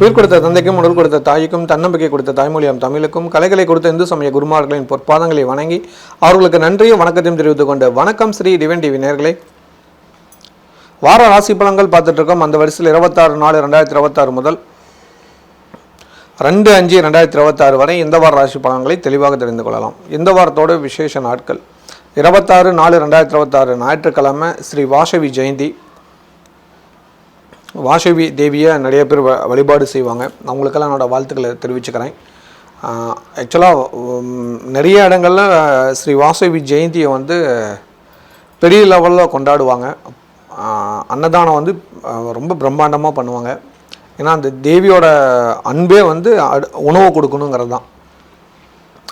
உயிர் கொடுத்த தந்தைக்கும் உடல் கொடுத்த தாய்க்கும் தன்னம்பிக்கை கொடுத்த தாய்மொழியாம் தமிழுக்கும் கலைகளை கொடுத்த இந்து சமய குருமார்களின் பொற்பாதங்களை வணங்கி அவர்களுக்கு நன்றியும் வணக்கத்தையும் தெரிவித்துக் கொண்டு வணக்கம் ஸ்ரீ டிவைன் டிவி நேயர்களே. வார ராசி பலன்கள் பார்த்துட்டு இருக்கோம். அந்த வரிசையில் 26/4/2026 முதல் 2/5/2026 வரை இந்த வார ராசி பலன்களை தெளிவாக தெரிந்து கொள்ளலாம். இந்த வாரத்தோட விசேஷ நாட்கள் 26/4/2026 ஞாயிற்றுக்கிழமை ஸ்ரீ வாசவி ஜெயந்தி. வாசவி தேவியை நிறைய பேர் வழிபாடு செய்வாங்க. அவங்களுக்கெல்லாம் என்னோடய வாழ்த்துக்களை தெரிவிச்சுக்கிறேன். ஆக்சுவலாக நிறைய இடங்களில் ஸ்ரீ வாசவி ஜெயந்தியை பெரிய லெவலில் கொண்டாடுவாங்க. அன்னதானம் ரொம்ப பிரம்மாண்டமாக பண்ணுவாங்க. ஏன்னா அந்த தேவியோட அன்பே உணவு கொடுக்கணுங்கிறது தான்.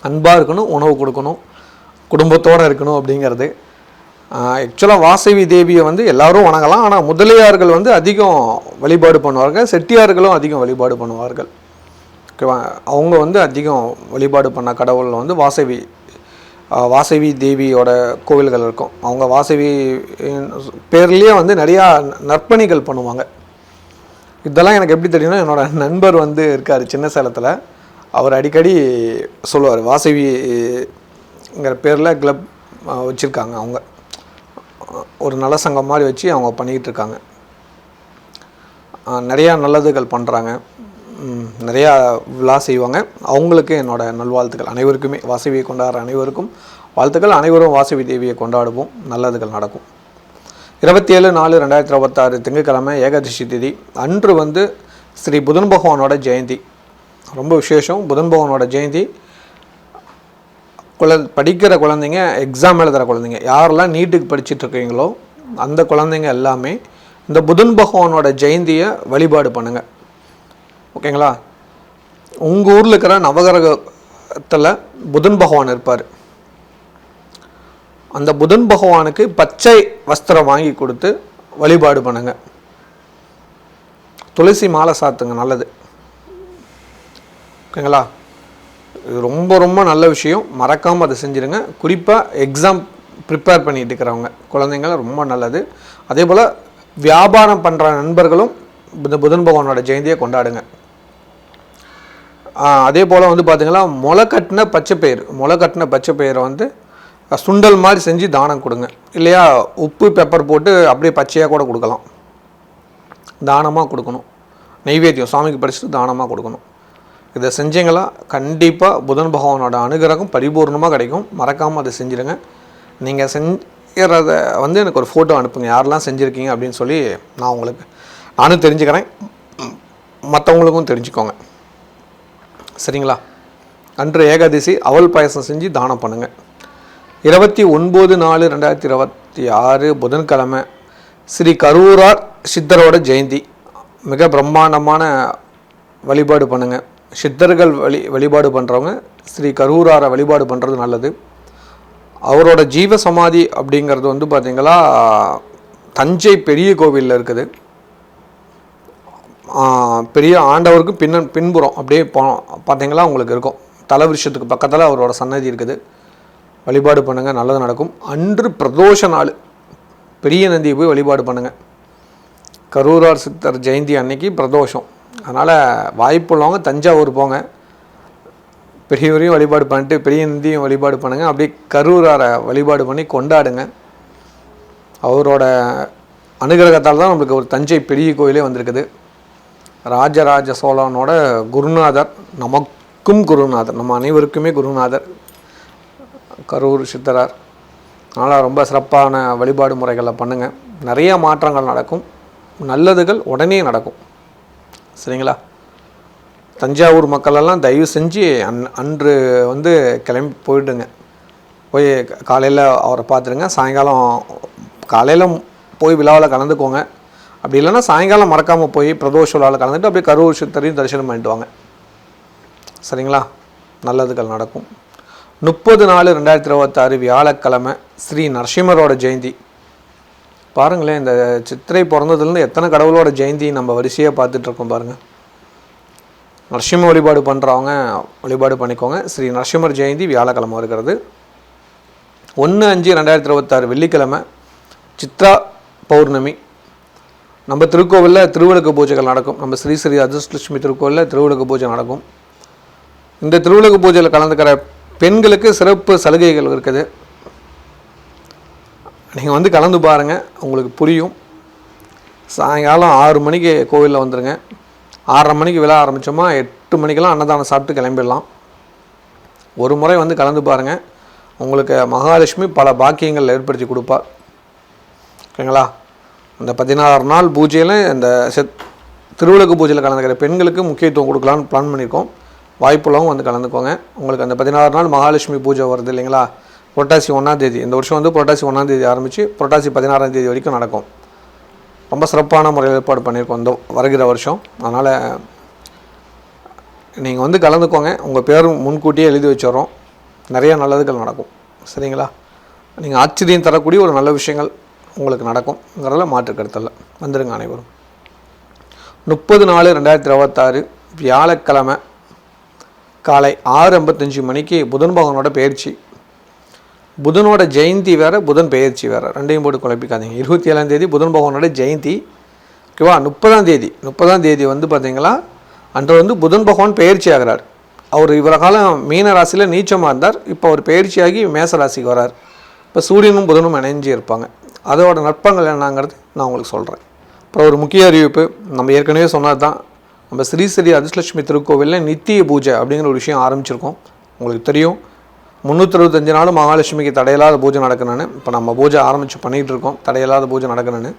அன்பாக இருக்கணும், உணவு கொடுக்கணும், குடும்பத்தோடு இருக்கணும் அப்படிங்கிறது. ஆக்சுவலாக வாசவி தேவியை எல்லோரும் வணங்கலாம். ஆனால் முதலியார்கள் அதிகம் வழிபாடு பண்ணுவார்கள், செட்டியார்களும் அதிகம் வழிபாடு பண்ணுவார்கள். ஓகேவா? அவங்க அதிகம் வழிபாடு பண்ண கடவுள் வாசவி தேவியோட கோவில்கள் இருக்கும். அவங்க வாசவி பேர்லேயே நிறையா நற்பணிகள் பண்ணுவாங்க. இதெல்லாம் எனக்கு எப்படி தெரியும்னா, என்னோடய நண்பர் இருக்கார் சின்ன சேலத்தில். அவர் அடிக்கடி சொல்லுவார், வாசவிங்கிற பேரில் கிளப் வச்சுருக்காங்க. அவங்க ஒரு நல சங்கம் மாதிரி வச்சு அவங்க பண்ணிக்கிட்டு இருக்காங்க. நிறையா நல்லதுகள் பண்ணுறாங்க, நிறையா விழா செய்வாங்க. அவங்களுக்கு என்னோடய நல்வாழ்த்துக்கள். அனைவருக்குமே வாசவியை கொண்டாடுற அனைவருக்கும் வாழ்த்துக்கள். அனைவரும் வாசவி தேவியை கொண்டாடுவோம், நல்லதுகள் நடக்கும். 27/4/2026 திங்கட்கிழமை ஏகாதசி திதி அன்று ஸ்ரீ புதன் பகவானோட ஜெயந்தி. ரொம்ப விசேஷம். புதன் பகவானோட ஜெயந்தி. படிக்கிற குழந்தைங்க, எக்ஸாம் எழுதுகிற குழந்தைங்க, யாரெல்லாம் நீட்டுக்கு படிச்சுட்ருக்கீங்களோ அந்த குழந்தைங்க எல்லாமே இந்த புதன் பகவானோட ஜெயந்தியை வழிபாடு பண்ணுங்கள். ஓகேங்களா? உங்கள் ஊரில் இருக்கிற நவகிரகத்தில் புதன் பகவான் இருப்பார். அந்த புதன் பகவானுக்கு பச்சை வஸ்திரம் வாங்கி கொடுத்து வழிபாடு பண்ணுங்கள். துளசி மாலை சாத்துங்க, நல்லது. ஓகேங்களா? இது ரொம்ப ரொம்ப நல்ல விஷயம். மறக்காமல் அதை செஞ்சுருங்க. குறிப்பாக எக்ஸாம் ப்ரிப்பேர் பண்ணிட்டு இருக்கிறவங்க குழந்தைங்களும் ரொம்ப நல்லது. அதே போல் வியாபாரம் பண்ணுற நண்பர்களும் இந்த புதன் பகவானோட ஜெயந்தியை கொண்டாடுங்க. அதே போல் பார்த்திங்கன்னா முளைக்கட்டின பச்சை பயிரை சுண்டல் மாதிரி செஞ்சு தானம் கொடுங்க. இல்லையா உப்பு பெப்பர் போட்டு அப்படியே பச்சையாக கூட கொடுக்கலாம். தானமாக கொடுக்கணும். நெய்வேத்தியம் சாமிக்கு பறிச்சுட்டு தானமாக கொடுக்கணும். இதை செஞ்சீங்களா கண்டிப்பாக புதன் பகவானோட அனுகிரகம் பரிபூர்ணமாக கிடைக்கும். மறக்காமல் அதை செஞ்சுருங்க. நீங்கள் செஞ்சுறத எனக்கு ஒரு ஃபோட்டோ அனுப்புங்க, யாரெல்லாம் செஞ்சுருக்கீங்க அப்படின்னு சொல்லி நானும் தெரிஞ்சுக்கிறேன், மற்றவங்களுக்கும் தெரிஞ்சுக்கோங்க. சரிங்களா? அன்று ஏகாதசி அவல் பாயசம் செஞ்சு தானம் பண்ணுங்கள். 29/4/2026 புதன்கிழமை ஸ்ரீ கரூரார் சித்தரோட ஜெயந்தி. மிக பிரம்மாண்டமான வழிபாடு பண்ணுங்கள். சித்தர்கள் வழிபாடு பண்ணுறவங்க ஸ்ரீ கரூராரை வழிபாடு பண்ணுறது நல்லது. அவரோட ஜீவ சமாதி அப்படிங்கிறது பார்த்திங்களா தஞ்சை பெரிய கோவிலில் இருக்குது. பெரிய ஆண்டவருக்கு பின்புறம் அப்படியே பார்த்திங்களா உங்களுக்கு இருக்கும். தலவிருஷத்துக்கு பக்கத்தில் அவரோட சன்னதி இருக்குது. வழிபாடு பண்ணுங்கள், நல்லது நடக்கும். அன்று பிரதோஷ நாள் பெரிய நந்தியை போய் வழிபாடு பண்ணுங்கள். கரூரார் சித்தர் ஜெயந்தி அன்னைக்கு பிரதோஷம். அதனால் வாய்ப்புள்ளவங்க தஞ்சாவூர் போங்க, பெரியவரையும் வழிபாடு பண்ணிட்டு பெரிய நந்தியும் வழிபாடு பண்ணுங்கள். அப்படியே கரூராரை வழிபாடு பண்ணி கொண்டாடுங்க. அவரோட அனுகிரகத்தால் தான் நம்மளுக்கு ஒரு தஞ்சை பெரிய கோயிலே வந்திருக்குது. ராஜராஜ சோழனோட குருநாதர், நமக்கும் குருநாதர், நம்ம அனைவருக்குமே குருநாதர் கரூர் சித்தரார். அதனால் ரொம்ப சிறப்பான வழிபாடு முறைகளை பண்ணுங்கள். நிறைய மாற்றங்கள் நடக்கும், நல்லதுகள் உடனே நடக்கும். சரிங்களா? தஞ்சாவூர் மக்களெல்லாம் தயவு செஞ்சு அன்று கிளம்பி போயிடுங்க. போய் காலையில் அவரை பார்த்துருங்க. சாயங்காலம் காலையில் போய் விழாவில் கலந்துக்கோங்க. அப்படி இல்லைன்னா சாயங்காலம் மறக்காமல் போய் பிரதோஷ விழாவில் கலந்துட்டு அப்படியே கரூர் சித்தரையும் தரிசனம் பண்ணிட்டு வாங்க. சரிங்களா? நல்லதுகள் நடக்கும். 30/4/2026 வியாழக்கிழமை ஸ்ரீ நரசிம்மரோட ஜெயந்தி. பாருங்களேன், இந்த சித்திரை பிறந்ததுலேருந்து எத்தனை கடவுளோட ஜெயந்தி நம்ம வரிசையாக பார்த்துட்ருக்கோம் பாருங்கள். நரசிம்ம வழிபாடு பண்ணுறவங்க வழிபாடு பண்ணிக்கோங்க. ஸ்ரீ நரசிம்மர் ஜெயந்தி வியாழக்கிழமை இருக்கிறது. 1/5/2026 வெள்ளிக்கிழமை சித்ரா பௌர்ணமி. நம்ம திருக்கோவிலில் திருவிளக்கு பூஜைகள் நடக்கும். நம்ம ஸ்ரீ ஸ்ரீ அதிர்ஷ்டலட்சுமி திருக்கோவிலில் திருவிளக்கு பூஜை நடக்கும். இந்த திருவிளக்கு பூஜையில் கலந்துக்கிற பெண்களுக்கு சிறப்பு சலுகைகள் இருக்குது. நீங்கள் வந்து கலந்து பாருங்கள், உங்களுக்கு புரியும். சாயங்காலம் 6 மணிக்கு கோவிலில் வந்துடுங்க. 6:30 மணிக்கு விழா ஆரம்பித்தோமா 8 மணிக்கெல்லாம் அன்னதானம் சாப்பிட்டு கிளம்பிடலாம். ஒரு முறை வந்து கலந்து பாருங்கள், உங்களுக்கு மகாலட்சுமி பல பாக்கியங்கள் ஏற்படுத்தி கொடுப்பா. ஓகேங்களா? அந்த 16 நாள் பூஜையில் இந்த திருவிளக்கு பூஜையில் கலந்துக்கிற பெண்களுக்கு முக்கியத்துவம் கொடுக்கலான்னு பிளான் பண்ணியிருக்கோம். வாய்ப்புள்ளவங்க வந்து கலந்துக்கோங்க. உங்களுக்கு அந்த 16 நாள் மகாலட்சுமி பூஜை வருது இல்லைங்களா? புரட்டாசி 1ஆம் தேதி, இந்த வருஷம் வந்து புரட்டாசி 1ஆம் தேதி ஆரம்பித்து புரட்டாசி 16ஆம் தேதி வரைக்கும் நடக்கும். ரொம்ப சிறப்பான முறையில் ஏற்பாடு பண்ணியிருக்கோம் இந்த வருகிற வருஷம். அதனால் நீங்கள் வந்து கலந்துக்கோங்க. உங்கள் பேரும் முன்கூட்டியே எழுதி வச்சிடறோம். நிறைய நல்லதுகள் நடக்கும். சரிங்களா? நீங்கள் ஆச்சரியம் தரக்கூடிய ஒரு நல்ல விஷயங்கள் உங்களுக்கு நடக்கும்ங்கிறதுல மாற்று கருத்தில் வந்துடுங்க அனைவரும். 30/4/2026 வியாழக்கிழமை காலை 6:55 மணிக்கு புதன் பகவானோட பயிற்சி. புதனோட ஜெயந்தி வேறு, புதன் பெயர்ச்சி வேறு, ரெண்டையும் போட்டு குழப்பிக்காதீங்க. 27ஆம் தேதி புதன் பகவானோட ஜெயந்தி. ஓகேவா? 30ஆம் தேதி வந்து பார்த்தீங்களா, அன்று வந்து புதன் பகவான் பெயர்ச்சி ஆகிறார். அவர் இவ்வளோ காலம் மீன ராசியில் நீச்சமாக இருந்தார். இப்போ அவர் பெயர்ச்சியாகி மேச ராசிக்கு வரார். இப்போ சூரியனும் புதனும் இணைஞ்சி இருப்பாங்க. அதோட நட்பங்கள் என்னங்கிறது நான் உங்களுக்கு சொல்கிறேன். அப்புறம் ஒரு முக்கிய அறிவிப்பு, நம்ம ஏற்கனவே சொன்னது தான், நம்ம ஸ்ரீ ஸ்ரீ அதிர்ஷ்டலட்சுமி திருக்கோவிலில் நித்திய பூஜை அப்படிங்கிற ஒரு விஷயம் ஆரம்பிச்சிருக்கோம். உங்களுக்கு தெரியும், 365 நாளும் மகாலட்சுமிக்கு தடையில்லாத பூஜை நடக்கணுன்னு இப்போ நம்ம பூஜை ஆரம்பித்து பண்ணிகிட்டு இருக்கோம். தடையில்லாத பூஜை நடக்கணுன்னு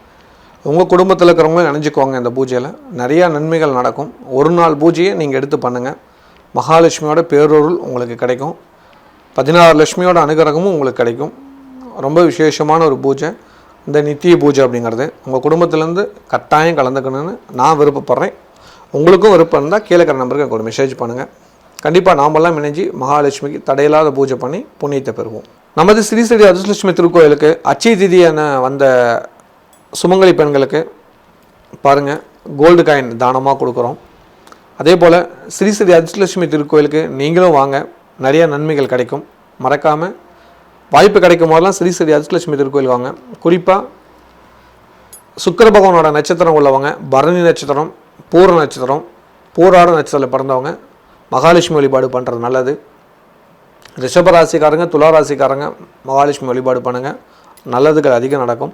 உங்கள் குடும்பத்தில் இருக்கிறவங்களும் நினைஞ்சுக்கோங்க. இந்த பூஜையில் நிறையா நன்மைகள் நடக்கும். ஒரு நாள் பூஜையை நீங்கள் எடுத்து பண்ணுங்கள். மகாலட்சுமியோட பேரொருள் உங்களுக்கு கிடைக்கும். 16 லட்சுமியோட அனுகிரகமும் உங்களுக்கு கிடைக்கும். ரொம்ப விசேஷமான ஒரு பூஜை இந்த நித்திய பூஜை அப்படிங்கிறது. உங்கள் குடும்பத்திலேருந்து கட்டாயம் கலந்துக்கணுன்னு நான் விருப்பப்படுறேன். உங்களுக்கும் விருப்பம் இருந்தால் கீழே இருக்கிற நம்பருக்கு எனக்கு ஒரு மெசேஜ் பண்ணுங்கள். கண்டிப்பாக நாமெல்லாம் இணைஞ்சு மகாலட்சுமிக்கு தடையில்லாத பூஜை பண்ணி புண்ணியத்தை பெறுவோம். நமது ஸ்ரீ ஸ்ரீ அதிர்ஷ்டலட்சுமி திருக்கோயிலுக்கு அச்சய திதியான வந்த சுமங்கலி பெண்களுக்கு பாருங்கள் கோல்டு காயின் தானமாக கொடுக்குறோம். அதே போல் ஸ்ரீ ஸ்ரீ அதிர்ஷ்டலட்சுமி திருக்கோயிலுக்கு நீங்களும் வாங்க, நிறைய நன்மைகள் கிடைக்கும். மறக்காமல் வாய்ப்பு கிடைக்கும் போதெல்லாம் ஸ்ரீ ஸ்ரீ அதிர்ஷ்டலட்சுமி திருக்கோயில் வாங்க. குறிப்பாக சுக்கிர பகவானோட நட்சத்திரம் உள்ளவங்க, பரணி நட்சத்திரம், பூர நட்சத்திரம், பூராட நட்சத்திரத்தில் பிறந்தவங்க மகாலட்சுமி வழிபாடு பண்ணுறது நல்லது. ரிஷபராசிக்காரங்க, துளாராசிக்காரங்க மகாலட்சுமி வழிபாடு பண்ணுங்கள், நல்லதுகள் அதிகம் நடக்கும்.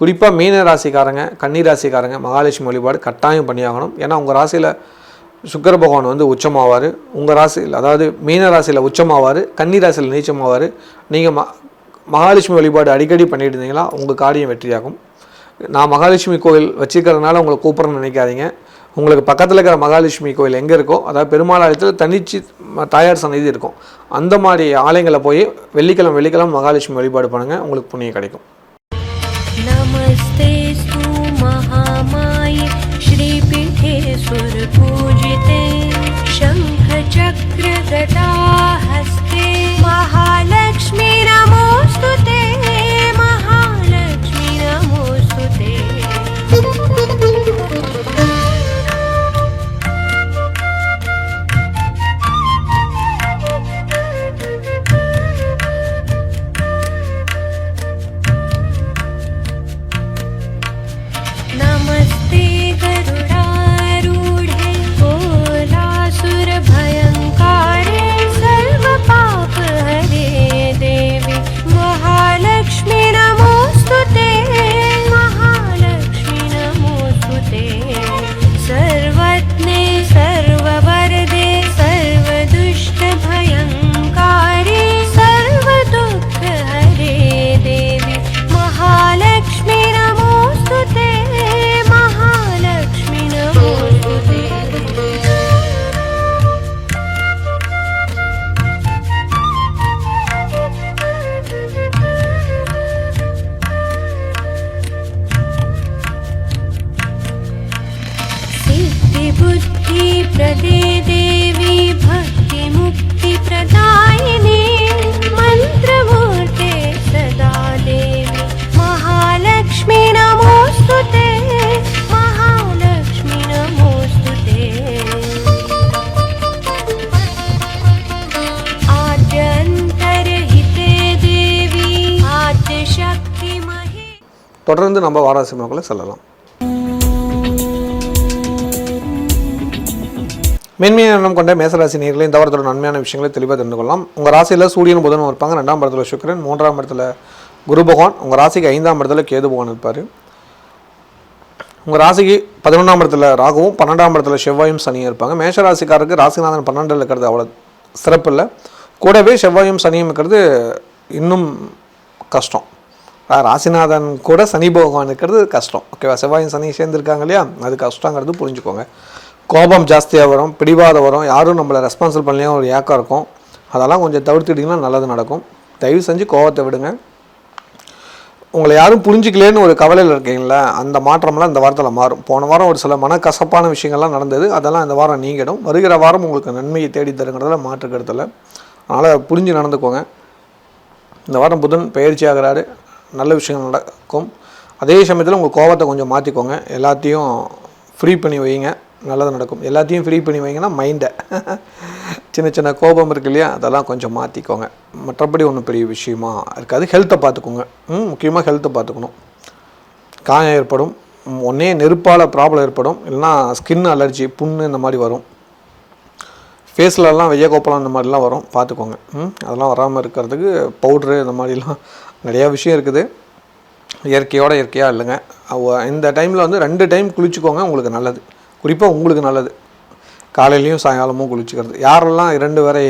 குறிப்பாக மீன ராசிக்காரங்க, கன்னி ராசிக்காரங்க மகாலட்சுமி வழிபாடு கட்டாயம் பண்ணியாகணும். ஏன்னா உங்கள் ராசியில் சுக்கிர பகவான் வந்து உச்சமாவார். உங்கள் ராசியில், அதாவது மீன ராசியில் உச்சமாவார், கன்னி ராசியில் நீச்சமாவார். நீங்கள் மகாலட்சுமி வழிபாடு அடிக்கடி பண்ணிட்டு இருந்தீங்களா உங்கள் காரியம் வெற்றியாகும். நான் மகாலட்சுமி கோயில் வச்சுக்கிறதுனால உங்களை கூப்பிட்றேன்னு நினைக்காதீங்க. உங்களுக்கு பக்கத்தில் இருக்கிற மகாலட்சுமி கோயில் எங்கே இருக்கோ, அதாவது பெருமாள் ஆலயத்தில் தனிச்சு தாயார் சன்னதி இருக்கும், அந்த மாதிரி ஆலயங்களை போய் வெள்ளிக்கிழமை மகாலட்சுமி வழிபாடு பண்ணுங்கள், உங்களுக்கு புண்ணியம் கிடைக்கும். நமஸ்தே மகாமாயி ஸ்ரீபீடே சுரபூஜிதே சங்க சக்ர கதா ஹஸ்தே மகாலட்சுமி நமோஸ்துதே மகாலட்சுமி நமோஸ்துதே. नमस्ते गरुडारूढे भयङ्कारे सर्वपापहरे देवी महालक्ष्मी नमोस्तुते महालक्ष्मी नमोस्तुते. सर्वज्ञे सर्ववरदे सर्वदुष्टभयङ्कारे सर्वदुःखहरे देवी महालक्ष्मी नमोस्तुते. बुद्धि प्रदे देवी भक्ति मुक्ति प्रदायिनी मंत्रमूर्ते सदा देवी महालक्ष्मी नमोस्तुते महालक्ष्मी नमोस्तुते. आद्यन्तरहिते देवी आद्यशक्ति महे. தொடர்ந்து நம்ம வாராசி மக்களை சொல்லலாம். மேன்மையான எண்ணம் கொண்ட மேசராசி நேயர்களே இந்த வாரத்தோட நன்மையான விஷயங்களை தெளிவாக தெரிந்து கொள்ளலாம். உங்கள் ராசியில் சூரியன் புதன் இருப்பாங்க, 2ஆம் இடத்துல சுக்கிரன், 3ஆம் இடத்துல குரு பகவான், உங்கள் ராசிக்கு 5ஆம் இடத்துல கேது பகவான் இருப்பார். உங்கள் ராசிக்கு 11ஆம் இடத்துல ராகுவும் 12ஆம் இடத்துல செவ்வாயும் சனியும் இருப்பாங்க. மேஷராசிக்காரருக்கு ராசிநாதன் 12 இருக்கிறது அவ்வளோ சிறப்பு இல்லை, கூடவே செவ்வாயும் சனியும் இருக்கிறது இன்னும் கஷ்டம். ராசிநாதன் கூட சனி பகவான் இருக்கிறது கஷ்டம். ஓகேவா, செவ்வாயும் சனி சேர்ந்துருக்காங்க இல்லையா, அது கஷ்டங்கிறது புரிஞ்சுக்கோங்க. கோபம் ஜாஸ்தியாக வரும், பிடிவாதம் வரும், யாரும் நம்மளை ரெஸ்பான்சிபிள் பண்ணலையா ஒரு ஏக்கம் இருக்கும். அதெல்லாம் கொஞ்சம் தவிர்த்துட்டிங்கன்னா நல்லது நடக்கும். தயவு செஞ்சு கோபத்தை விடுங்க. உங்களை யாரும் புரிஞ்சிக்கலேன்னு ஒரு கவலையில் இருக்கீங்களா, அந்த மாற்றம்லாம் இந்த வாரத்தில் மாறும். போன வாரம் ஒரு சில மனக்கசப்பான விஷயங்கள்லாம் நடந்தது, அதெல்லாம் இந்த வாரம் நீங்கிடும். வருகிற வாரம் உங்களுக்கு நன்மையை தேடி தருங்கிறதுல மாற்று கருத்தில். அதனால் புரிஞ்சு நடந்துக்கோங்க. இந்த வாரம் புதன் பயிற்சி ஆகிறாரு, நல்ல விஷயங்கள் நடக்கும். அதே சமயத்தில் உங்கள் கோபத்தை கொஞ்சம் மாற்றிக்கோங்க, எல்லாத்தையும் ஃப்ரீ பண்ணி வைங்க, நல்லது நடக்கும். எல்லாத்தையும் ஃப்ரீ பண்ணி வைங்கன்னா மைண்டை சின்ன சின்ன கோபம் இருக்கு இல்லையா, அதெல்லாம் கொஞ்சம் மாற்றிக்கோங்க. மற்றபடி ஒன்றும் பெரிய விஷயமா இருக்காது. ஹெல்த்தை பார்த்துக்கோங்க, முக்கியமாக ஹெல்த்தை பார்த்துக்கணும். காயம் ஏற்படும், ஒன்றே நெருப்பால் ப்ராப்ளம் ஏற்படும், இல்லைனா ஸ்கின் அலர்ஜி, புண்ணு இந்த மாதிரி வரும். ஃபேஸ்லலாம் வெய்ய கோப்பலம் இந்த மாதிரிலாம் வரும், பார்த்துக்கோங்க. அதெல்லாம் வராமல் இருக்கிறதுக்கு பவுட்ரு இந்த மாதிரிலாம் நிறையா விஷயம் இருக்குது. இயற்கையாக இல்லைங்க. இந்த டைமில் வந்து 2 டைம் குளிச்சுக்கோங்க, உங்களுக்கு நல்லது. குறிப்பாக உங்களுக்கு நல்லது, காலையிலையும் சாயங்காலமும் குளிச்சுக்கிறது. யாரெல்லாம் 2 வரை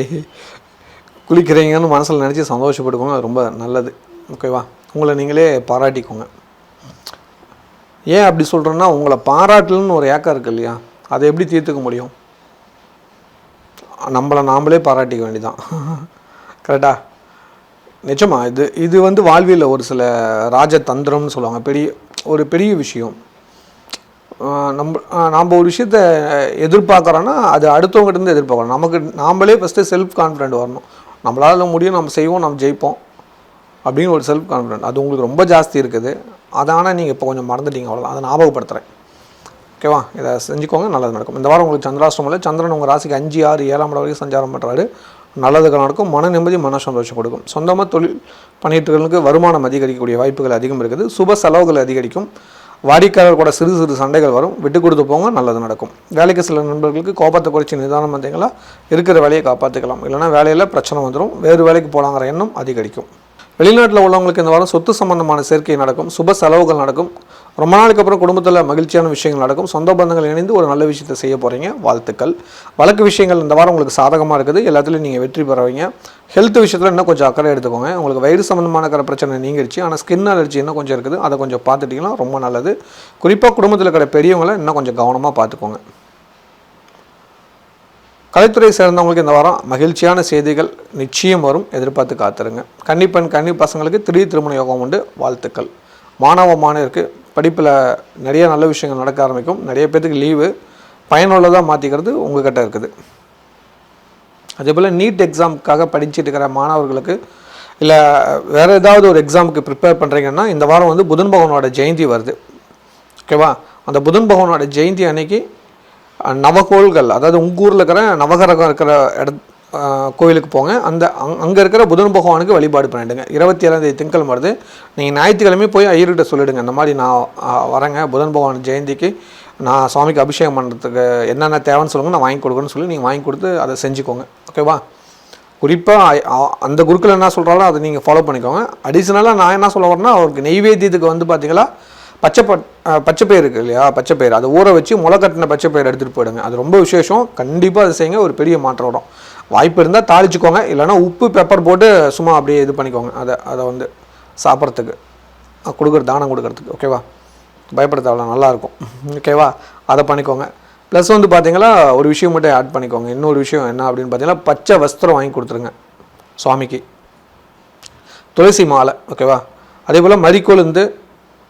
குளிக்கிறீங்கன்னு மனசில் நினச்சி சந்தோஷப்படுக்கோங்க, அது ரொம்ப நல்லது. ஓகேவா, உங்களை நீங்களே பாராட்டிக்கோங்க. ஏன் அப்படி சொல்கிறேன்னா, உங்களை பாராட்டலன்னு ஒரு ஏக்கம் இருக்குது இல்லையா, அதை எப்படி தீர்த்துக்க முடியும்? நம்மளை நாமளே பாராட்டிக்க வேண்டியதான். கரெக்டா? நிஜமா இது வந்து வாழ்வியல் ஒரு சில ராஜதந்திரம்னு சொல்லுவாங்க. பெரிய விஷயம். நம்ம ஒரு விஷயத்தை எதிர்பார்க்குறோன்னா அது அடுத்தவங்ககிட்ட எதிர்பார்க்குறோம். நாமளே ஃபஸ்ட்டு செல்ஃப் கான்ஃபிடென்ட் வரணும். நம்மளால் முடியும், நம்ம செய்வோம், நம்ம ஜெயிப்போம் அப்படின்னு ஒரு செல்ஃப் கான்ஃபிடென்ட் அது உங்களுக்கு ரொம்ப ஜாஸ்தி இருக்குது. அதனால் நீங்கள் இப்போ கொஞ்சம் மறந்துட்டீங்க, அவ்வளோதான். அதை ஞாபகப்படுத்துகிறேன். ஓகேவா, இதை செஞ்சுக்கோங்க, நல்லது நடக்கும். இந்த வாரம் உங்களுக்கு சந்திராஷ்டமம் இல்லை. சந்திரன் உங்கள் ராசிக்கு 5, 6, 7ஆம் இடம் வரைக்கும் சஞ்சாரம் பண்ணுறாரு. நல்லதுக்கு நடக்கும், மன நிம்மதி, மன சந்தோஷம் கொடுக்கும். சொந்தமாக தொழில் பண்ணிட்டுகளுக்கு வருமானம் அதிகரிக்கக்கூடிய வாய்ப்புகள் அதிகம் இருக்குது. சுப செலவுகள் அதிகரிக்கும். வாடிக்கையாளர் கூட சிறு சிறு சண்டைகள் வரும், விட்டு கொடுத்து போங்க, நல்லது நடக்கும். வேலைக்கு சில நண்பர்களுக்கு கோபத்தை குறைச்சி நிதானம் வந்தீங்களா இருக்கிற வேலையை காப்பாற்றிக்கலாம், இல்லைனா வேலையில் பிரச்சனை வந்துடும், வேறு வேலைக்கு போகலாங்கிற எண்ணம் அதிகரிக்கும். வெளிநாட்டில் உள்ளவங்களுக்கு இந்த வாரம் சொத்து சம்பந்தமான சேர்க்கை நடக்கும், சுப செலவுகள் நடக்கும். ரொம்ப நாளுக்கு அப்புறம் குடும்பத்தில் மகிழ்ச்சியான விஷயங்கள் நடக்கும். சொந்த பந்தங்கள் இணைந்து ஒரு நல்ல விஷயத்தை செய்ய போகிறீங்க, வாழ்த்துக்கள். வழக்கு விஷயங்கள் இந்த வாரம் உங்களுக்கு சாதகமாக இருக்குது, எல்லாத்துலேயும் நீங்கள் வெற்றி பெறுவீங்க. ஹெல்த் விஷயத்தில் இன்னும் கொஞ்சம் அக்கறை எடுத்துக்கோங்க. உங்களுக்கு வயிறு சம்பந்தமான பிரச்சனை நீங்கிடுச்சு, ஆனால் ஸ்கின் அலர்ஜி இன்னும் கொஞ்சம் இருக்குது, அதை கொஞ்சம் பார்த்துட்டிங்கன்னா ரொம்ப நல்லது. குறிப்பாக குடும்பத்தில் இருக்கிற பெரியவங்களை இன்னும் கொஞ்சம் கவனமாக பார்த்துக்கோங்க. கலைத்துறை சேர்ந்தவங்களுக்கு இந்த வாரம் மகிழ்ச்சியான செய்திகள் நிச்சயம் வரும், எதிர்பார்த்து காத்துருங்க. கன்னிப்பெண் கன்னி பசங்களுக்கு திடீர் திருமண யோகம் உண்டு, வாழ்த்துக்கள். மாணவருக்கு படிப்பில் நிறைய நல்ல விஷயங்கள் நடக்க ஆரம்பிக்கும். நிறைய பேருக்கு லீவு பயனுள்ளதாக மாற்றிக்கிறது உங்கள்கிட்ட இருக்குது. அதேபோல் நீட் எக்ஸாமுக்காக படிச்சுட்டு இருக்கிற மாணவர்களுக்கு இல்லை வேறு ஏதாவது ஒரு எக்ஸாமுக்கு ப்ரிப்பேர் பண்ணுறீங்கன்னா இந்த வாரம் வந்து புதன் பகவானோட ஜெயந்தி வருது. ஓகேவா, அந்த புதன் பகவானோட ஜெயந்தி அன்னைக்கு நவகோள்கள், அதாவது உங்கள் ஊரில் இருக்கிற நவகிரகம் இருக்கிற கோயிலுக்கு போங்க. அங்கே இருக்கிற புதன் பகவானுக்கு வழிபாடு பண்ணிவிடுங்க. 27ஆம் தேதி திங்கள் வருது, நீங்கள் ஞாயிற்றுக்கிழமை போய் ஐயர்கிட்ட சொல்லிவிடுங்க, இந்த மாதிரி நான் வரேங்க புதன் பகவான் ஜெயந்திக்கு, நான் சுவாமிக்கு அபிஷேகம் பண்ணுறதுக்கு என்னென்ன தேவைன்னு சொல்லுங்கள், நான் வாங்கி கொடுக்குறேன்னு சொல்லி நீங்கள் வாங்கி கொடுத்து அதை செஞ்சுக்கோங்க. ஓகேவா, குறிப்பாக அந்த குருக்கள் என்ன சொல்கிறாலோ அதை நீங்கள் ஃபாலோ பண்ணிக்கோங்க. அடிஷ்னலாக நான் என்ன சொல்ல வரேன்னா, அவருக்கு நெய்வேத்தியத்துக்கு வந்து பார்த்தீங்களா பச்சைப்பயிர் இருக்குது இல்லையா, பச்சைப்பயிர் அதை ஊற வச்சு முளைக்கட்டின பச்சைப்பயிர் எடுத்துகிட்டு போயிடுங்க. அது ரொம்ப விசேஷம், கண்டிப்பாக அதை செய்யுங்க, ஒரு பெரிய மாற்றம் வரும். வாய்ப்பு இருந்தால் தாளிச்சுக்கோங்க, இல்லைனா உப்பு பெப்பர் போட்டு சும்மா அப்படியே இது பண்ணிக்கோங்க. அதை வந்து சாப்பிட்றதுக்கு தானம் கொடுக்கறதுக்கு. ஓகேவா, பயப்பட தேவையில்ல, நல்லாயிருக்கும். ஓகேவா, அதை பண்ணிக்கோங்க. ப்ளஸ் வந்து பார்த்தீங்களா ஒரு விஷயம் மட்டும் ஆட் பண்ணிக்கோங்க. இன்னொரு விஷயம் என்ன அப்படின்னு பார்த்தீங்கன்னா, பச்சை வஸ்திரம் வாங்கி கொடுத்துருங்க சுவாமிக்கு, துளசி மாலை. ஓகேவா, அதே போல் மறிக்கொழுந்து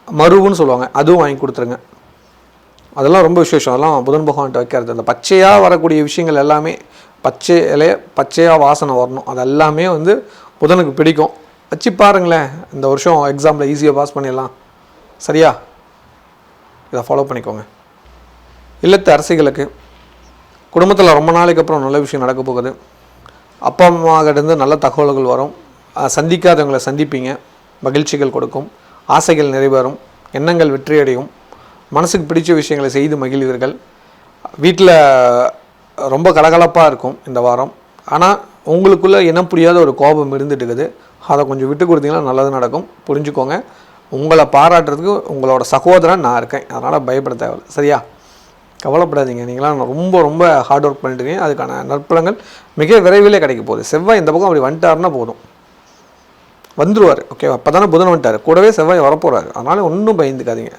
மருவுன்னு சொல்லுவாங்க, அதுவும் வாங்கி கொடுத்துருங்க. அதெல்லாம் ரொம்ப விசேஷம். அதெல்லாம் புதன் பகவான்கிட்ட வைக்கிறது. அந்த பச்சையாக வரக்கூடிய விஷயங்கள் எல்லாமே பச்சை இலைய பச்சையாக வாசனை வரணும், அது எல்லாமே வந்து புதனுக்கு பிடிக்கும். வச்சு பாருங்களேன், இந்த வருஷம் எக்ஸாமில் ஈஸியாக பாஸ் பண்ணிடலாம். சரியா, இதை ஃபாலோ பண்ணிக்கோங்க. இல்லத்து அரசிகளுக்கு குடும்பத்தில் ரொம்ப நாளைக்கு அப்புறம் நல்ல விஷயம் நடக்க போகுது. அப்பா அம்மாக்கிட்டேருந்து நல்ல தகவல்கள் வரும். சந்திக்காதவங்களை சந்திப்பீங்க, மகிழ்ச்சிகள் கொடுக்கும், ஆசைகள் நிறைவேறும், எண்ணங்கள் வெற்றியடையும், மனசுக்கு பிடிச்ச விஷயங்களை செய்து மகிழ்வீர்கள். வீட்டில் ரொம்ப கலகலப்பாக இருக்கும் இந்த வாரம். ஆனால் உங்களுக்குள்ளே இனம் புரியாத ஒரு கோபம் இருந்துட்டு இருக்குது. அதை கொஞ்சம் விட்டு கொடுத்தீங்கன்னா நல்லது நடக்கும். புரிஞ்சுக்கோங்க. உங்களை பாராட்டுறதுக்கு உங்களோட சகோதரன் நான் இருக்கேன். அதனால் பயப்பட தேவையில்லை. சரியா? கவலைப்படாதீங்க. நீங்களாம் ரொம்ப ரொம்ப ஹார்ட் ஒர்க் பண்ணிட்டுருக்கீங்க. அதுக்கான நற்பலங்கள் மிக விரைவிலே கிடைக்க போகுது. செவ்வாய் இந்த பக்கம் அப்படி வந்துட்டாருன்னா போதும், வந்துடுவார். ஓகேவா? அப்போ தானே புதன் வந்துட்டார், கூடவே செவ்வாய் வரப்போகிறாரு. அதனால் ஒன்றும் பயந்துக்காதீங்க.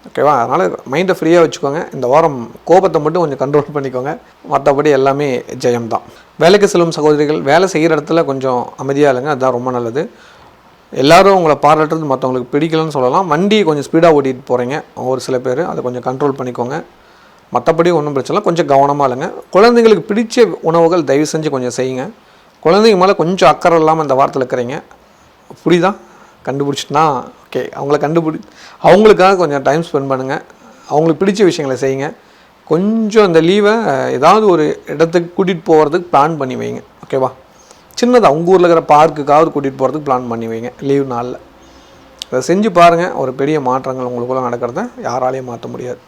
ஓகேவா? அதனால் மைண்டை ஃப்ரீயாக வச்சுக்கோங்க. இந்த வாரம் கோபத்தை மட்டும் கொஞ்சம் கண்ட்ரோல் பண்ணிக்கோங்க. மற்றபடி எல்லாமே ஜெயம்தான். வேலைக்கு செல்லும் சகோதரிகள் வேலை செய்கிற இடத்துல கொஞ்சம் அமைதியாக இல்லைங்க. அதுதான் ரொம்ப நல்லது. எல்லோரும் உங்களை பாராட்டுறது மற்றவங்களுக்கு பிடிக்கலன்னு சொல்லலாம். வண்டியை கொஞ்சம் ஸ்பீடாக ஓட்டிகிட்டு போகிறீங்க ஒரு சில பேர், அதை கொஞ்சம் கண்ட்ரோல் பண்ணிக்கோங்க. மற்றபடி ஒன்றும் பிரச்சனை இல்லை. கொஞ்சம் கவனமாக இல்லைங்க. குழந்தைங்களுக்கு பிடிச்ச உணவுகள் தயவு செஞ்சு கொஞ்சம் செய்யுங்க. குழந்தைங்க மேலே கொஞ்சம் அக்கறை இல்லாமல் இந்த வாரத்தில் இருக்கிறீங்க. புரியுதா? கண்டுபிடிச்சிட்டுனா ஓகே. அவங்களுக்காக கொஞ்சம் டைம் ஸ்பெண்ட் பண்ணுங்கள். அவங்களுக்கு பிடிச்ச விஷயங்களை செய்யுங்க. கொஞ்சம் அந்த லீவை ஏதாவது ஒரு இடத்துக்கு கூட்டிகிட்டு போகிறதுக்கு பிளான் பண்ணி வைங்க. ஓகேவா? சின்னதாக உங்கள் ஊரில் இருக்கிற பார்க்குக்காவது கூட்டிகிட்டு போகிறதுக்கு பிளான் பண்ணி வைங்க லீவ் நாளில். அதை செஞ்சு பாருங்கள். ஒரு பெரிய மாற்றங்கள் உங்களுக்குள்ளே நடக்கிறத யாராலையும் மாற்ற முடியாது.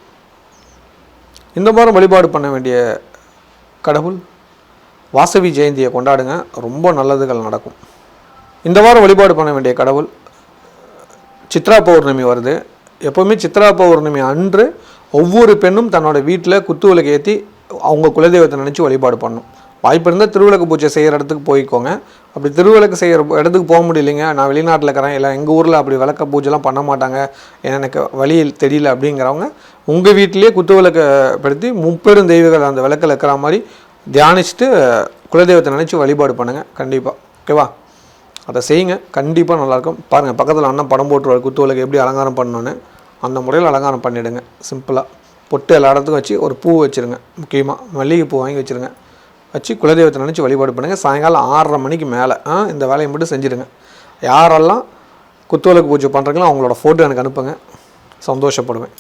இந்த வாரம் வழிபாடு பண்ண வேண்டிய கடவுள் வாசவி ஜெயந்தியை கொண்டாடுங்க. ரொம்ப நல்லதுகள் நடக்கும். இந்த வாரம் வழிபாடு பண்ண வேண்டிய கடவுள் சித்ரா பௌர்ணமி வருது. எப்போவுமே சித்ரா பௌர்ணமி அன்று ஒவ்வொரு பெண்ணும் தன்னோட வீட்டில் குத்துவிளக்கு ஏற்றி அவங்க குலதெய்வத்தை நினச்சி வழிபாடு பண்ணணும். வாய்ப்பு இருந்தால் திருவிளக்கு பூஜை செய்கிற இடத்துக்கு போய்க்கோங்க. அப்படி திருவிளக்கு செய்கிற இடத்துக்கு போக முடியலைங்க, நான் வெளிநாட்டில் இருக்கிறேன், இல்லை எங்கள் ஊரில் அப்படி விளக்க பூஜைலாம் பண்ண மாட்டாங்க, எனக்கு வழியில் தெரியல அப்படிங்கிறவங்க உங்கள் வீட்டிலேயே குத்துவிளக்கை படுத்தி முப்பெரும் தெய்வங்கள் அந்த விளக்கில் இருக்கிற மாதிரி தியானிச்சுட்டு குலதெய்வத்தை நினச்சி வழிபாடு பண்ணுங்கள். கண்டிப்பாக. ஓகேவா? அதை செய்யுங்க. கண்டிப்பாக நல்லாயிருக்கும். பாருங்கள், பக்கத்தில் அண்ணன் படம் போட்டுருவார் குத்துவிளக்கு எப்படி அலங்காரம் பண்ணணுன்னு. அந்த முறையில் அலங்காரம் பண்ணிவிடுங்க. சிம்பிளாக பொட்டு எல்லா இடத்துக்கும் வச்சு ஒரு பூ வச்சுருங்க. முக்கியமாக மல்லிகை பூ வாங்கி வச்சுருங்க. வச்சு குலதெய்வத்தை நினச்சி வழிபாடு பண்ணுங்கள். சாயங்காலம் 6:30 மணிக்கு மேலே இந்த வேலையை மட்டும் செஞ்சுடுங்க. யாரெல்லாம் குத்துவிளக்கு பூஜை பண்ணுறீங்களோ அவங்களோட ஃபோட்டோ எனக்கு அனுப்புங்க. சந்தோஷப்படுவேன்.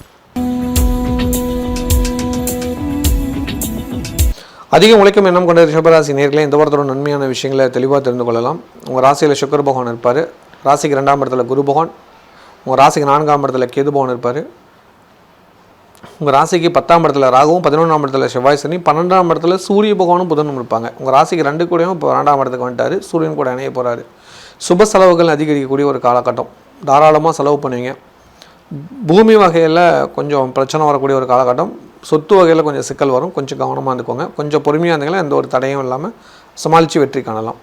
அதிகம் உழைக்கும் எண்ணம் கொண்ட ரிஷபராசி நேர்களே, இந்த வாரத்தோட நன்மையான விஷயங்களை தெளிவாக தெரிந்து கொள்ளலாம். உங்கள் ராசியில் சுக்கிர பகவான் இருப்பார். ராசிக்கு 2ஆம் இடத்துல குரு பகவான். உங்கள் ராசிக்கு 4ஆம் இடத்துல கேது பகவான் இருப்பார். உங்கள் ராசிக்கு 10ஆம் இடத்துல ராகுவும், 11ஆம் இடத்துல செவ்வாய் சனி, 12ஆம் இடத்துல சூரிய பகவானும் புதனும் இருப்பாங்க. உங்கள் ராசிக்கு 2 கூடயும் இப்போ 2ஆம் இடத்துக்கு வந்துட்டார். சூரியன் கூட இணைய போகிறாரு. சுப செலவுகள் அதிகரிக்கக்கூடிய ஒரு காலகட்டம். தாராளமாக செலவு பண்ணுவீங்க. பூமி வகையில் கொஞ்சம் பிரச்சனை வரக்கூடிய ஒரு காலகட்டம். சொத்து வகையில் கொஞ்சம் சிக்கல் வரும். கொஞ்சம் கவனமாக இருந்துக்கோங்க. கொஞ்சம் பொறுமையாக இருந்தீங்கன்னா எந்த ஒரு தடையும் இல்லாமல் சமாளித்து வெற்றி காணலாம்.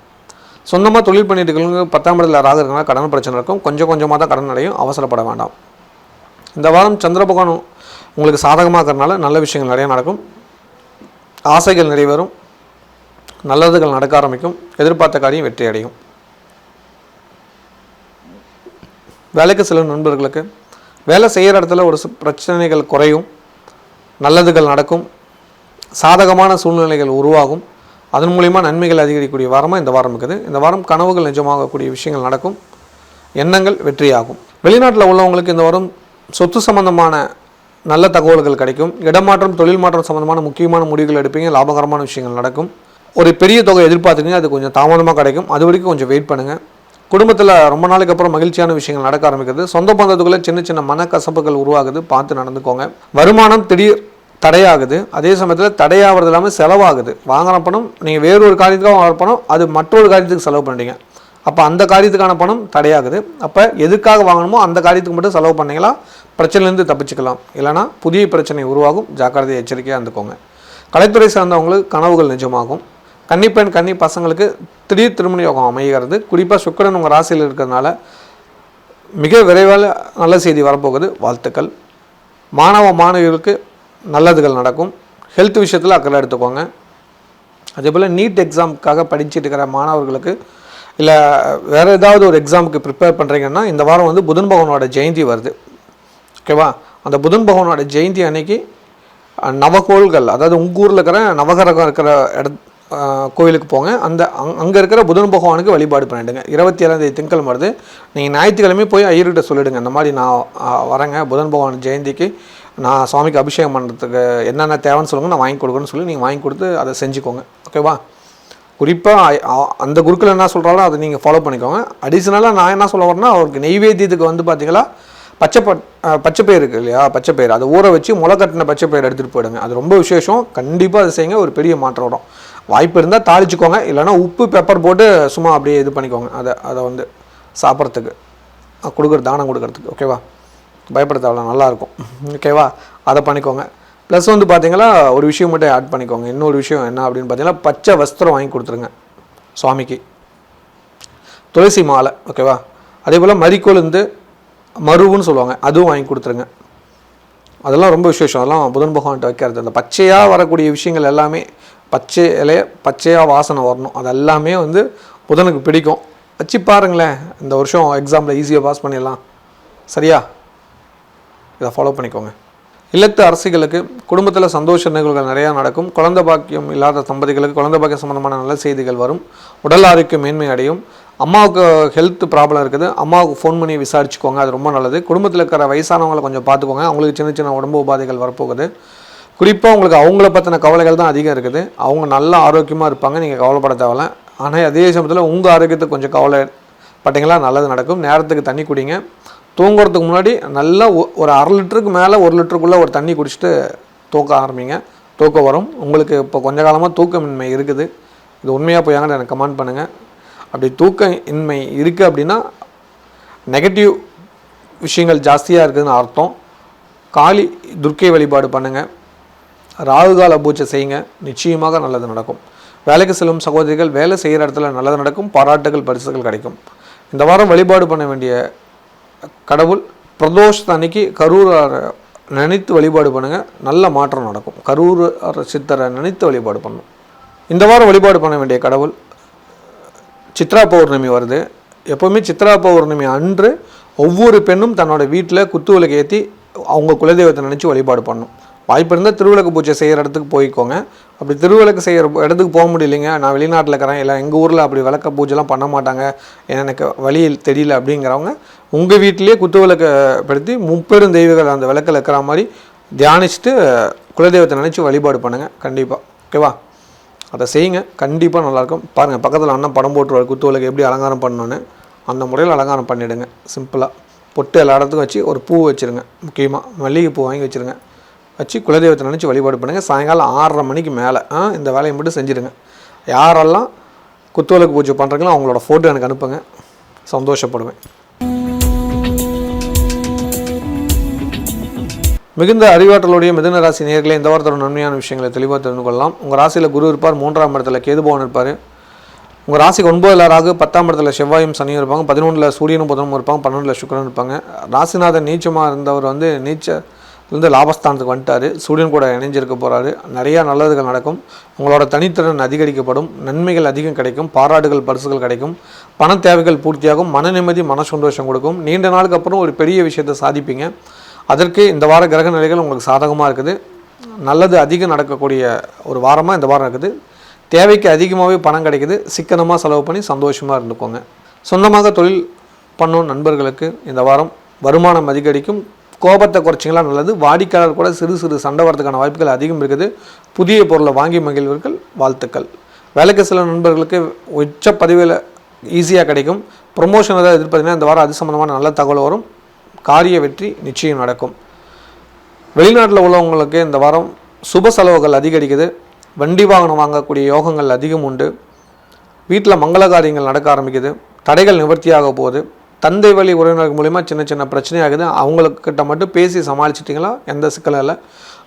சொந்தமாக தொழில் பண்ணிட்டு இருக்கிறவங்க 10ஆம் இடத்துல ராகு இருக்கிறனால கடன் பிரச்சனை இருக்கும். கொஞ்சம் கொஞ்சமாக தான் கடன் அடையும். அவசரப்பட வேண்டாம். இந்த வாரம் சந்திர பகவான் உங்களுக்கு சாதகமாக இருக்கிறனால நல்ல விஷயங்கள் நிறைய நடக்கும். ஆசைகள் நிறைவேறும். நல்லதுகள் நடக்க ஆரம்பிக்கும். எதிர்பார்த்த காரியம் வெற்றி அடையும். வேலைக்கு செல்லும் நண்பர்களுக்கு வேலை செய்கிற இடத்துல ஒரு பிரச்சனைகள் குறையும். நல்லதுகள் நடக்கும். சாதகமான சூழ்நிலைகள் உருவாகும். அதன் மூலிமா நன்மைகள் அதிகரிக்கக்கூடிய வாரமாக இந்த வாரம் இருக்குது. இந்த வாரம் கனவுகள் நிஜமாகக்கூடிய விஷயங்கள் நடக்கும். எண்ணங்கள் வெற்றியாகும். வெளிநாட்டில் உள்ளவங்களுக்கு இந்த வாரம் சொத்து சம்பந்தமான நல்ல தகவல்கள் கிடைக்கும். இடமாற்றம், தொழில் மாற்றம் சம்பந்தமான முக்கியமான முடிவுகள் எடுப்பீங்க. லாபகரமான விஷயங்கள் நடக்கும். ஒரு பெரிய தொகை எதிர்பார்த்தீங்க, அது கொஞ்சம் தாமதமாக கிடைக்கும். அது வரைக்கும் கொஞ்சம் வெயிட் பண்ணுங்கள். குடும்பத்தில் ரொம்ப நாளைக்கு அப்புறம் மகிழ்ச்சியான விஷயங்கள் நடக்க ஆரம்பிக்கிறது. சொந்த பந்தத்துக்குள்ளே சின்ன சின்ன மனக்கசப்புகள் உருவாகுது. பார்த்து நடந்துக்கோங்க. வருமானம் திடீர் தடையாகுது. அதே சமயத்தில் தடையாகிறது இல்லாமல் செலவாகுது. வாங்கின பணம் நீங்கள் வேறொரு காரியத்துக்காக வாங்குற பணம் அது மற்றொரு காரியத்துக்கு செலவு பண்ணுறீங்க. அப்போ அந்த காரியத்துக்கான பணம் தடையாகுது. அப்போ எதுக்காக வாங்கணுமோ அந்த காரியத்துக்கு மட்டும் செலவு பண்ணிங்களா பிரச்சனைலேருந்து தப்பிச்சுக்கலாம். இல்லைனா புதிய பிரச்சனை உருவாகும். ஜாக்கிரதையை எச்சரிக்கையாக இருந்துக்கோங்க. கலைத்துறை சார்ந்தவங்களுக்கு கனவுகள் நிஜமாகும். கன்னிப்பெண் கன்னி பசங்களுக்கு திடீர் திருமண யோகம் அமைகிறது. குறிப்பாக சுக்கிரன் உங்கள் ராசியில் இருக்கிறதுனால மிக விரைவாக நல்ல செய்தி வரப்போகுது. வாழ்த்துக்கள். மாணவிகளுக்கு நல்லதுகள் நடக்கும். ஹெல்த் விஷயத்தில் அக்கறை எடுத்துக்கோங்க. அதே போல் நீட் எக்ஸாமுக்காக படிச்சுட்டு இருக்கிற மாணவர்களுக்கு இல்லை வேறு ஏதாவது ஒரு எக்ஸாமுக்கு ப்ரிப்பேர் பண்ணுறீங்கன்னா இந்த வாரம் புதன் பகவானோட ஜெயந்தி வருது. ஓகேவா? அந்த புதன் பகவானோட ஜெயந்தி அன்னைக்கு நவகோள்கள், அதாவது உங்கள் ஊரில் இருக்கிற நவகிரகம் இருக்கிற கோவிலுக்கு போங்க. அங்கே இருக்கிற புதன் பகவானுக்கு வழிபாடு பண்ணிவிடுங்க. 27ஆம் தேதி திங்கள் வருது. நீங்கள் ஞாயிற்றுக்கிழமை போய் ஐயர்கிட்ட சொல்லிவிடுங்க, இந்த மாதிரி நான் வரேங்க புதன் பகவான் ஜெயந்திக்கு, நான் சுவாமிக்கு அபிஷேகம் பண்ணுறதுக்கு என்னென்ன தேவைன்னு சொல்லுங்கள், நான் வாங்கி கொடுக்குறேன்னு சொல்லி நீங்கள் வாங்கி கொடுத்து அதை செஞ்சுக்கோங்க. ஓகேவா? குறிப்பாக அந்த குருக்கள் என்ன சொல்கிறாலும் அதை நீங்கள் ஃபாலோ பண்ணிக்கோங்க. அடிஷ்னலாக நான் என்ன சொல்ல வரேன்னா, அவருக்கு நெய்வேத்தியத்துக்கு பார்த்தீங்களா பச்சைப்பயிறு இருக்குது இல்லையா, பச்சைப்பயிறு அதை ஊற வச்சு முளை கட்டின பச்சைப்பயிறு எடுத்துகிட்டு போயிடுங்க. அது ரொம்ப விசேஷம். கண்டிப்பாக அதை செய்யுங்க, ஒரு பெரிய மாற்றம் வரும். வாய்ப்பு இருந்தால் தாளிச்சுக்கோங்க, இல்லைனா உப்பு பெப்பர் போட்டு சும்மா அப்படியே இது பண்ணிக்கோங்க. அதை வந்து சாப்பிட்றதுக்கு தானம் கொடுக்கறதுக்கு. ஓகேவா, பயப்பட தேவையில்ல, நல்லாயிருக்கும். ஓகேவா, அதை பண்ணிக்கோங்க. ப்ளஸ் வந்து பார்த்தீங்கன்னா ஒரு விஷயம் மட்டும் ஆட் பண்ணிக்கோங்க. இன்னொரு விஷயம் என்ன அப்படின்னு பார்த்தீங்கன்னா, பச்சை வஸ்திரம் வாங்கி கொடுத்துருங்க சுவாமிக்கு, துளசி மாலை. ஓகேவா, அதே போல் மறிக்கொழுந்து மருவுன்னு சொல்லுவாங்க, அதுவும் வாங்கி கொடுத்துருங்க. அதெல்லாம் ரொம்ப விசேஷம். அதெல்லாம் புதன் பகவான்கிட்ட வைக்கிறது. அந்த பச்சையாக வரக்கூடிய விஷயங்கள் எல்லாமே, பச்சை இலைய பச்சையாக வாசனை வரணும், அது எல்லாமே வந்து புதனுக்கு பிடிக்கும். வச்சு பாருங்களேன், இந்த வருஷம் எக்ஸாமில் ஈஸியாக பாஸ் பண்ணிடலாம். சரியா, இதை ஃபாலோ பண்ணிக்கோங்க. இல்லத்து அரசிகளுக்கு குடும்பத்தில் சந்தோஷ நிகழ்வுகள் நிறையா நடக்கும். குழந்தை பாக்கியம் இல்லாத தம்பதிகளுக்கு குழந்தை பாக்கியம் சம்மந்தமான நல்ல செய்திகள் வரும். உடல் ஆரோக்கியம் மேன்மை அடையும். அம்மாவுக்கு ஹெல்த் ப்ராப்ளம் இருக்குது, அம்மாவுக்கு ஃபோன் பண்ணி விசாரிச்சுக்கோங்க, அது ரொம்ப நல்லது. குடும்பத்தில் இருக்கிற வயசானவங்களை கொஞ்சம் பார்த்துக்கோங்க, அவங்களுக்கு சின்ன சின்ன உடம்பு உபாதைகள் வரப்போகுது. குறிப்பாக உங்களுக்கு அவங்கள பற்றின கவலைகள் தான் அதிகம் இருக்குது. அவங்க நல்ல ஆரோக்கியமாக இருப்பாங்க, நீங்கள் கவலைப்பட தேவையில்ல. ஆனால் அதே சமயத்தில் உங்கள் ஆரோக்கியத்தை கொஞ்சம் கவலைப்பட்டீங்களா நல்லது நடக்கும். நேரத்துக்கு தண்ணி குடிங்க. தூங்குறதுக்கு முன்னாடி நல்லா ஒரு 1/2 லிட்டருக்கு மேலே 1 லிட்டருக்குள்ளே ஒரு தண்ணி குடிச்சிட்டு தூக்க ஆரம்பிங்க. தூக்கம் வரும். உங்களுக்கு இப்போ கொஞ்ச காலமாக தூக்கமின்மை இருக்குது, இது உண்மையாக போயாங்கன்னு எனக்கு கமெண்ட் பண்ணுங்கள். அப்படி தூக்க இன்மை இருக்குது அப்படின்னா நெகட்டிவ் விஷயங்கள் ஜாஸ்தியாக இருக்குதுன்னு அர்த்தம். காளி துர்க்கை வழிபாடு பண்ணுங்கள், ராகுகால பூஜை செய்யுங்க, நிச்சயமாக நல்லது நடக்கும். வேலைக்கு செல்லும் சகோதரிகள் வேலை செய்கிற இடத்துல நல்லது நடக்கும், பாராட்டுகள் பரிசுகள் கிடைக்கும். இந்த வாரம் வழிபாடு பண்ண வேண்டிய கடவுள் பிரதோஷத்து அன்னைக்கு கரூரை நினைத்து வழிபாடு பண்ணுங்கள், நல்ல மாற்றம் நடக்கும். கரூர் சித்தரை நினைத்து வழிபாடு பண்ணணும். இந்த வாரம் வழிபாடு பண்ண வேண்டிய கடவுள் சித்ரா பௌர்ணமி வருது. எப்போவுமே சித்ரா பௌர்ணமி அன்று ஒவ்வொரு பெண்ணும் தன்னோட வீட்டில் குத்துவிளக்கு ஏற்றி அவங்க குலதெய்வத்தை நினச்சி வழிபாடு பண்ணணும். வாய்ப்பு இருந்தால் திருவிளக்கு பூஜை செய்கிற இடத்துக்கு போய்க்கோங்க. அப்படி திருவிளக்கு செய்கிற இடத்துக்கு போக முடியலைங்க, நான் வெளிநாட்டில் இருக்கிறேன், இல்லை எங்கள் ஊரில் அப்படி விளக்க பூஜைலாம் பண்ண மாட்டாங்க, எனக்கு வழியில் தெரியல அப்படிங்கிறவங்க உங்கள் வீட்டிலேயே குத்துவிளக்கை படுத்தி 30 தெய்வங்கள் அந்த விளக்கில் இருக்கிற மாதிரி தியானிச்சுட்டு குலதெய்வத்தை நினச்சி வழிபாடு பண்ணுங்கள். கண்டிப்பாக ஓகேவா, அதை செய்யுங்க, கண்டிப்பாக நல்லாயிருக்கும். பாருங்கள், பக்கத்தில் அண்ணன் படம் போட்டுருவார் குத்துவிளக்கு எப்படி அலங்காரம் பண்ணணுன்னு, அந்த முறையில் அலங்காரம் பண்ணிவிடுங்க. சிம்பிளாக பொட்டு எல்லா இடத்துக்கும் வச்சு ஒரு பூ வச்சுருங்க, முக்கியமாக மல்லிகைப்பூ வாங்கி வச்சுருங்க, வச்சு குலதெய்வத்தை நினச்சி வழிபாடு பண்ணுங்கள். சாயங்காலம் 6:30 மணிக்கு மேலே இந்த வேலையை மட்டும் செஞ்சுடுங்க. யாரெல்லாம் குத்துவிளக்கு பூஜை பண்ணுறீங்களோ அவங்களோட ஃபோட்டோ எனக்கு அனுப்புங்க, சந்தோஷப்படுவேன். மிகுந்த அறிவாற்றலுடைய மிதுன ராசி நேயர்களே, இந்த வாரத்தோட நன்மையான விஷயங்களை தெளிவாக தெரிந்து கொள்ளலாம். உங்கள் ராசியில் குரு இருப்பார், 3ஆம் இடத்துல கேது பகவான் இருப்பார். உங்கள் ராசிக்கு 9 ராகு, 10ஆம் இடத்துல செவ்வாயும் சனியும் இருப்பாங்க, 11 சூரியனும் புதனும் இருப்பாங்க, 12 சுக்கிரனும் இருப்பாங்க. ராசிநாதன் நீச்சமாக இருந்தவர் வந்து நீச்சலேருந்து லாபஸ்தானத்துக்கு வந்துட்டார், சூரியன் கூட இணைஞ்சிருக்க போகிறாரு. நிறையா நல்லதுகள் நடக்கும். உங்களோட தனித்திறன் அதிகரிக்கப்படும், நன்மைகள் அதிகம் கிடைக்கும், பாராட்டுகள் பரிசுகள் கிடைக்கும், பண தேவைகள் பூர்த்தியாகும், மன நிம்மதி மன சந்தோஷம் கொடுக்கும். நீண்ட நாளுக்கு அப்புறம் ஒரு பெரிய விஷயத்தை சாதிப்பீங்க. அதற்கு இந்த வார கிரக நிலைகள் உங்களுக்கு சாதகமாக இருக்குது. நல்லது அதிகம் நடக்கக்கூடிய ஒரு வாரமாக இந்த வாரம் இருக்குது. தேவைக்கு அதிகமாகவே பணம் கிடைக்குது. சிக்கனமாக செலவு பண்ணி சந்தோஷமாக இருந்துக்கோங்க. சொந்தமாக தொழில் பண்ணும் நண்பர்களுக்கு இந்த வாரம் வருமானம் அதிகரிக்கும். கோபத்தை குறைச்சிங்களா நல்லது. வாடிக்கையாளர் கூட சிறு சிறு சண்டை வரதுக்கான வாய்ப்புகள் அதிகம் இருக்குது. புதிய பொருளை வாங்கி மகிழ்வர்கள், வாழ்த்துக்கள். வேலைக்கு சில நண்பர்களுக்கு உச்ச பதிவில் ஈஸியாக கிடைக்கும். ப்ரொமோஷன் ஏதாவது எதிர்பார்த்தீங்கன்னா இந்த வாரம் அது சம்மந்தமான நல்ல தகவல் வரும். காரிய வெற்றி நிச்சயம் நடக்கும். வெளிநாட்டில் உள்ளவங்களுக்கு இந்த வாரம் சுப செலவுகள் அதிகரிக்குது. வண்டி வாகனம் வாங்கக்கூடிய யோகங்கள் அதிகம் உண்டு. வீட்டில் மங்கள காரியங்கள் நடக்க ஆரம்பிக்குது. தடைகள் நிவர்த்தியாக போகுது. தந்தை வழி உறவினர்கள் மூலிமா சின்ன சின்ன பிரச்சனையாகுது. அவங்கக்கிட்ட மட்டும் பேசி சமாளிச்சிட்டிங்களா எந்த சிக்கலும் இல்லை.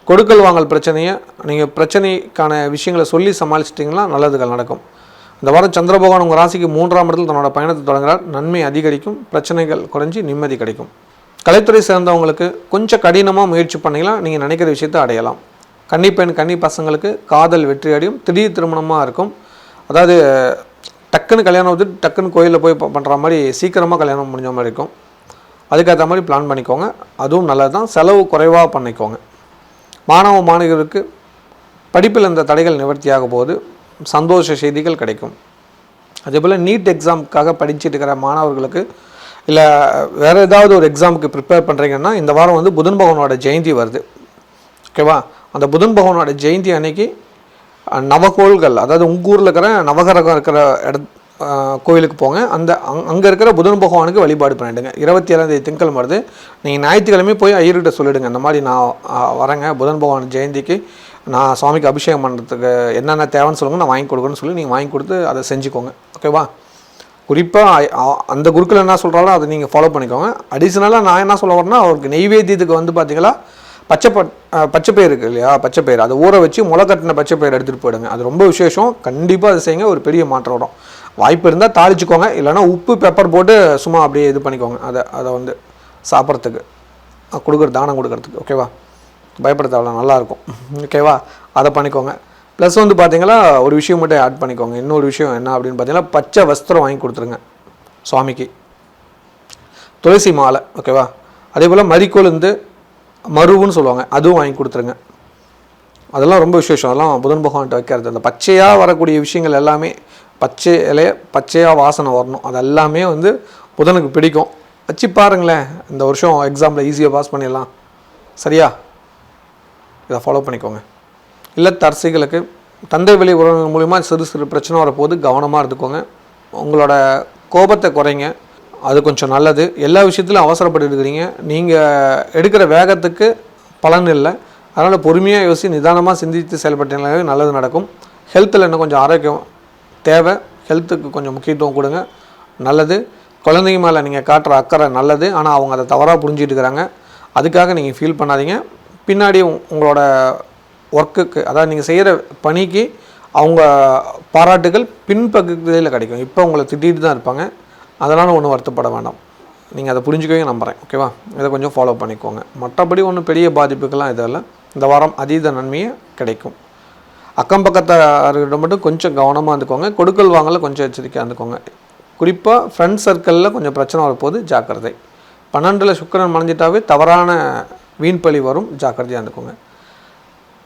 கொடுக்கல் வாங்கல் பிரச்சனையை நீங்கள் பிரச்சனைக்கான விஷயங்களை சொல்லி சமாளிச்சிட்டிங்களா நல்லதுகள் நடக்கும். இந்த வாரம் சந்திர பகவான் உங்கள் ராசிக்கு 3ஆம் இடத்தில் தன்னோட பயணத்தை தொடங்குகிறார். நன்மை அதிகரிக்கும், பிரச்சனைகள் குறைஞ்சி நிம்மதி கிடைக்கும். கலைத்துறை சேர்ந்தவங்களுக்கு கொஞ்சம் கடினமாக முயற்சி பண்ணிங்கன்னா நீங்கள் நினைக்கிற விஷயத்தை அடையலாம். கன்னிப்பெண் கன்னி பசங்களுக்கு காதல் வெற்றி அடையும். திடீர் திருமணமாக இருக்கும். அதாவது டக்குன்னு கல்யாணம் வந்து டக்குன்னு கோயிலில் போய் பண்ணுற மாதிரி சீக்கிரமாக கல்யாணம் முடிஞ்ச மாதிரி இருக்கும். அதுக்கேற்ற மாதிரி பிளான் பண்ணிக்கோங்க, அதுவும் நல்லது தான். செலவு குறைவாக பண்ணிக்கோங்க. மாணவ மாணவர்களுக்கு படிப்பில் இந்த தடைகள் நிவர்த்தியாக போது சந்தோஷ செய்திகள் கிடைக்கும். அதேபோல் நீட் எக்ஸாமுக்காக படிச்சுட்டு இருக்கிற மாணவர்களுக்கு இல்லை வேறு ஏதாவது ஒரு எக்ஸாமுக்கு ப்ரிப்பேர் பண்ணுறீங்கன்னா இந்த வாரம் வந்து புதன் பகவானோட ஜெயந்தி வருது. ஓகேவா, அந்த புதன் பகவானோட ஜெயந்தி அன்னைக்கு நவகோள்கள், அதாவது உங்கள் ஊரில் இருக்கிற நவகிரகம் இருக்கிற கோவிலுக்கு போங்க. அங்கே இருக்கிற புதன் பகவானுக்கு வழிபாடு பண்ணிவிடுங்க. 27ஆம் திங்கள் வருது. நீங்கள் ஞாயிற்றுக்கிழமை போய் ஐயர்கிட்ட சொல்லிவிடுங்க, இந்த மாதிரி நான் வரேங்க புதன் பகவான் ஜெயந்திக்கு, நான் சுவாமிக்கு அபிஷேகம் பண்ணுறதுக்கு என்னென்ன தேவைன்னு சொல்லுங்கள், நான் வாங்கி கொடுக்குறேன்னு சொல்லி நீங்கள் வாங்கி கொடுத்து அதை செஞ்சுக்கோங்க. ஓகேவா? குறிப்பாக அந்த குருக்கள் என்ன சொல்கிறாரோ அதை நீங்கள் ஃபாலோ பண்ணிக்கோங்க. அடிஷ்னலாக நான் என்ன சொல்ல வரேன்னா, அவருக்கு நெய்வேத்தியத்துக்கு வந்து பார்த்தீங்களா பச்சைப்பயிர் இருக்குது இல்லையா, பச்சைப்பயிர் அதை ஊற வச்சு முளைக்கட்டின பச்சைப்பயிர் எடுத்துகிட்டு போயிடுங்க. அது ரொம்ப விசேஷம். கண்டிப்பாக அது செய்யுங்க, ஒரு பெரிய மாற்றம் வரும். வாய்ப்பு இருந்தால் தாளிச்சுக்கோங்க, இல்லைனா உப்பு பெப்பர் போட்டு சும்மா அப்படியே இது பண்ணிக்கோங்க. அதை வந்து சாப்பிட்றதுக்கு தானம் கொடுக்கறதுக்கு. ஓகேவா? பயப்பட தேவையில்ல, நல்லாயிருக்கும். ஓகேவா? அதை பண்ணிக்கோங்க. ப்ளஸ் வந்து பார்த்தீங்கன்னா ஒரு விஷயம் மட்டும் ஆட் பண்ணிக்கோங்க. இன்னொரு விஷயம் என்ன அப்படின்னு பார்த்தீங்கன்னா, பச்சை வஸ்திரம் வாங்கி கொடுத்துருங்க சுவாமிக்கு, துளசி மாலை. ஓகேவா? அதே போல் மறிக்கொழுந்து மருவுன்னு சொல்லுவாங்க, அதுவும் வாங்கி கொடுத்துருங்க. அதெல்லாம் ரொம்ப விசேஷம். அதெல்லாம் புதன் பகவான்கிட்ட வைக்கிறது. அந்த பச்சையாக வரக்கூடிய விஷயங்கள் எல்லாமே, பச்சை இலைய பச்சையாக வாசனை வரணும், அது எல்லாமே வந்து புதனுக்கு பிடிக்கும். வச்சு பாருங்களேன், இந்த வருஷம் எக்ஸாமில் ஈஸியாக பாஸ் பண்ணிடலாம். சரியா? இதை ஃபாலோ பண்ணிக்கோங்க. இல்லத்தரசிகளுக்கு தந்தை வழி உறவுகள் மூலிமா சிறு பிரச்சனை வரப்போது கவனமாக இருந்துக்கோங்க. உங்களோட கோபத்தை குறைங்க, அது கொஞ்சம் நல்லது. எல்லா விஷயத்துலையும் அவசரப்பட்டு இருக்கிறீங்க, நீங்கள் எடுக்கிற வேகத்துக்கு பலன் இல்லை. அதனால் பொறுமையாக யோசி, நிதானமாக சிந்தித்து செயல்பட்டீங்களாவே நல்லது நடக்கும். ஹெல்த்தில் இன்னும் கொஞ்சம் ஆரோக்கியம் தேவை, ஹெல்த்துக்கு கொஞ்சம் முக்கியத்துவம் கொடுங்க, நல்லது. குழந்தைங்க மேலே நீங்கள் காட்டுற அக்கறை நல்லது, ஆனால் அவங்க அதை தவறாக புரிஞ்சிட்டு இருக்கிறாங்க. அதுக்காக நீங்கள் ஃபீல் பண்ணாதீங்க. பின்னாடி உங்களோட ஒர்க்குக்கு, அதாவது நீங்கள் செய்கிற பணிக்கு அவங்க பாராட்டுகள் பின்பகுதியில் கிடைக்கும். இப்போ உங்களை திட்டிகிட்டு தான் இருப்பாங்க, அதனால் ஒன்றும் வருத்தப்பட வேண்டாம். நீங்கள் அதை புரிஞ்சுக்கவே நம்புகிறேன். ஓகேவா? இதை கொஞ்சம் ஃபாலோ பண்ணிக்கோங்க. மற்றபடி ஒன்றும் பெரிய பாதிப்புக்கெல்லாம் இதெல்லாம் இந்த வாரம் அதீத நன்மையே கிடைக்கும். அக்கம் பக்கத்தார்கிட்ட மட்டும் கொஞ்சம் கவனமாக இருந்துக்கோங்க. கொடுக்கல் வாங்கல கொஞ்சம் எச்சரிக்கையாக இருந்துக்கோங்க. குறிப்பாக ஃப்ரெண்ட்ஸ் சர்க்கிளில் கொஞ்சம் பிரச்சனை வரப்போது, ஜாக்கிரதை. 12 சுக்கிரன் மறைஞ்சிட்டாவே தவறான வீண்பழி வரும், ஜாக்கிரதையாக இருந்துக்கோங்க.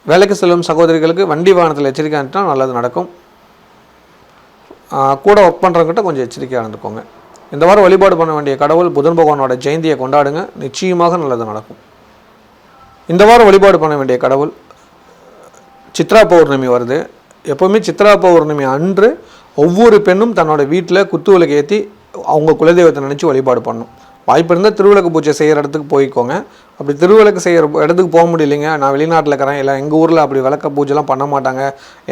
வேலைக்கு செல்லும் சகோதரிகளுக்கு வண்டி வாகனத்தில் எச்சரிக்கையாக இருந்துட்டால் நல்லது நடக்கும். கூட ஒர்க் பண்ணுறவங்கிட்ட கொஞ்சம் எச்சரிக்கையாக இருந்துக்கோங்க. இந்த வாரம் வழிபாடு பண்ண வேண்டிய கடவுள் புதன் பகவானோட ஜெயந்தியை கொண்டாடுங்க, நிச்சயமாக நல்லது நடக்கும். இந்த வாரம் வழிபாடு பண்ண வேண்டிய கடவுள் சித்ரா பௌர்ணமி வருது. எப்போவுமே சித்ரா பௌர்ணமி அன்று ஒவ்வொரு பெண்ணும் தன்னோட வீட்டில் குத்துவிளக்கு ஏற்றி அவங்க குலதெய்வத்தை நினச்சி வழிபாடு பண்ணணும். வாய்ப்பு இருந்தால் திருவிளக்கு பூஜை செய்கிற இடத்துக்கு போய்க்கோங்க. அப்படி திருவிளக்கு செய்கிற இடத்துக்கு போக முடியலைங்க, நான் வெளிநாட்டில் இருக்கிறேன், இல்லை எங்கள் ஊரில் அப்படி விளக்க பூஜைலாம் பண்ண மாட்டாங்க,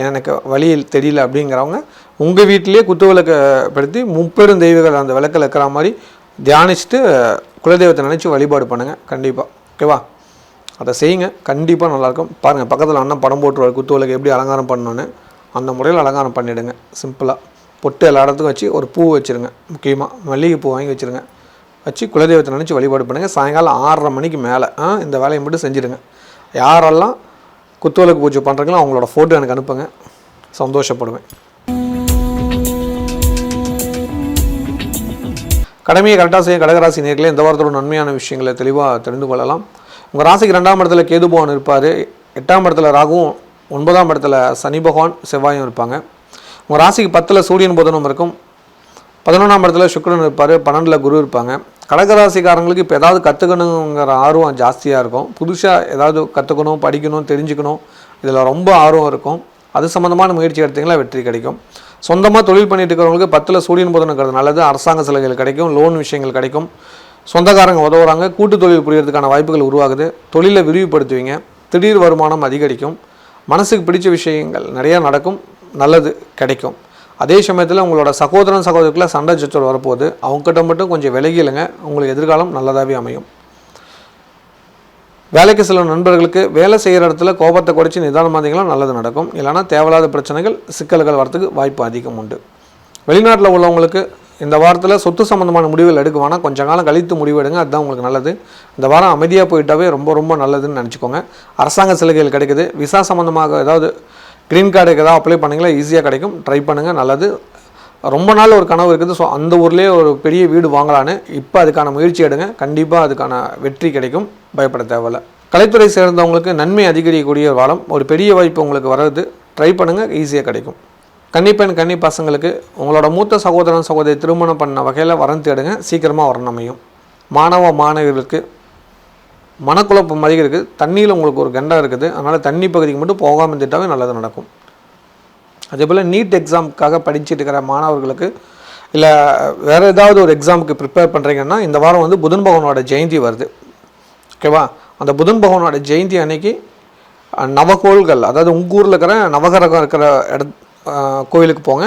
எனக்கு வழியில் தெரியல அப்படிங்கிறவங்க உங்கள் வீட்டிலேயே குத்துவிளக்கை படுத்தி முப்பெரும் தெய்வங்கள் அந்த விளக்கில் இருக்கிற மாதிரி தியானிச்சுட்டு குலதெய்வத்தை நினச்சி வழிபாடு பண்ணுங்கள். கண்டிப்பாக. ஓகேவா? அதை செய்யுங்க, கண்டிப்பாக நல்லாயிருக்கும். பாருங்கள், பக்கத்தில் அண்ணன் படம் போட்டுருவார் குத்துவிளக்கு எப்படி அலங்காரம் பண்ணணுன்னு, அந்த முறையில் அலங்காரம் பண்ணிவிடுங்க. சிம்பிளாக பொட்டு எல்லா இடத்துக்கும் வச்சு ஒரு பூ வச்சுருங்க. முக்கியமாக மல்லிகை பூ வாங்கி வச்சுருங்க. வச்சு குலதெய்வத்தை நினச்சி வழிபாடு பண்ணுங்கள். சாயங்காலம் 6:30 மணிக்கு மேலே இந்த வேலையை மட்டும் செஞ்சுடுங்க. யாரெல்லாம் குத்துவிளக்கு பூஜை பண்ணுறீங்களோ அவங்களோட ஃபோட்டோ எனக்கு அனுப்புங்க, சந்தோஷப்படுவேன். கடமையை கரெக்டாக செய்ய கடகராசி நேர்களே, இந்த வாரத்தோட நன்மையான விஷயங்களை தெளிவாக தெரிந்து கொள்ளலாம். உங்கள் ராசிக்கு 2ஆம் இடத்துல கேது பகவான் இருப்பார், 8ஆம் இடத்துல ராகுவும், 9ஆம் இடத்துல சனி பகவான் செவ்வாயும் இருப்பாங்க. உங்கள் ராசிக்கு 10ல் சூரியன் புதனும் இருக்கும், 11ஆம் இடத்துல சுக்கிரன் இருப்பார், 12ல் குரு இருப்பாங்க. கடகராசிக்காரங்களுக்கு இப்போ ஏதாவது கற்றுக்கணுங்கிற ஆர்வம் ஜாஸ்தியாக இருக்கும். புதுசாக ஏதாவது கற்றுக்கணும், படிக்கணும், தெரிஞ்சுக்கணும், இதில் ரொம்ப ஆர்வம் இருக்கும். அது சம்மந்தமான முயற்சி எடுத்திங்கன்னா வெற்றி கிடைக்கும். சொந்தமாக தொழில் பண்ணிட்டு இருக்கிறவங்களுக்கு 10ல் சூரியன் புதன் இருக்கிறது நல்லது. அரசாங்க சலுகைகள் கிடைக்கும், லோன் விஷயங்கள் கிடைக்கும், சொந்தக்காரங்க உதவுறாங்க, கூட்டு தொழில் புரியறதுக்கான வாய்ப்புகள் உருவாகுது, தொழிலை விரிவுபடுத்துவீங்க, திடீர் வருமானம் அதிகரிக்கும், மனசுக்கு பிடிச்ச விஷயங்கள் நிறையா நடக்கும், நல்லது கிடைக்கும். அதே சமயத்தில் உங்களோட சகோதரன் சகோதரிக்குள்ள சண்டை சச்சரவு வரப்போகுது, அவங்ககிட்ட மட்டும் கொஞ்சம் விலகிலுங்க, உங்களுக்கு எதிர்காலம் நல்லதாகவே அமையும். வேலைக்கு செல்லும் நண்பர்களுக்கு வேலை செய்கிற இடத்துல கோபத்தை குறைச்சி நிதானமாக இருந்தீங்கன்னா நல்லது நடக்கும். இல்லைனா தேவையில்லாத பிரச்சனைகள் சிக்கல்கள் வரத்துக்கு வாய்ப்பு அதிகம் உண்டு. வெளிநாட்டில் உள்ளவங்களுக்கு இந்த வாரத்தில் சொத்து சம்மந்தமான முடிவுகள் எடுக்க வேணாம், கொஞ்சம் காலம் கழித்து முடிவு எடுங்க, அதுதான் உங்களுக்கு நல்லது. இந்த வாரம் அமைதியாக போயிட்டாவே ரொம்ப ரொம்ப நல்லதுன்னு நினச்சிக்கோங்க. அரசாங்க சலுகைகள் கிடைக்குது, விசா சம்மந்தமாக ஏதாவது க்ரீன் கார்டுக்கு ஏதாவது அப்ளை பண்ணிங்களா ஈஸியாக கிடைக்கும், ட்ரை பண்ணுங்கள், நல்லது. ரொம்ப நாள் ஒரு கனவு இருக்குது, ஸோ அந்த ஊர்லேயே ஒரு பெரிய வீடு வாங்கலான்னு இப்போ அதுக்கான முயற்சி எடுங்க, கண்டிப்பாக அதுக்கான வெற்றி கிடைக்கும், பயப்பட தேவையில்லை. கலைத்துறை சேர்ந்தவங்களுக்கு நன்மை அதிகரிக்கக்கூடிய வாரம், ஒரு பெரிய வாய்ப்பு உங்களுக்கு வர்றது, ட்ரை பண்ணுங்கள், ஈஸியாக கிடைக்கும். கன்னிப்பெண் கன்னி பசங்களுக்கு உங்களோட மூத்த சகோதரன் சகோதரி திருமணம் பண்ண வகையில் வரன் தேடுங்க, சீக்கிரமாக வரணும் அமையும். மாணவர்களுக்கு மனக்குழப்பம் அதிகம் இருக்குது, தண்ணியில் உங்களுக்கு ஒரு கண்டம் இருக்குது, அதனால் தண்ணி பகுதிக்கு மட்டும் போகாமல் இருந்துட்டாவே நல்லது நடக்கும். அதே போல் நீட் எக்ஸாமுக்காக படிச்சுட்டு இருக்கிற மாணவர்களுக்கு இல்லை வேறு ஏதாவது ஒரு எக்ஸாமுக்கு ப்ரிப்பேர் பண்ணுறீங்கன்னா இந்த வாரம் வந்து புதன் பகவானோட ஜெயந்தி வருது. ஓகேவா? அந்த புதன் பகவானோட ஜெயந்தி அன்னைக்கு நவகோள்கள், அதாவது உங்கள் ஊரில் இருக்கிற நவகிரகம் இருக்கிற கோவிலுக்கு போங்க.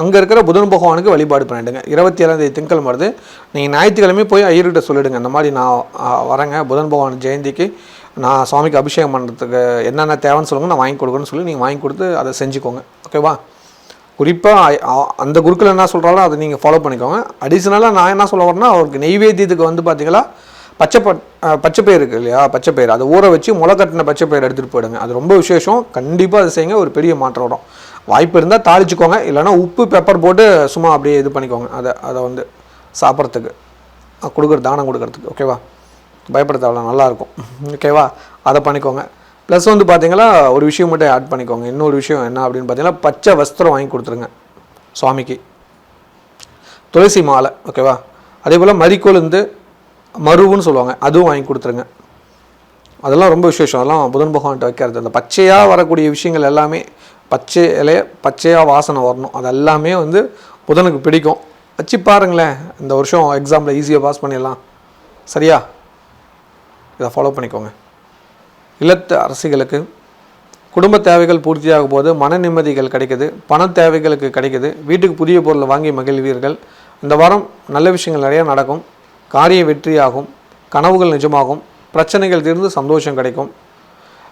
அங்கே இருக்கிற புதன் பகவானுக்கு வழிபாடு பண்ணிவிடுங்க. 27ஆம் தேதி திங்கள் வருது. நீங்கள் ஞாயிற்றுக்கிழமை போய் ஐயர்கிட்ட சொல்லிவிடுங்க, இந்த மாதிரி நான் வரேங்க புதன் பகவான் ஜெயந்திக்கு, நான் சுவாமிக்கு அபிஷேகம் பண்ணுறதுக்கு என்னென்ன தேவைன்னு சொல்லுங்கள், நான் வாங்கி கொடுக்குறேன்னு சொல்லி நீங்கள் வாங்கி கொடுத்து அதை செஞ்சுக்கோங்க. ஓகேவா? குறிப்பாக அந்த குருக்கள் என்ன சொல்கிறாலும் அதை நீங்கள் ஃபாலோ பண்ணிக்கோங்க. அடிஷ்னலாக நான் என்ன சொல்ல வரேன்னா, அவருக்கு நெய்வேத்தியத்துக்கு வந்து பார்த்தீங்களா பச்சைப்பயிர் இருக்குது இல்லையா, பச்சைப்பயிர் அதை ஊற வச்சு முளை கட்டின பச்சைப்பயிர் எடுத்துகிட்டு போயிடுங்க. அது ரொம்ப விசேஷம். கண்டிப்பாக அதை செய்யுங்க, ஒரு பெரிய மாற்றம் வரும். வாய்ப்பு இருந்தால் தாளிச்சுக்கோங்க, இல்லைனா உப்பு பெப்பர் போட்டு சும்மா அப்படியே இது பண்ணிக்கோங்க. அதை வந்து சாப்பிட்றதுக்கு தானம் கொடுக்கறதுக்கு. ஓகேவா? பயப்பட தேவையில்ல, நல்லாயிருக்கும். ஓகேவா? அதை பண்ணிக்கோங்க. ப்ளஸ் வந்து பார்த்தீங்கன்னா ஒரு விஷயம் மட்டும் ஆட் பண்ணிக்கோங்க. இன்னொரு விஷயம் என்ன அப்படின்னு பார்த்தீங்கன்னா, பச்சை வஸ்திரம் வாங்கி கொடுத்துருங்க சுவாமிக்கு, துளசி மாலை. ஓகேவா? அதே போல் மறிக்கொழுந்து மருவுன்னு சொல்லுவாங்க, அதுவும் வாங்கி கொடுத்துருங்க. அதெல்லாம் ரொம்ப விசேஷம். அதெல்லாம் புதன் பகவான்கிட்ட வைக்கிறது. அந்த பச்சையாக வரக்கூடிய விஷயங்கள் எல்லாமே, பச்சை இலைய பச்சையாக வாசனை வரணும், அது எல்லாமே வந்து புதனுக்கு பிடிக்கும். வச்சு பாருங்களேன், இந்த வருஷம் எக்ஸாமில் ஈஸியாக பாஸ் பண்ணிடலாம். சரியா? இதை ஃபாலோ பண்ணிக்கோங்க. இல்லத்து அரசிகளுக்கு குடும்ப தேவைகள் பூர்த்தியாகும் போது மன நிம்மதிகள் கிடைக்குது, பண தேவைகளுக்கு கிடைக்குது, வீட்டுக்கு புதிய பொருளை வாங்கி மகிழ்வீர்கள். இந்த வாரம் நல்ல விஷயங்கள் நிறையா நடக்கும். காரிய வெற்றியாகும், கனவுகள் நிஜமாகும், பிரச்சனைகள் தீர்ந்து சந்தோஷம் கிடைக்கும்.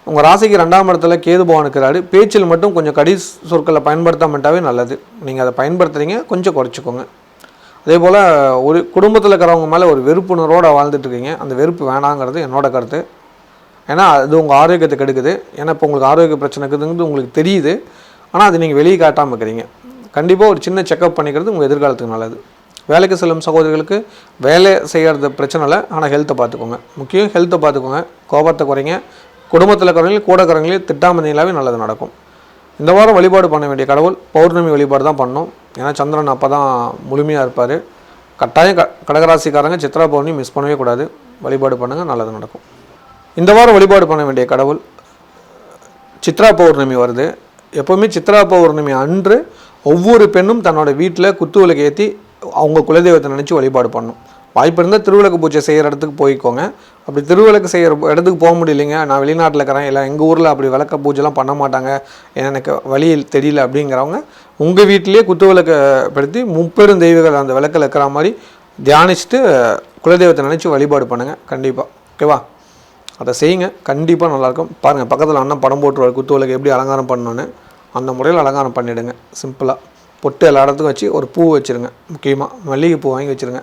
உங்கள் ராசிக்கு 2ஆம் இடத்துல கேது பகவான் இருக்கிறாரு. பேச்சில் மட்டும் கொஞ்சம் கடி சொற்களை பயன்படுத்தாமட்டாவே நல்லது. நீங்கள் அதை பயன்படுத்துகிறீங்க, கொஞ்சம் குறைச்சிக்கோங்க. அதே போல் ஒரு குடும்பத்தில் இருக்கிறவங்க மேலே ஒரு வெறுப்புணர்வோடு வாழ்ந்துட்டுருக்கீங்க. அந்த வெறுப்பு வேணாங்கிறது என்னோட கருத்து. ஏன்னா அது உங்கள் ஆரோக்கியத்தை கெடுக்குது. ஏன்னா இப்போ உங்களுக்கு ஆரோக்கிய பிரச்சனை இருக்குதுங்கிறது உங்களுக்கு தெரியுது, ஆனால் அது நீங்கள் வெளியே காட்டாமல் இருக்கிறீங்க. கண்டிப்பாக ஒரு சின்ன செக்கப் பண்ணிக்கிறது உங்கள் எதிர்காலத்துக்கு நல்லது. வேலைக்கு செல்லும் சகோதரிகளுக்கு வேலை செய்கிறது பிரச்சனை இல்லை, ஆனால் ஹெல்த்தை பார்த்துக்கோங்க. முக்கியம் ஹெல்த்தை பார்த்துக்கோங்க. கோபத்தை குறைங்க. குடும்பத்தில் இருக்கிறவங்களையும் கூட இருக்கிறவங்களையும் திட்டாமதிங்களாவே நல்லது நடக்கும். இந்த வாரம் வழிபாடு பண்ண வேண்டிய கடவுள் பௌர்ணமி வழிபாடு தான் பண்ணணும். ஏன்னா சந்திரன் அப்போ தான் முழுமையாக இருப்பார். கட்டாயம் கடகராசிக்காரங்க சித்ரா பௌர்ணமி மிஸ் பண்ணவே கூடாது. வழிபாடு பண்ணுங்கள், நல்லது நடக்கும். இந்த வாரம் வழிபாடு பண்ண வேண்டிய கடவுள் சித்ரா பௌர்ணமி வருது. எப்போவுமே சித்ரா பௌர்ணமி அன்று ஒவ்வொரு பெண்ணும் தன்னோட வீட்டில் குத்து விளக்கு ஏற்றி அவங்க குலதெய்வத்தை நினச்சி வழிபாடு பண்ணணும். வாய்ப்பு இருந்தால் திருவிளக்கு பூஜை செய்கிற இடத்துக்கு போய்க்கோங்க. அப்படி திருவிளக்கு செய்கிற இடத்துக்கு போக முடியலைங்க, நான் வெளிநாட்டில் இருக்கிறேன், இல்லை எங்கள் ஊரில் அப்படி விளக்க பூஜைலாம் பண்ண மாட்டாங்க, எனக்கு வழி தெரியல அப்படிங்கிறவங்க உங்கள் வீட்டிலேயே குத்து விளக்கை படுத்தி 30 தெய்வங்கள் அந்த விளக்கில் இருக்கிற மாதிரி தியானிச்சுட்டு குலதெய்வத்தை நினச்சி வழிபாடு பண்ணுங்கள். கண்டிப்பாக. ஓகேவா? அதை செய்யுங்க, கண்டிப்பாக நல்லாயிருக்கும். பாருங்கள், பக்கத்தில் அண்ணன் படம் போட்டுருவார் குத்து விளக்கு எப்படி அலங்காரம் பண்ணணுன்னு. அந்த முறையில் அலங்காரம் பண்ணிவிடுங்க. சிம்பிளாக பொட்டு எல்லா இடத்துக்கும் வச்சு ஒரு பூ வச்சுருங்க. முக்கியமாக மல்லிகைப்பூ வாங்கி வச்சுருங்க.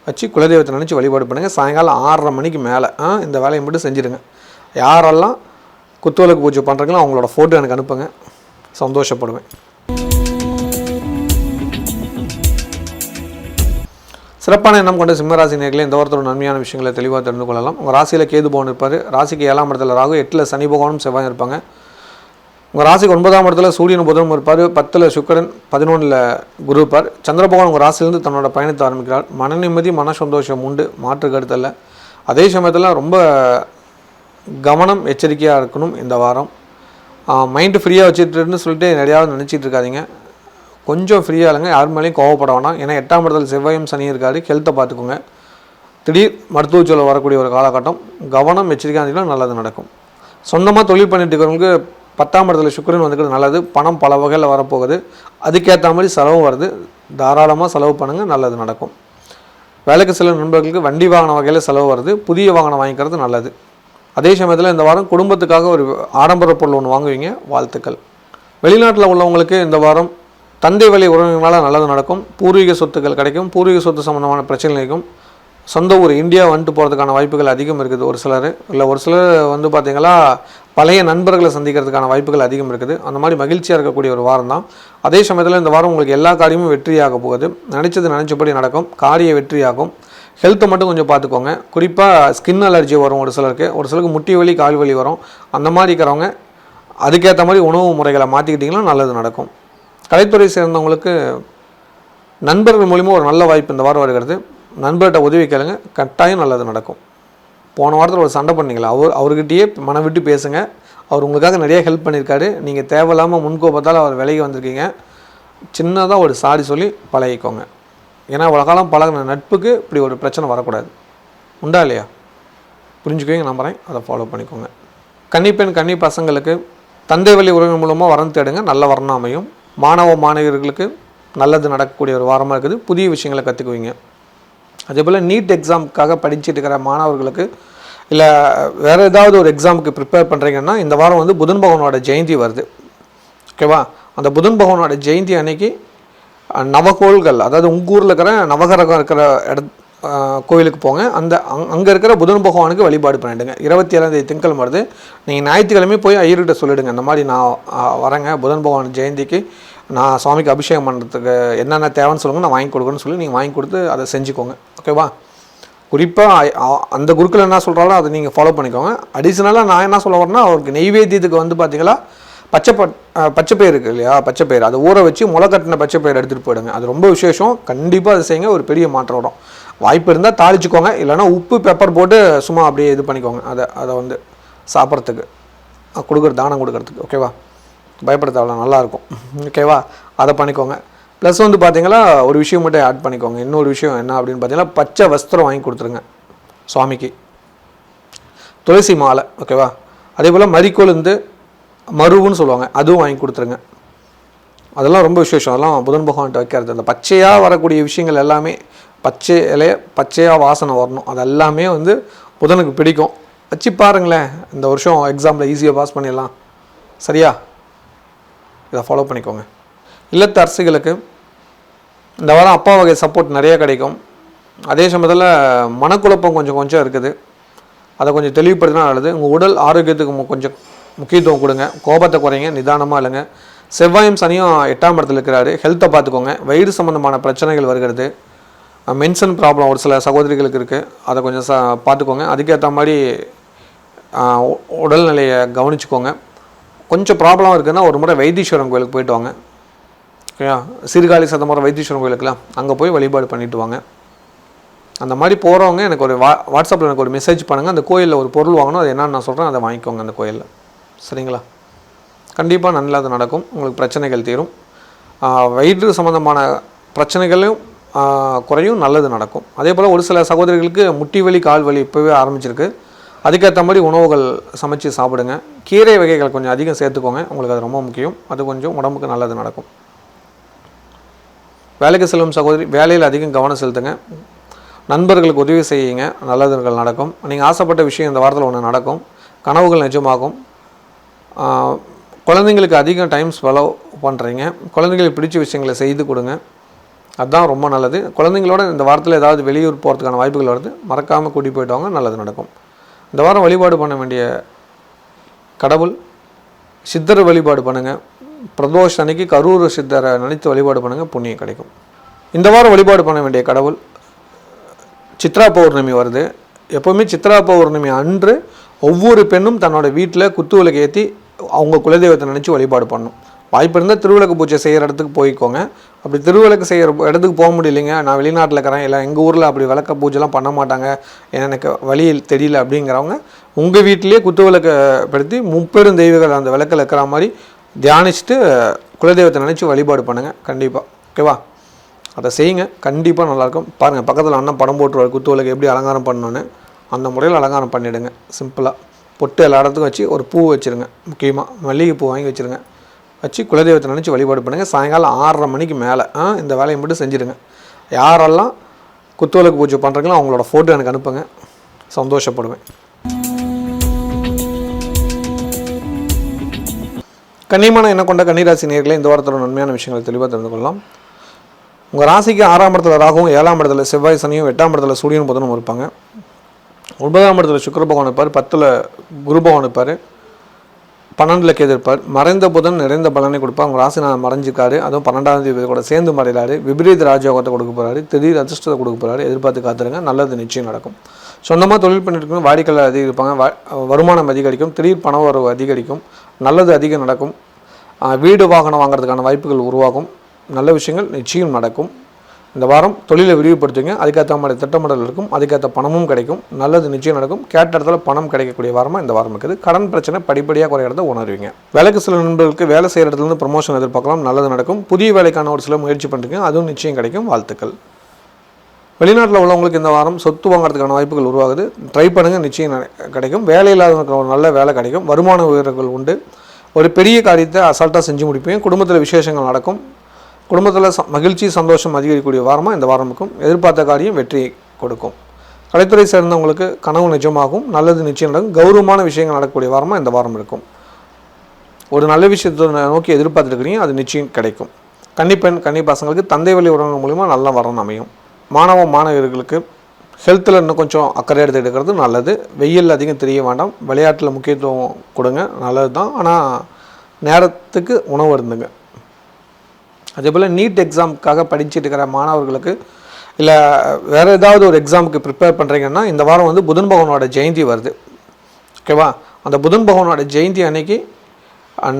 வச்சு குலதெய்வத்தை நினச்சி வழிபாடு பண்ணுங்கள். சாயங்காலம் 6:30 மணிக்கு மேலே இந்த வேலையை மட்டும் செஞ்சுடுங்க. யாரெல்லாம் குத்துவிளக்கு பூஜை பண்ணுறீங்களோ அவங்களோட ஃபோட்டோ எனக்கு அனுப்புங்க, சந்தோஷப்படுவேன். சிறப்பான எண்ணம் கொண்ட சிம்மராசி நேயர்களே, இந்த வாரத்தோட நன்மையான விஷயங்களை தெளிவாக தெரிந்து கொள்ளலாம். உங்கள் ராசியில் கேது பகவான் இருப்பார். ராசிக்கு 7ஆம் இடத்துல ராகு, 8ல் சனி பகவானும் செவ்வாய் இருப்பாங்க. உங்கள் ராசிக்கு 9ஆம் இடத்துல சூரியன் புதனும் இருப்பார். 10ல் சுக்கிரன், 11ல் குரு இருப்பார். சந்திர பகவான் உங்கள் ராசியிலேருந்து தன்னோட பயணத்தை ஆரம்பிக்கிறார். மன நிம்மதி, மன சந்தோஷம் உண்டு, மாற்று கருத்தில். அதே சமயத்தில் ரொம்ப கவனம், எச்சரிக்கையாக இருக்கணும். இந்த வாரம் மைண்டு ஃப்ரீயாக வச்சுட்டுன்னு சொல்லிட்டு நிறையாவது நினச்சிட்டு இருக்காதிங்க. கொஞ்சம் ஃப்ரீயாக இல்லைங்க, யார் மேலேயும் கோவப்பட வேணாம். ஏன்னா 8ஆம் இடத்துல செவ்வாயும் சனியும் இருக்காரு. ஹெல்த்தை பார்த்துக்கோங்க. திடீர் மருத்துவ செலவு வரக்கூடிய ஒரு காலகட்டம். கவனம், எச்சரிக்கையாக இருந்தீங்கன்னா நல்லது நடக்கும். சொந்தமாக தொழில் பண்ணிட்டு இருக்கிறவங்களுக்கு 10ஆம் இடத்துல சுக்கிரன் வந்துக்கிறது நல்லது. பணம் பல வகையில் வரப்போகுது. அதுக்கேற்ற மாதிரி செலவும் வருது. தாராளமாக செலவு பண்ணுங்கள், நல்லது நடக்கும். வேலைக்கு செல்லும் நண்பர்களுக்கு வண்டி வாகன வகையில் செலவு வருது. புதிய வாகனம் வாங்கிக்கிறது நல்லது. அதே சமயத்தில் இந்த வாரம் குடும்பத்துக்காக ஒரு ஆடம்பர பொருள் ஒன்று வாங்குவீங்க. வாழ்த்துக்கள். வெளிநாட்டில் உள்ளவங்களுக்கு இந்த வாரம் தந்தை வழி உறவினர்களால் நல்லது நடக்கும். பூர்வீக சொத்துக்கள் கிடைக்கும். பூர்வீக சொத்து சம்பந்தமான பிரச்சனை இருக்கும். சொந்த ஊர் இந்தியா வந்துட்டு போகிறதுக்கான வாய்ப்புகள் அதிகம் இருக்குது. ஒரு சிலர் வந்து பார்த்திங்களா பழைய நண்பர்களை சந்திக்கிறதுக்கான வாய்ப்புகள் அதிகம் இருக்குது. அந்த மாதிரி மகிழ்ச்சியாக இருக்கக்கூடிய ஒரு வாரம் தான். அதே சமயத்தில் இந்த வாரம் உங்களுக்கு எல்லா காரியமும் வெற்றியாக போகுது. நினச்சபடி நடக்கும். காரிய வெற்றியாகும். ஹெல்த்தை மட்டும் கொஞ்சம் பார்த்துக்கோங்க. குறிப்பாக ஸ்கின் அலர்ஜி வரும் ஒரு சிலருக்கு முட்டி வலி, கால் வலி வரும். அந்த மாதிரி இருக்கிறவங்க அதுக்கேற்ற மாதிரி உணவு முறைகளை மாற்றிக்கிட்டிங்கன்னா நல்லது நடக்கும். கலைத்துறை சேர்ந்தவங்களுக்கு நண்பர்கள் மூலிமா ஒரு நல்ல வாய்ப்பு இந்த வாரம் வருகிறது. நண்பர்கிட்ட உதவி கேளுங்க, கட்டாயம் நல்லது நடக்கும். போன வாரத்தில் ஒரு சண்டை பண்ணிங்களா, அவர்கிட்டயே மனம் விட்டு பேசுங்க. அவர் உங்களுக்காக நிறைய ஹெல்ப் பண்ணியிருக்காரு. நீங்கள் தேவையில்லாமல் முன்கோபத்தால் அவர் விலகி வந்திருக்கீங்க. சின்னதாக ஒரு சாரி சொல்லி பழகிக்கோங்க. ஏன்னா இவ்வளோ காலம் பழகின நட்புக்கு இப்படி ஒரு பிரச்சனை வரக்கூடாது. உண்டா இல்லையா? புரிஞ்சுக்குவீங்க நம்புகிறேன். அதை ஃபாலோ பண்ணிக்கோங்க. கன்னிப்பெண் கன்னி பசங்களுக்கு தந்தை வழி உறவின் மூலமாக வரம் தேடுங்க. நல்ல வரணம் அமையும். மாணவ மாணவியர்களுக்கு நல்லது நடக்கக்கூடிய ஒரு வாரமாக இருக்குது. புதிய விஷயங்களை கற்றுக்குவீங்க. அதேபோல் நீட் எக்ஸாமுக்காக படிச்சுட்டு இருக்கிற மாணவர்களுக்கு இல்லை வேறு ஏதாவது ஒரு எக்ஸாமுக்கு ப்ரிப்பேர் பண்ணுறீங்கன்னா இந்த வாரம் வந்து புதன் பகவானோட ஜெயந்தி வருது. ஓகேவா? அந்த புதன் பகவானோட ஜெயந்தி அன்னைக்கு நவகோள்கள், அதாவது உங்கள் ஊரில் இருக்கிற நவகிரகம் இருக்கிற கோயிலுக்கு போங்க. அங்கே இருக்கிற புதன் பகவானுக்கு வழிபாடு பண்ணிவிடுங்க. 27ஆம் திங்கட்கிழமை வருது. நீங்கள் ஞாயிற்றுக்கிழமை போய் ஐயர்கிட்ட சொல்லிவிடுங்க, இந்த மாதிரி நான் வரேங்க புதன் பகவான் ஜெயந்திக்கு, நான் சுவாமிக்கு அபிஷேகம் பண்ணுறதுக்கு என்னென்ன தேவைன்னு சொல்லுங்கள், நான் வாங்கி கொடுக்குறேன்னு சொல்லி நீங்கள் வாங்கி கொடுத்து அதை செஞ்சுக்கோங்க. ஓகேவா? குறிப்பாக அந்த குருக்கள் என்ன சொல்கிறாலும் அதை நீங்கள் ஃபாலோ பண்ணிக்கோங்க. அடிஷ்னலாக நான் என்ன சொல்ல வரேன்னா, அவருக்கு நெய்வேத்தியத்துக்கு வந்து பார்த்தீங்களா பச்சைப்பயிர் இருக்குது இல்லையா, பச்சைப்பயிர் அதை ஊற வச்சு முளைக்கட்டின பச்சைப்பயிர் எடுத்துகிட்டு போயிடுங்க. அது ரொம்ப விசேஷம். கண்டிப்பாக அதை செய்யுங்க. ஒரு பெரிய மாற்றம் வரும். வாய்ப்பு இருந்தால் தாளிச்சுக்கோங்க, இல்லைனா உப்பு பெப்பர் போட்டு சும்மா அப்படியே இது பண்ணிக்கோங்க. அதை வந்து சாப்பிட்றதுக்கு தானம் கொடுக்கறதுக்கு. ஓகேவா? பயப்பட தேவையில்ல, நல்லாயிருக்கும். ஓகேவா? அதை பண்ணிக்கோங்க. ப்ளஸ் வந்து பார்த்தீங்கன்னா ஒரு விஷயம் மட்டும் ஆட் பண்ணிக்கோங்க. இன்னொரு விஷயம் என்ன அப்படின்னு பார்த்தீங்கன்னா, பச்சை வஸ்திரம் வாங்கி கொடுத்துருங்க சுவாமிக்கு. துளசி மாலை. ஓகேவா? அதே போல் மறிக்கொழுந்து மருவுன்னு சொல்லுவாங்க, அதுவும் வாங்கி கொடுத்துருங்க. அதெல்லாம் ரொம்ப விசேஷம். அதெல்லாம் புதன் பகவான்கிட்ட வைக்கிறது. அந்த பச்சையாக வரக்கூடிய விஷயங்கள் எல்லாமே பச்சை இலைய பச்சையாக வாசனை வரணும். அது எல்லாமே வந்து புதனுக்கு பிடிக்கும். வச்சு பாருங்களேன், இந்த வருஷம் எக்ஸாமில் ஈஸியாக பாஸ் பண்ணிடலாம். சரியா? இதை ஃபாலோ பண்ணிக்கோங்க. இல்லத்து அரசிகளுக்கு இந்த வாரம் அப்பா வகை சப்போர்ட் நிறைய கிடைக்கும். அதே சமயத்தில் மனக்குழப்பம் கொஞ்சம் இருக்குது. அதை கொஞ்சம் தெளிவுபடுத்தினா நல்லது. உங்கள் உடல் ஆரோக்கியத்துக்கு கொஞ்சம் முக்கியத்துவம் கொடுங்க. கோபத்தை குறைங்க, நிதானமாக இல்லைங்க. செவ்வாயும் சனியும் 8ஆம் இடத்துல இருக்கிறாரு. ஹெல்த்தை பார்த்துக்கோங்க. வயிறு சம்மந்தமான பிரச்சனைகள் வருகிறது. மென்ஷன் ப்ராப்ளம் ஒரு சில சகோதரிகளுக்கு இருக்குது. அதை கொஞ்சம் பார்த்துக்கோங்க. அதுக்கேற்ற மாதிரி உடல்நிலையை கவனிச்சுக்கோங்க. கொஞ்சம் ப்ராப்ளம் இருக்குதுன்னா ஒரு முறை வைத்தீஸ்வரன் கோயிலுக்கு போயிட்டு வாங்க. ஓகேயா? சீர்காழி சதமுறை வைத்தீஸ்வரன் கோயிலுக்குலாம் அங்கே போய் வழிபாடு பண்ணிவிட்டு வாங்க. அந்த மாதிரி போகிறவங்க எனக்கு ஒரு வாட்ஸ்அப்பில் எனக்கு ஒரு மெசேஜ் பண்ணுங்கள். அந்த கோயிலில் ஒரு பொருள் வாங்கணும், அது என்னன்னு நான் சொல்கிறேன், அதை வாங்கிக்கோங்க அந்த கோயிலில். சரிங்களா? கண்டிப்பாக நல்லது நடக்கும். உங்களுக்கு பிரச்சனைகள் தீரும். வயிற்று சம்மந்தமான பிரச்சனைகளும் குறையும், நல்லது நடக்கும். அதே போல் ஒரு சில சகோதரிகளுக்கு முட்டி வலி கால் வலி இப்போவே ஆரம்பிச்சிருக்கு. அதுக்கேற்ற மாதிரி உணவுகள் சமைச்சு சாப்பிடுங்க. கீரை வகைகள் கொஞ்சம் அதிகம் சேர்த்துக்கோங்க. உங்களுக்கு அது ரொம்ப முக்கியம். அது கொஞ்சம் உடம்புக்கு நல்லது நடக்கும். வேலைக்கு செல்லும் சகோதரி வேலையில் அதிகம் கவனம் செலுத்துங்க. நண்பர்களுக்கு உதவி செய்யுங்க, நல்லதுகள் நடக்கும். நீங்கள் ஆசைப்பட்ட விஷயம் இந்த வாரத்தில் ஒன்று நடக்கும். கனவுகள் நிஜமாகும். குழந்தைங்களுக்கு அதிகம் டைம் ஸ்பெலோ பண்ணுறீங்க. குழந்தைங்களுக்கு பிடிச்ச விஷயங்களை செய்து கொடுங்க. அதுதான் ரொம்ப நல்லது. குழந்தைங்களோட இந்த வாரத்தில் ஏதாவது வெளியூர் போகிறதுக்கான வாய்ப்புகள் வருது. மறக்காமல் கூட்டி போய்ட்டு வாங்க, நல்லது நடக்கும். இந்த வாரம் வழிபாடு பண்ண வேண்டிய கடவுள் சித்தர் வழிபாடு பண்ணுங்கள். பிரதோஷ் அன்னைக்கு கரூர் சித்தரை நினைத்து வழிபாடு பண்ணுங்கள், புண்ணியம் கிடைக்கும். இந்த வாரம் வழிபாடு பண்ண வேண்டிய கடவுள் சித்ரா பௌர்ணமி வருது. எப்போவுமே சித்ரா பௌர்ணமி அன்று ஒவ்வொரு பெண்ணும் தன்னோட வீட்டில் குத்துவிளக்கு ஏற்றி அவங்க குலதெய்வத்தை நினச்சி வழிபாடு பண்ணணும். வாய்ப்பு இருந்தால் திருவிளக்கு பூஜை செய்கிற இடத்துக்கு போய்க்கோங்க. அப்படி திருவிளக்கு செய்கிற இடத்துக்கு போக முடியலைங்க, நான் வெளிநாட்டில் இருக்கிறேன், இல்லை எங்கள் ஊரில் அப்படி விளக்க பூஜைலாம் பண்ண மாட்டாங்க, எனக்கு வழியில் தெரியல அப்படிங்கிறவங்க உங்கள் வீட்டிலேயே குத்துவிளக்கை படுத்தி முப்பெரும் தெய்வங்கள் அந்த விளக்கில் இருக்கிற மாதிரி தியானிச்சுட்டு குலதெய்வத்தை நினச்சி வழிபாடு பண்ணுங்கள். கண்டிப்பாக. ஓகேவா? அதை செய்யுங்க, கண்டிப்பாக நல்லாயிருக்கும். பாருங்கள், பக்கத்தில் அண்ணன் படம் போட்டுருவார் குத்துவிளக்கு எப்படி அலங்காரம் பண்ணணுன்னு. அந்த முறையில் அலங்காரம் பண்ணிவிடுங்க. சிம்பிளாக பொட்டு எல்லா இடத்துக்கும் வச்சு ஒரு பூ வச்சுருங்க. முக்கியமாக மல்லிகைப்பூ வாங்கி வச்சுருங்க. வச்சு குலதெய்வத்தை நினச்சி வழிபாடு பண்ணுங்கள். சாயங்காலம் 6:30 மணிக்கு மேலே இந்த வேலையை மட்டும் செஞ்சுடுங்க. யாரெல்லாம் குத்துவிளக்கு பூஜை பண்ணுறீங்களோ அவங்களோட ஃபோட்டோ எனக்கு அனுப்புங்க, சந்தோஷப்படுவேன். கன்னிமான என்ன கொண்ட கன்னிராசி நேயர்களே, இந்த வாரத்தோட நன்மையான விஷயங்களை தெளிவாக தெரிந்து கொள்ளலாம். உங்கள் ராசிக்கு 6ஆம் இடத்துல ராகுவும், 7ஆம் இடத்துல செவ்வாய் சனியும், 8ஆம் இடத்துல சூரியன் புதனும் இருப்பாங்க. 9ஆம் இடத்துல சுக்கிர பகவான் இருப்பார். 10ல் குரு பகவான் இருப்பார். 12ல் கேது இருப்பார். மறைந்த புதன் நிறைந்த பலனை கொடுப்பார். உங்கள் ராசி நான் மறைஞ்சிருக்காரு. அதுவும் 12ஆம் தேதி கூட சேர்ந்து மறையிலாரு. விபரீத ராஜயோகத்தை கொடுக்க போகிறாரு. திடீர் அதிர்ஷ்டத்தை கொடுக்க போகிறாரு. எதிர்பார்த்து காத்துருங்க, நல்லது நிச்சயம் நடக்கும். சொந்தமாக தொழில் பண்ணிட்டு வாடிக்கையாளர் அதிகரிப்பாங்க. வருமானம் அதிகரிக்கும். திடீர் பண வரவு அதிகரிக்கும். நல்லது அதிகம் நடக்கும். வீடு வாகனம் வாங்குறதுக்கான வாய்ப்புகள் உருவாகும். நல்ல விஷயங்கள் நிச்சயம் நடக்கும். இந்த வாரம் தொழிலை விரிவுபடுத்துங்க, அதுக்கேற்ற மாதிரி திட்டமிடல் இருக்கும், அதுக்கேற்ற பணமும் கிடைக்கும், நல்லது நிச்சயம் நடக்கும். கேட்ட இடத்துல பணம் கிடைக்கக்கூடிய வாரமாக இந்த வாரம் இருக்குது. கடன் பிரச்சனை படிப்படியாக குறையிறத உணர்வீங்க. வேலைக்கு சில நண்பர்களுக்கு வேலை செய்கிற இடத்துலேருந்து ப்ரமோஷன் எதிர்பார்க்கலாம், நல்லது நடக்கும். புதிய வேலைக்கான ஒரு சில முயற்சி பண்ணுறீங்க, அதுவும் நிச்சயம் கிடைக்கும். வாழ்த்துக்கள். வெளிநாட்டில் உள்ளவங்களுக்கு இந்த வாரம் சொத்து வாங்குறதுக்கான வாய்ப்புகள் உருவாகுது. ட்ரை பண்ணுங்கள், நிச்சயம் கிடைக்கும். வேலை இல்லாதவங்களுக்கு ஒரு நல்ல வேலை கிடைக்கும். வருமான உயர்வுகள் உண்டு. ஒரு பெரிய காரியத்தை அசால்ட்டாக செஞ்சு முடிப்பீங்க. குடும்பத்தில் விசேஷங்கள் நடக்கும். குடும்பத்தில் மகிழ்ச்சி சந்தோஷம் அதிகரிக்கக்கூடிய வாரமாக இந்த வாரம் இருக்கும். எதிர்பார்த்த காரியம் வெற்றி கொடுக்கும். கலைத்துறை சேர்ந்தவங்களுக்கு கனவு நிஜமாகும், நல்லது நிச்சயம் நடக்கும். கௌரவமான விஷயங்கள் நடக்கக்கூடிய வாரமாக இந்த வாரம் இருக்கும். ஒரு நல்ல விஷயத்தை நோக்கி எதிர்பார்த்துருக்கிறீங்க, அது நிச்சயம் கிடைக்கும். கன்னிப்பெண் கன்னி பசங்களுக்கு தந்தை வழி உறவுகள் மூலிமா நல்ல வரன் அமையும். மாணவர்களுக்கு ஹெல்த்தில் இன்னும் கொஞ்சம் அக்கறை எடுத்து எடுக்கிறது நல்லது. வெயில் அதிகம் தெரிய வேண்டாம். விளையாட்டில் முக்கியத்துவம் கொடுங்க, நல்லது தான். ஆனால் நேரத்துக்கு உணவு இருந்துங்க. அதே போல் நீட் எக்ஸாமுக்காக படிச்சுட்டு இருக்கிற மாணவர்களுக்கு இல்லை வேறு ஏதாவது ஒரு எக்ஸாமுக்கு ப்ரிப்பேர் பண்ணுறீங்கன்னா இந்த வாரம் வந்து புதன் பகவானோட ஜெயந்தி வருது. ஓகேவா? அந்த புதன் பகவானோட ஜெயந்தி அன்னைக்கு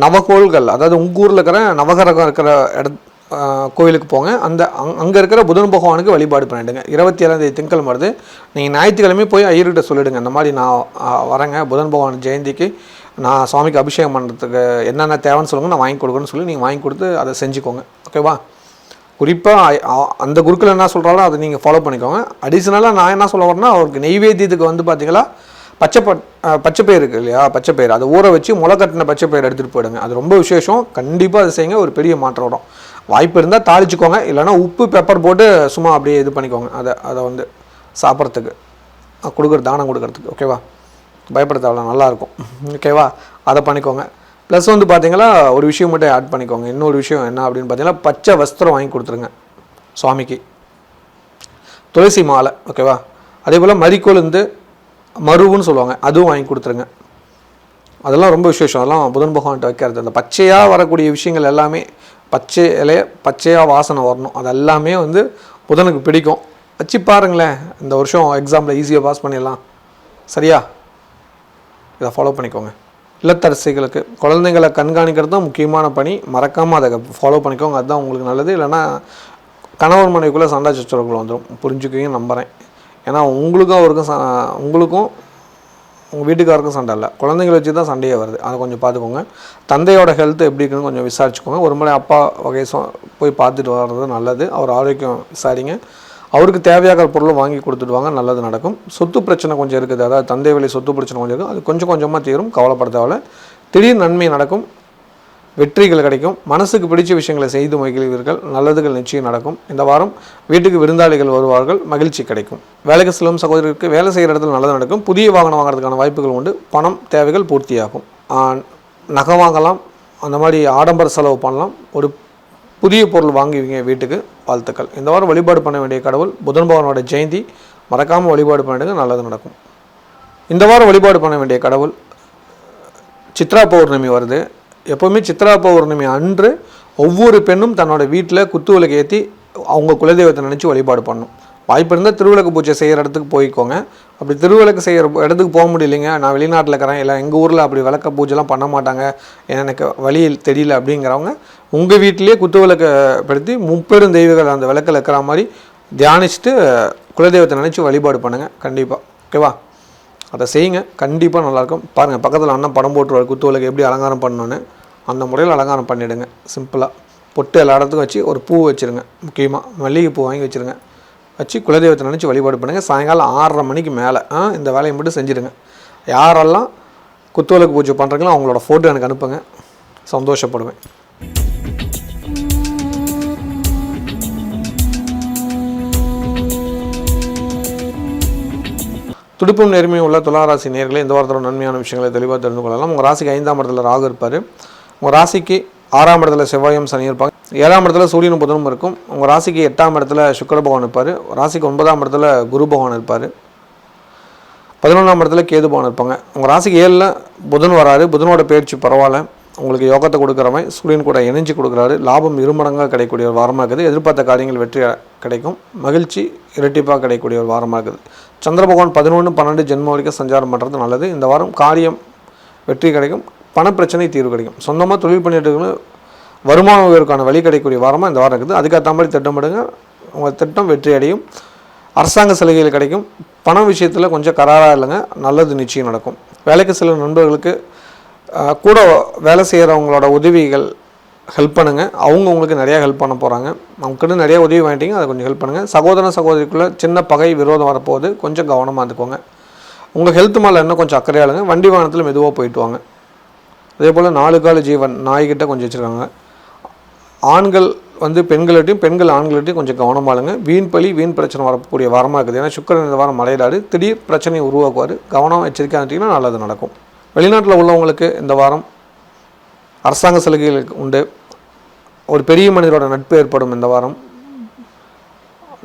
நவகோள்கள், அதாவது உங்கள் ஊரில் இருக்கிற நவகிரகம் இருக்கிற கோவிலுக்கு போங்க. அங்கே இருக்கிற புதன் பகவானுக்கு வழிபாடு பண்ணிவிடுங்க. 27ஆம் தேதி திங்கள் வருது. நீங்கள் ஞாயிற்றுக்கிழமை போய் ஐயர்கிட்ட சொல்லிவிடுங்க, இந்த மாதிரி நான் வரேங்க புதன் பகவான் ஜெயந்திக்கு, நான் சுவாமிக்கு அபிஷேகம் பண்ணுறதுக்கு என்னென்ன தேவைன்னு சொல்லுங்கள், நான் வாங்கி கொடுக்குறேன்னு சொல்லி நீங்கள் வாங்கி கொடுத்து அதை செஞ்சுக்கோங்க. ஓகேவா? குறிப்பாக அந்த குருக்கள் என்ன சொல்கிறாலும் அதை நீங்கள் ஃபாலோ பண்ணிக்கோங்க. அடிஷ்னலாக நான் என்ன சொல்ல வரேன்னா, அவருக்கு நெய்வேத்தியத்துக்கு வந்து பார்த்தீங்களா பச்சைப்பயிர் இருக்குது இல்லையா, பச்சைப்பயிர் அதை ஊற வச்சு முளைக்கட்டின பச்சைப்பயிர் எடுத்துகிட்டு போயிடுங்க. அது ரொம்ப விசேஷம். கண்டிப்பாக அதை செய்யுங்க, ஒரு பெரிய மாற்றம் வரும். வாய்ப்பு இருந்தால் தாளிச்சுக்கோங்க, இல்லைனா உப்பு பெப்பர் போட்டு சும்மா அப்படியே இது பண்ணிக்கோங்க. அதை வந்து சாப்பிட்றதுக்கு தானம் கொடுக்கறதுக்கு. ஓகேவா? பயப்பட தேவையில்ல, நல்லாயிருக்கும். ஓகேவா? அதை பண்ணிக்கோங்க. ப்ளஸ் வந்து பார்த்தீங்கன்னா ஒரு விஷயம் மட்டும் ஆட் பண்ணிக்கோங்க. இன்னொரு விஷயம் என்ன அப்படின்னு பார்த்தீங்கன்னா, பச்சை வஸ்திரம் வாங்கி கொடுத்துருங்க சுவாமிக்கு. துளசி மாலை. ஓகேவா? அதே போல் மறிக்கொழுந்து மருவுன்னு சொல்லுவாங்க, அதுவும் வாங்கி கொடுத்துருங்க. அதெல்லாம் ரொம்ப விசேஷம். அதெல்லாம் புதன் பகவான்கிட்ட வைக்கிறது. அந்த பச்சையாக வரக்கூடிய விஷயங்கள் எல்லாமே, பச்சை இலைய பச்சையாக வாசனை வரணும், அது எல்லாமே வந்து புதனுக்கு பிடிக்கும். வச்சு பாருங்களேன், இந்த வருஷம் எக்ஸாமில் ஈஸியாக பாஸ் பண்ணிடலாம். சரியா? இதை ஃபாலோ பண்ணிக்கோங்க. இல்லத்தரசிகளுக்கு குழந்தைங்களை கண்காணிக்கிறது தான் முக்கியமான பணி. மறக்காமல் அதை ஃபாலோ பண்ணிக்கோங்க, அதுதான் உங்களுக்கு நல்லது. இல்லைனா கணவன் மனைவிக்குள்ளே சண்டை சச்சரவுகள் வந்துடும். புரிஞ்சுக்குவீங்க நம்புகிறேன். ஏன்னா உங்களுக்கும் உங்கள் வீட்டுக்காருக்கும் சண்டை இல்லை, குழந்தைங்களை வச்சு தான் சண்டையே வருது. அதை கொஞ்சம் பார்த்துக்கோங்க. தந்தையோட ஹெல்த் எப்படி இருக்குன்னு கொஞ்சம் விசாரிச்சுக்கோங்க. ஒரு முறை அப்பா வகை போய் பார்த்துட்டு வர்றது நல்லது. அவர் ஆரோக்கியம் விசாரிங்க. அவருக்கு தேவையாக பொருளும் வாங்கி கொடுத்துட்டு வாங்க, நல்லது நடக்கும். சொத்து பிரச்சனை கொஞ்சம் இருக்குது, அதாவது தந்தை வழி சொத்து பிரச்சனை கொஞ்சம் இருக்குது, அது கொஞ்சம் கொஞ்சமாக தீரும், கவலைப்பட தேவையில்ல. திடீர் நன்மை நடக்கும், வெற்றிகள் கிடைக்கும். மனசுக்கு பிடிச்ச விஷயங்களை செய்து மகிழ்வீர்கள், நல்லதுகள் நிச்சயம் நடக்கும். இந்த வாரம் வீட்டுக்கு விருந்தாளிகள் வருவார்கள், மகிழ்ச்சி கிடைக்கும். வேலைக்கு செல்லும் சகோதரருக்கு வேலை செய்கிற இடத்துல நல்லது நடக்கும். புதிய வாகனம் வாங்குறதுக்கான வாய்ப்புகள் உண்டு. பணம் தேவைகள் பூர்த்தியாகும். நகை வாங்கலாம், அந்த மாதிரி ஆடம்பர செலவு பண்ணலாம். ஒரு புதிய பொருள் வாங்குவீங்க வீட்டுக்கு. வாழ்த்துக்கள். இந்த வாரம் வழிபாடு பண்ண வேண்டிய கடவுள் புதன் பகவானோட ஜெயந்தி, மறக்காமல் வழிபாடு பண்ணிடுங்க, நல்லது நடக்கும். இந்த வாரம் வழிபாடு பண்ண வேண்டிய கடவுள் சித்ரா பௌர்ணமி வருது. எப்போவுமே சித்ரா பௌர்ணமி அன்று ஒவ்வொரு பெண்ணும் தன்னோட வீட்டில் குத்து விளக்கு ஏற்றி அவங்க குலதெய்வத்தை நினச்சி வழிபாடு பண்ணணும். வாய்ப்பு இருந்தால் திருவிளக்கு பூஜை செய்கிற இடத்துக்கு போய்க்கோங்க. அப்படி திருவிளக்கு செய்கிற இடத்துக்கு போக முடியலைங்க, நான் வெளிநாட்டில் இருக்கிறேன், இல்லை எங்கள் ஊரில் அப்படி விளக்க பூஜைலாம் பண்ண மாட்டாங்க, எனக்கு வழி தெரியல அப்படிங்கிறவங்க உங்கள் வீட்டிலேயே குத்து விளக்கை படுத்தி முப்பெரும் தெய்வங்கள் அந்த விளக்கில் இருக்கிற மாதிரி தியானிச்சுட்டு குலதெய்வத்தை நினச்சி வழிபாடு பண்ணுங்கள். கண்டிப்பாக. ஓகேவா? அதை செய்யுங்க, கண்டிப்பாக நல்லாயிருக்கும். பாருங்கள், பக்கத்தில் அண்ணன் படம் போட்டுருவார் குத்து விளக்கு எப்படி அலங்காரம் பண்ணணுன்னு. அந்த முறையில் அலங்காரம் பண்ணிவிடுங்க. சிம்பிளாக பொட்டு எல்லா இடத்துக்கும் வச்சு ஒரு பூ வச்சுருங்க. முக்கியமாக மல்லிகை பூ வாங்கி வச்சுருங்க. வச்சு குலதெய்வத்தை நினச்சி வழிபாடு பண்ணுங்கள். சாயங்காலம் 6:30 மணிக்கு மேலே இந்த வேலையை மட்டும் செஞ்சுடுங்க. யாரெல்லாம் குத்துவிளக்கு பூஜை பண்ணுறீங்களோ அவங்களோட ஃபோட்டோ எனக்கு அனுப்புங்க, சந்தோஷப்படுவேன். துடிப்பும் நேர்மையும் உள்ள துளாராசி நேயர்களே, இந்த வாரத்தோட நன்மையான விஷயங்களை தெளிவாக தெரிந்து கொள்ளலாம். உங்கள் ராசிக்கு 5ஆம் இடத்துல ராகு இருப்பார். உங்கள் ராசிக்கு 6ஆம் இடத்துல செவ்வாயும் சனி இருப்பாங்க. 7ஆம் இடத்துல சூரியனும் புதனும் இருக்கும். உங்கள் ராசிக்கு 8ஆம் இடத்துல சுக்கிர பகவான் இருப்பார். ராசிக்கு 9ஆம் இடத்துல குரு பகவான் இருப்பார். 11ஆம் இடத்துல கேது பகவான் இருப்பாங்க. உங்கள் ராசிக்கு 7ல் புதன் வராரு. புதனோட பயிற்சி பரவாயில்ல, உங்களுக்கு யோகத்தை கொடுக்குறவன் சூரியன் கூட இணைஞ்சு கொடுக்குறாரு. லாபம் இருமடங்காக கிடைக்கக்கூடிய ஒரு வாரமாக இருக்குது. எதிர்பார்த்த காரியங்கள் வெற்றி கிடைக்கும். மகிழ்ச்சி இரட்டிப்பாக கிடைக்கக்கூடிய ஒரு வாரமாக இருக்குது. சந்திர பகவான் 11-12 ஜென்மம் வரைக்கும் சஞ்சாரம் பண்ணுறது நல்லது. இந்த வாரம் காரியம் வெற்றி கிடைக்கும், பணப்பிரச்சனை தீர்வு கிடைக்கும். சொந்தமாக தொழில் பண்ணிட்டு வருமான உயர்வுக்கான வழி கிடைக்கக்கூடிய வாரமாக இந்த வாரம் இருக்குது. அதுக்கேற்ற மாதிரி திட்டமிடுங்க, உங்கள் திட்டம் வெற்றி அடையும். அரசாங்க சலுகைகள் கிடைக்கும். பண விஷயத்தில் கொஞ்சம் கராராக இல்லைங்க, நல்லது நிச்சயம் நடக்கும். வேலைக்கு செல்லும் நண்பர்களுக்கு கூட வேலை செய்கிறவங்களோட உதவிகள் ஹெல்ப் பண்ணுங்கள். அவங்க உங்களுக்கு நிறையா ஹெல்ப் பண்ண போகிறாங்க. அவங்கக்கிட்ட நிறையா உதவி வாங்கிட்டீங்க, அதை கொஞ்சம் ஹெல்ப் பண்ணுங்கள். சகோதர சகோதரிக்குள்ளே சின்ன பகை விரோதம் வரப்போகுது, கொஞ்சம் கவனமாக இருந்துக்கோங்க. உங்கள் ஹெல்த் மேலே இன்னும் கொஞ்சம் அக்கறையாளுங்க. வண்டி வாகனத்தில் மெதுவாக போயிட்டு வாங்க. அதே போல் 4 கால ஜீவன் நாய்கிட்ட கொஞ்சம் வச்சுருக்காங்க. ஆண்கள் பெண்கள்கிட்டையும் பெண்கள் ஆண்கள்கிட்டையும் கொஞ்சம் கவனமாளுங்க. வீண் பழி வீண் பிரச்சனை வரக்கூடிய வாரமாக இருக்குது. ஏன்னா சுக்கிரன் இந்த வாரம் மலையிடாரு, திடீர் பிரச்சனையை உருவாக்குவார். கவனம் எச்சரிக்கையாக இருந்தீங்கன்னா நல்லது நடக்கும். வெளிநாட்டில் உள்ளவங்களுக்கு இந்த வாரம் அரசாங்க சலுகைகளுக்கு உண்டு. ஒரு பெரிய மனிதரோட நட்பு ஏற்படும். இந்த வாரம்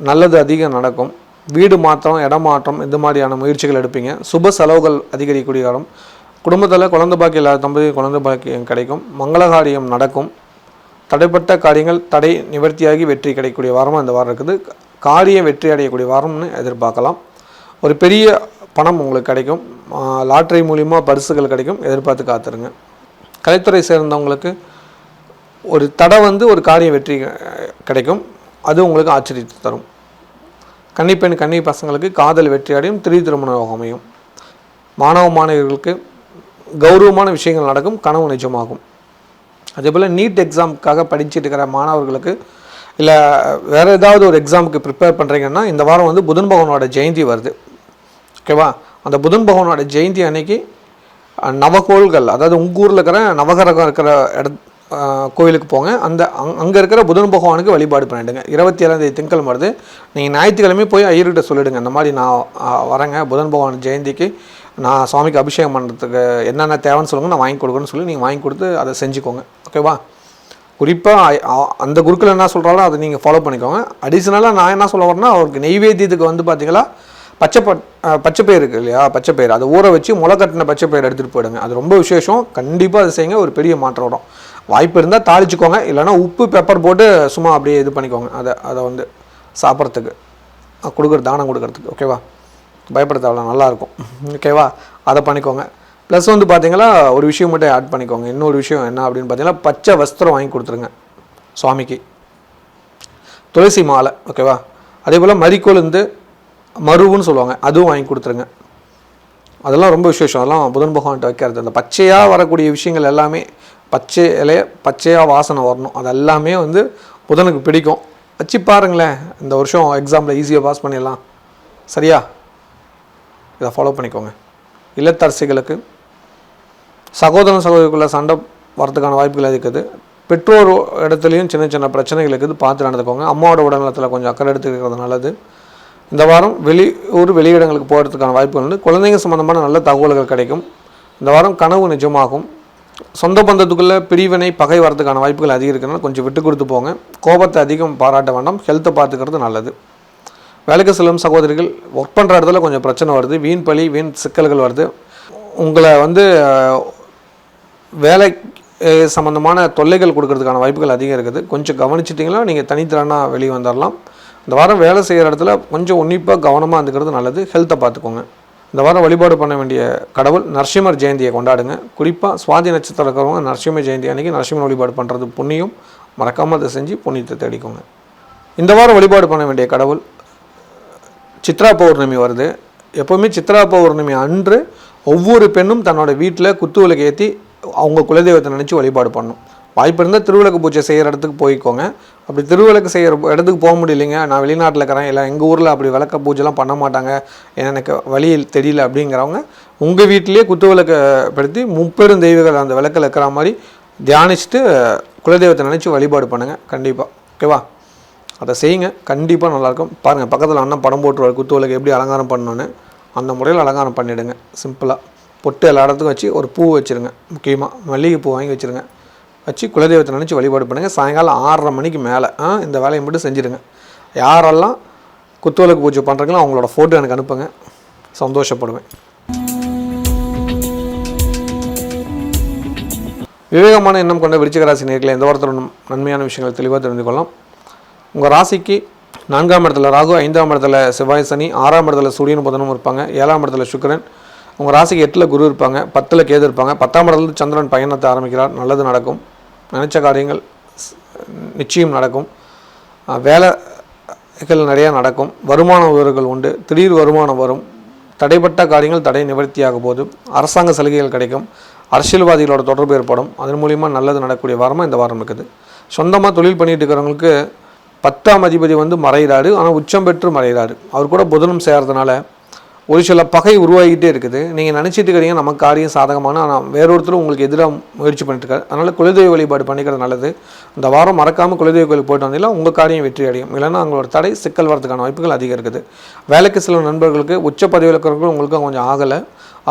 நல்லது அதிகம் நடக்கும். வீடு மாற்றம், இடமாற்றம், இந்த மாதிரியான முயற்சிகள் எடுப்பீங்க. சுப செலவுகள் அதிகரிக்கக்கூடிய காலம். குடும்பத்தில் குழந்தை பாக்கியம் இல்லாத தம்பதி குழந்தை பாக்கியம் கிடைக்கும். மங்களகாரியம் நடக்கும். தடைப்பட்ட காரியங்கள் தடை நிவர்த்தியாகி வெற்றி கிடைக்கக்கூடிய வாரமாக இந்த வாரம் இருக்குது. காரியம் வெற்றி அடையக்கூடிய வாரம்னு எதிர்பார்க்கலாம். ஒரு பெரிய பணம் உங்களுக்கு கிடைக்கும். லாட்ரி மூலிமா பரிசுகள் கிடைக்கும். எதிர்பார்த்து காத்துருங்க. கலைத்துறை சேர்ந்தவங்களுக்கு ஒரு தடை ஒரு காரியம் வெற்றி கிடைக்கும். அது உங்களுக்கு ஆச்சரியத்தை தரும். கன்னிப்பெண் கன்னி பசங்களுக்கு காதல் வெற்றி அடையும். திருமண யோகம் அமையும். மாணவ மாணவியர்களுக்கு கௌரவமான விஷயங்கள் நடக்கும். கனவு நிஜமாகும். அதேபோல் நீட் எக்ஸாமுக்காக படிச்சுட்டு இருக்கிற மாணவர்களுக்கு இல்லை வேறு ஏதாவது ஒரு எக்ஸாமுக்கு ப்ரிப்பேர் பண்ணுறீங்கன்னா இந்த வாரம் புதன் பகவானோட ஜெயந்தி வருது. ஓகேவா? அந்த புதன் பகவானோட ஜெயந்தி அன்னைக்கு நவகோள்கள், அதாவது உங்கள் ஊரில் இருக்கிற நவகிரகம் இருக்கிற கோயிலுக்கு போங்க. அங்கே இருக்கிற புதன் பகவானுக்கு வழிபாடு பண்ணிவிடுங்க. 27ஆம் திங்கள் வருது. நீங்கள் ஞாயிற்றுக்கிழமை போய் ஐயர்கிட்ட சொல்லிவிடுங்க, இந்த மாதிரி நான் வரேங்க புதன் பகவான் ஜெயந்திக்கு, நான் சுவாமிக்கு அபிஷேகம் பண்ணுறதுக்கு என்னென்ன தேவைன்னு சொல்லுங்கள், நான் வாங்கி கொடுக்குறேன்னு சொல்லி நீங்கள் வாங்கி கொடுத்து அதை செஞ்சுக்கோங்க. ஓகேவா? குறிப்பாக அந்த குருக்கள் என்ன சொல்கிறாலோ அதை நீங்கள் ஃபாலோ பண்ணிக்கோங்க. அடிஷ்னலாக நான் என்ன சொல்ல வரேன்னா, அவருக்கு நெய்வேத்தியத்துக்கு பார்த்தீங்களா பச்சைப்பயிர் இருக்குது இல்லையா, பச்சைப்பயிர் அதை ஊற வச்சு முளை கட்டின பச்சைப்பயிர் எடுத்துகிட்டு போயிடுங்க. அது ரொம்ப விசேஷம். கண்டிப்பாக அதை செய்யுங்க. ஒரு பெரிய மாற்றம் வரும். வாய்ப்பு இருந்தால் தாளிச்சுக்கோங்க, இல்லைனா உப்பு பெப்பர் போட்டு சும்மா அப்படியே இது பண்ணிக்கோங்க. அதை சாப்பிட்றதுக்கு தானம் கொடுக்கறதுக்கு. ஓகேவா? பயப்பட தேவையில்ல, நல்லாயிருக்கும். ஓகேவா? அதை பண்ணிக்கோங்க. ப்ளஸ் பார்த்தீங்களா ஒரு விஷயம் மட்டும் ஆட் பண்ணிக்கோங்க. இன்னொரு விஷயம் என்ன அப்படின்னு பார்த்தீங்கன்னா, பச்சை வஸ்திரம் வாங்கி கொடுத்துருங்க சுவாமிக்கு. துளசி மாலை. ஓகேவா? அதே போல் மறிக்கொழுந்து மருவுன்னு சொல்லுவாங்க, அதுவும் வாங்கி கொடுத்துருங்க. அதெல்லாம் ரொம்ப விசேஷம். அதெல்லாம் புதன் பகவான்கிட்ட வைக்கிறது. அந்த பச்சையாக வரக்கூடிய விஷயங்கள் எல்லாமே பச்சை இலைய பச்சையாக வாசனை வரணும். அது எல்லாமே புதனுக்கு பிடிக்கும். வச்சு பாருங்களேன், இந்த வருஷம் எக்ஸாமில் ஈஸியாக பாஸ் பண்ணிடலாம். சரியா? இதை ஃபாலோ பண்ணிக்கோங்க. இல்லத்தரசிகளுக்கு சகோதரன் சகோதரிக்குள்ள சண்டை வரதுக்கான வாய்ப்புகள் இருக்குது. பெற்றோர் இடத்துலையும் சின்ன சின்ன பிரச்சனைகள் இருக்குது, பார்த்து நடந்துக்கோங்க. அம்மாவோட உடல்நலத்தில் கொஞ்சம் அக்கறை எடுத்துக்கிறது நல்லது. இந்த வாரம் வெளியிடங்களுக்கு போகிறதுக்கான வாய்ப்புகள் உண்டு. குழந்தைங்க சம்மந்தமான நல்ல தகவல்கள் கிடைக்கும். இந்த வாரம் கனவு நிஜமாகும். சொந்த பந்தத்துக்குள்ளே பிரிவினை பகை வரதுக்கான வாய்ப்புகள் அதிகம் இருக்குதுனால கொஞ்சம் விட்டு கொடுத்து போங்க. கோபத்தை அதிகம் பாராட்ட வேண்டாம். ஹெல்த்தை பார்த்துக்கிறது நல்லது. வேலைக்கு செல்லும் சகோதரிகள் ஒர்க் பண்ணுற இடத்துல கொஞ்சம் பிரச்சனை வருது. வீண் பழி வீண் சிக்கல்கள் வருது. உங்களை வேலை சம்மந்தமான தொல்லைகள் கொடுக்கறதுக்கான வாய்ப்புகள் அதிகம் இருக்குது. கொஞ்சம் கவனிச்சிட்டிங்கன்னா நீங்கள் தனித்திறனாக வெளியே வந்துடலாம். இந்த வாரம் வேலை செய்கிற இடத்துல கொஞ்சம் உன்னிப்பாக கவனமாக இருந்துக்கிறது நல்லது. ஹெல்த்தை பார்த்துக்கோங்க. இந்த வாரம் வழிபாடு பண்ண வேண்டிய கடவுள் நரசிம்மர் ஜெயந்தியை கொண்டாடுங்க. குறிப்பாக சுவாதி நட்சத்திரம் இருக்கிறவங்க நரசிம்ம ஜெயந்தி அன்றைக்கி நரசிம்மர் வழிபாடு பண்ணுறது புண்ணியம். மறக்காமல் அதை செஞ்சு புண்ணியத்தை தேடிக்கோங்க. இந்த வாரம் வழிபாடு பண்ண வேண்டிய கடவுள் சித்ரா பௌர்ணமி வருது. எப்போவுமே சித்ரா பௌர்ணமி அன்று ஒவ்வொரு பெண்ணும் தன்னோட வீட்டில் குத்துவிளக்கு ஏற்றி அவங்க குலதெய்வத்தை நினச்சி வழிபாடு பண்ணணும். வாய்ப்பு இருந்தால் திருவிளக்கு பூஜை செய்கிற இடத்துக்கு போய்க்கோங்க. அப்படி திருவிளக்கு செய்கிற இடத்துக்கு போக முடியலைங்க, நான் வெளிநாட்டில் இருக்கிறேன், இல்லை எங்கள் ஊரில் அப்படி விளக்க பூஜைலாம் பண்ண மாட்டாங்க, எனக்கு வழியில் தெரியல அப்படிங்கிறவங்க உங்கள் வீட்டிலேயே குத்துவிளக்கை படுத்தி முப்பெரும் தெய்வங்கள் அந்த விளக்கில் இருக்கிற மாதிரி தியானிச்சுட்டு குலதெய்வத்தை நினச்சி வழிபாடு பண்ணுங்கள். கண்டிப்பாக. ஓகேவா? அதை செய்யுங்க. கண்டிப்பாக நல்லாயிருக்கும். பாருங்கள், பக்கத்தில் அண்ணன் படம் போட்டுருவார் குத்துவிளக்கு எப்படி அலங்காரம் பண்ணணுன்னு. அந்த முறையில் அலங்காரம் பண்ணிவிடுங்க. சிம்பிளாக பொட்டு எல்லா இடத்துக்கும் வச்சு ஒரு பூ வச்சுருங்க. முக்கியமாக மல்லிகை பூ வாங்கி வச்சுருங்க. வச்சு குலதெய்வத்தை நினச்சி வழிபாடு பண்ணுங்கள். சாயங்காலம் 6:30 மணிக்கு மேலே இந்த வேலையை மட்டும் செஞ்சுடுங்க. யாரெல்லாம் குத்துவிளக்கு பூஜை பண்ணுறீங்களோ அவங்களோட ஃபோட்டோ எனக்கு அனுப்புங்க, சந்தோஷப்படுவேன். விவேகமான எண்ணம் கொண்ட விருச்சிக ராசி நேயர்களே, எந்த வாரத்தில் நன்மையான விஷயங்கள் தெளிவாக தெரிந்து கொள்ளலாம். உங்கள் ராசிக்கு 4ஆம் இடத்துல ராகு, 5ஆம் இடத்துல செவ்வாய் சனி, 6ஆம் இடத்துல சூரியன் புதனும் இருப்பாங்க, 7ஆம் இடத்துல சுக்கிரன். உங்கள் ராசிக்கு 8ல் குரு இருப்பாங்க, 10ல் கேது இருப்பாங்க, 10ஆம் இடத்துல சந்திரன் பயணத்தை ஆரம்பிக்கிறார். நல்லது நடக்கும். நினச்ச காரியங்கள் நிச்சயம் நடக்கும். வேலை நிறையா நடக்கும். வருமான உயர்வுகள் உண்டு. திடீர் வருமானம் வரும். தடைப்பட்ட காரியங்கள் தடை நிவர்த்தியாக போது. அரசாங்க சலுகைகள் கிடைக்கும். அரசியல்வாதிகளோட தொடர்பு ஏற்படும். அதன் மூலிமா நல்லது நடக்கக்கூடிய வாரமாக இந்த வாரம் இருக்குது. சொந்தமாக தொழில் பண்ணிட்டு இருக்கிறவங்களுக்கு 10ஆம் அதிபதி மறைகிறாரு. ஆனால் உச்சம் பெற்று மறைகிறாரு. அவர் கூட புதனும் சேர்றதுனால ஒரு சில பகை உருவாகிட்டே இருக்குது. நீங்கள் நினச்சிட்டு இருக்கிறீங்க நமக்கு காரியம் சாதகமான, ஆனால் வேறொருத்தரும் உங்களுக்கு எதிராக முயற்சி பண்ணிட்டுருக்காரு. அதனால் குலதெய்வ வழிபாடு பண்ணிக்கிறது நல்லது. இந்த வாரம் மறக்காமல் குலதெய்வ கோயிலுக்கு போய்ட்டு வந்தீங்கன்னா உங்கள் காரியம் வெற்றி அடையும். இல்லைன்னா அவங்களோட தடை சிக்கல் வரதுக்கான வாய்ப்புகள் அதிகம் இருக்குது. வேலைக்கு சில நண்பர்களுக்கு உச்ச பதவியில் இருக்கிறவங்களும் உங்களுக்கு கொஞ்சம் ஆகலை.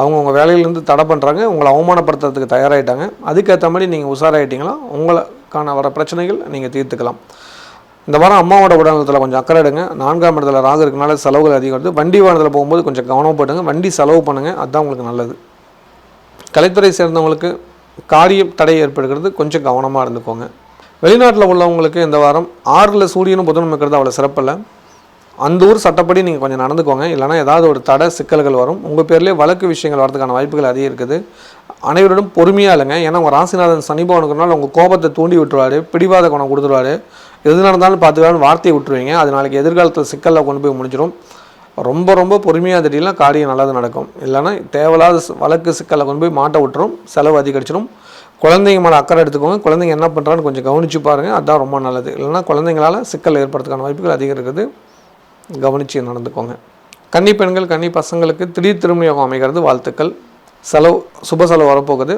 அவங்க வேலையிலேருந்து தடை பண்ணுறாங்க. உங்களை அவமானப்படுத்துறதுக்கு தயாராகிட்டாங்க. அதுக்கேற்ற மாதிரி நீங்கள் உஷாராயிட்டீங்களா உங்களுக்கான வர பிரச்சனைகள் நீங்கள் தீர்த்துக்கலாம். இந்த வாரம் அம்மாவோட உடல்நலத்தில் கொஞ்சம் அக்கறை எடுங்க. 4ஆம் இடத்துல ராகு இருக்கனால செலவுகள் அதிகம் வருது. வண்டி வாகனத்தில் போகும்போது கொஞ்சம் கவனப்படுங்க. வண்டி செலவு பண்ணுங்கள். அதுதான் உங்களுக்கு நல்லது. கலைத்துறை சேர்ந்தவங்களுக்கு காரியம் தடை ஏற்படுகிறது. கொஞ்சம் கவனமாக இருந்துக்கோங்க. வெளிநாட்டில் உள்ளவங்களுக்கு இந்த வாரம் 6ல் சூரியனும் புதனும் இருக்கிறது அவ்வளோ சிறப்பில்லை. அந்த ஊர் சட்டப்படி நீங்கள் கொஞ்சம் நடந்துக்கோங்க. இல்லைனா ஏதாவது ஒரு தடை சிக்கல்கள் வரும். உங்கள் பேர்லேயே வழக்கு விஷயங்கள் வரதுக்கான வாய்ப்புகள் அதிகம் இருக்குது. அனைவரிடம் பொறுமையாக இல்லைங்க. ஏன்னா உங்கள் ராசிநாதன் சனி பகவானுக்குனால உங்கள் கோபத்தை தூண்டி விட்டுருவார். பிடிவாத குணம் கொடுத்துருவார். எது நடந்தாலும் பார்த்துக்கலாம் வார்த்தையை விட்டுருவீங்க. அது நாளைக்கு எதிர்காலத்தில் சிக்கலில் கொண்டு போய் முடிஞ்சிடும். ரொம்ப ரொம்ப பொறுமையாக திடீர்லாம் காரியம் நல்லது நடக்கும். இல்லைனா தேவையில்லாத வழக்கு சிக்கலில் கொண்டு போய் மாட்ட விட்டுரும். செலவு அதிகரிச்சிடும். குழந்தைங்க மேலே அக்கறை எடுத்துக்கோங்க. குழந்தைங்க என்ன பண்ணுறான்னு கொஞ்சம் கவனித்து பாருங்கள். அதுதான் ரொம்ப நல்லது. இல்லைனா குழந்தைங்களால் சிக்கல் ஏற்படுறதுக்கான வாய்ப்புகள் அதிகம் இருக்குது. கவனித்து நடந்துக்கோங்க. கன்னி பெண்கள் கன்னி பசங்களுக்கு திடீர் திருமணம் அமைகிறது. வாழ்த்துக்கள். செலவு சுப செலவு வரப்போகுது.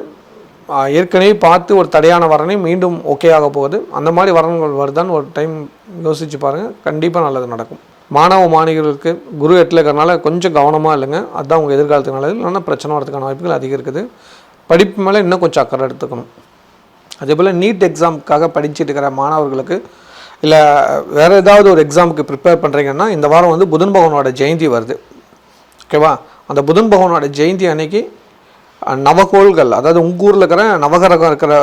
ஏற்கனவே பார்த்து ஒரு தடையான வரனை மீண்டும் ஓகே ஆக போகுது. அந்த மாதிரி வரன்கள் வருதான்னு ஒரு டைம் யோசித்து பாருங்கள். கண்டிப்பாக நல்லது நடக்கும். மாணவ மாணவிகளுக்கு குரு 8ல் இருக்கிறனால கொஞ்சம் கவனமாக இல்லைங்க. அதுதான் உங்கள் எதிர்காலத்துக்கு நல்லது. இல்லைன்னா பிரச்சனை வரதுக்கான வாய்ப்புகள் அதிகம் இருக்குது. படிப்பு மேலே இன்னும் கொஞ்சம் அக்கறை எடுத்துக்கணும். அதே போல் நீட் எக்ஸாமுக்காக படிச்சுட்டு இருக்கிற மாணவர்களுக்கு இல்லை வேறு ஏதாவது ஒரு எக்ஸாமுக்கு ப்ரிப்பேர் பண்ணுறீங்கன்னா இந்த வாரம் புதன் பகவானோட ஜெயந்தி வருது. ஓகேவா? அந்த புதன் பகவானோட ஜெயந்தி அன்னைக்கு நவகோள்கள், அதாவது உங்கள் ஊரில் இருக்கிற நவகிரகம் இருக்கிற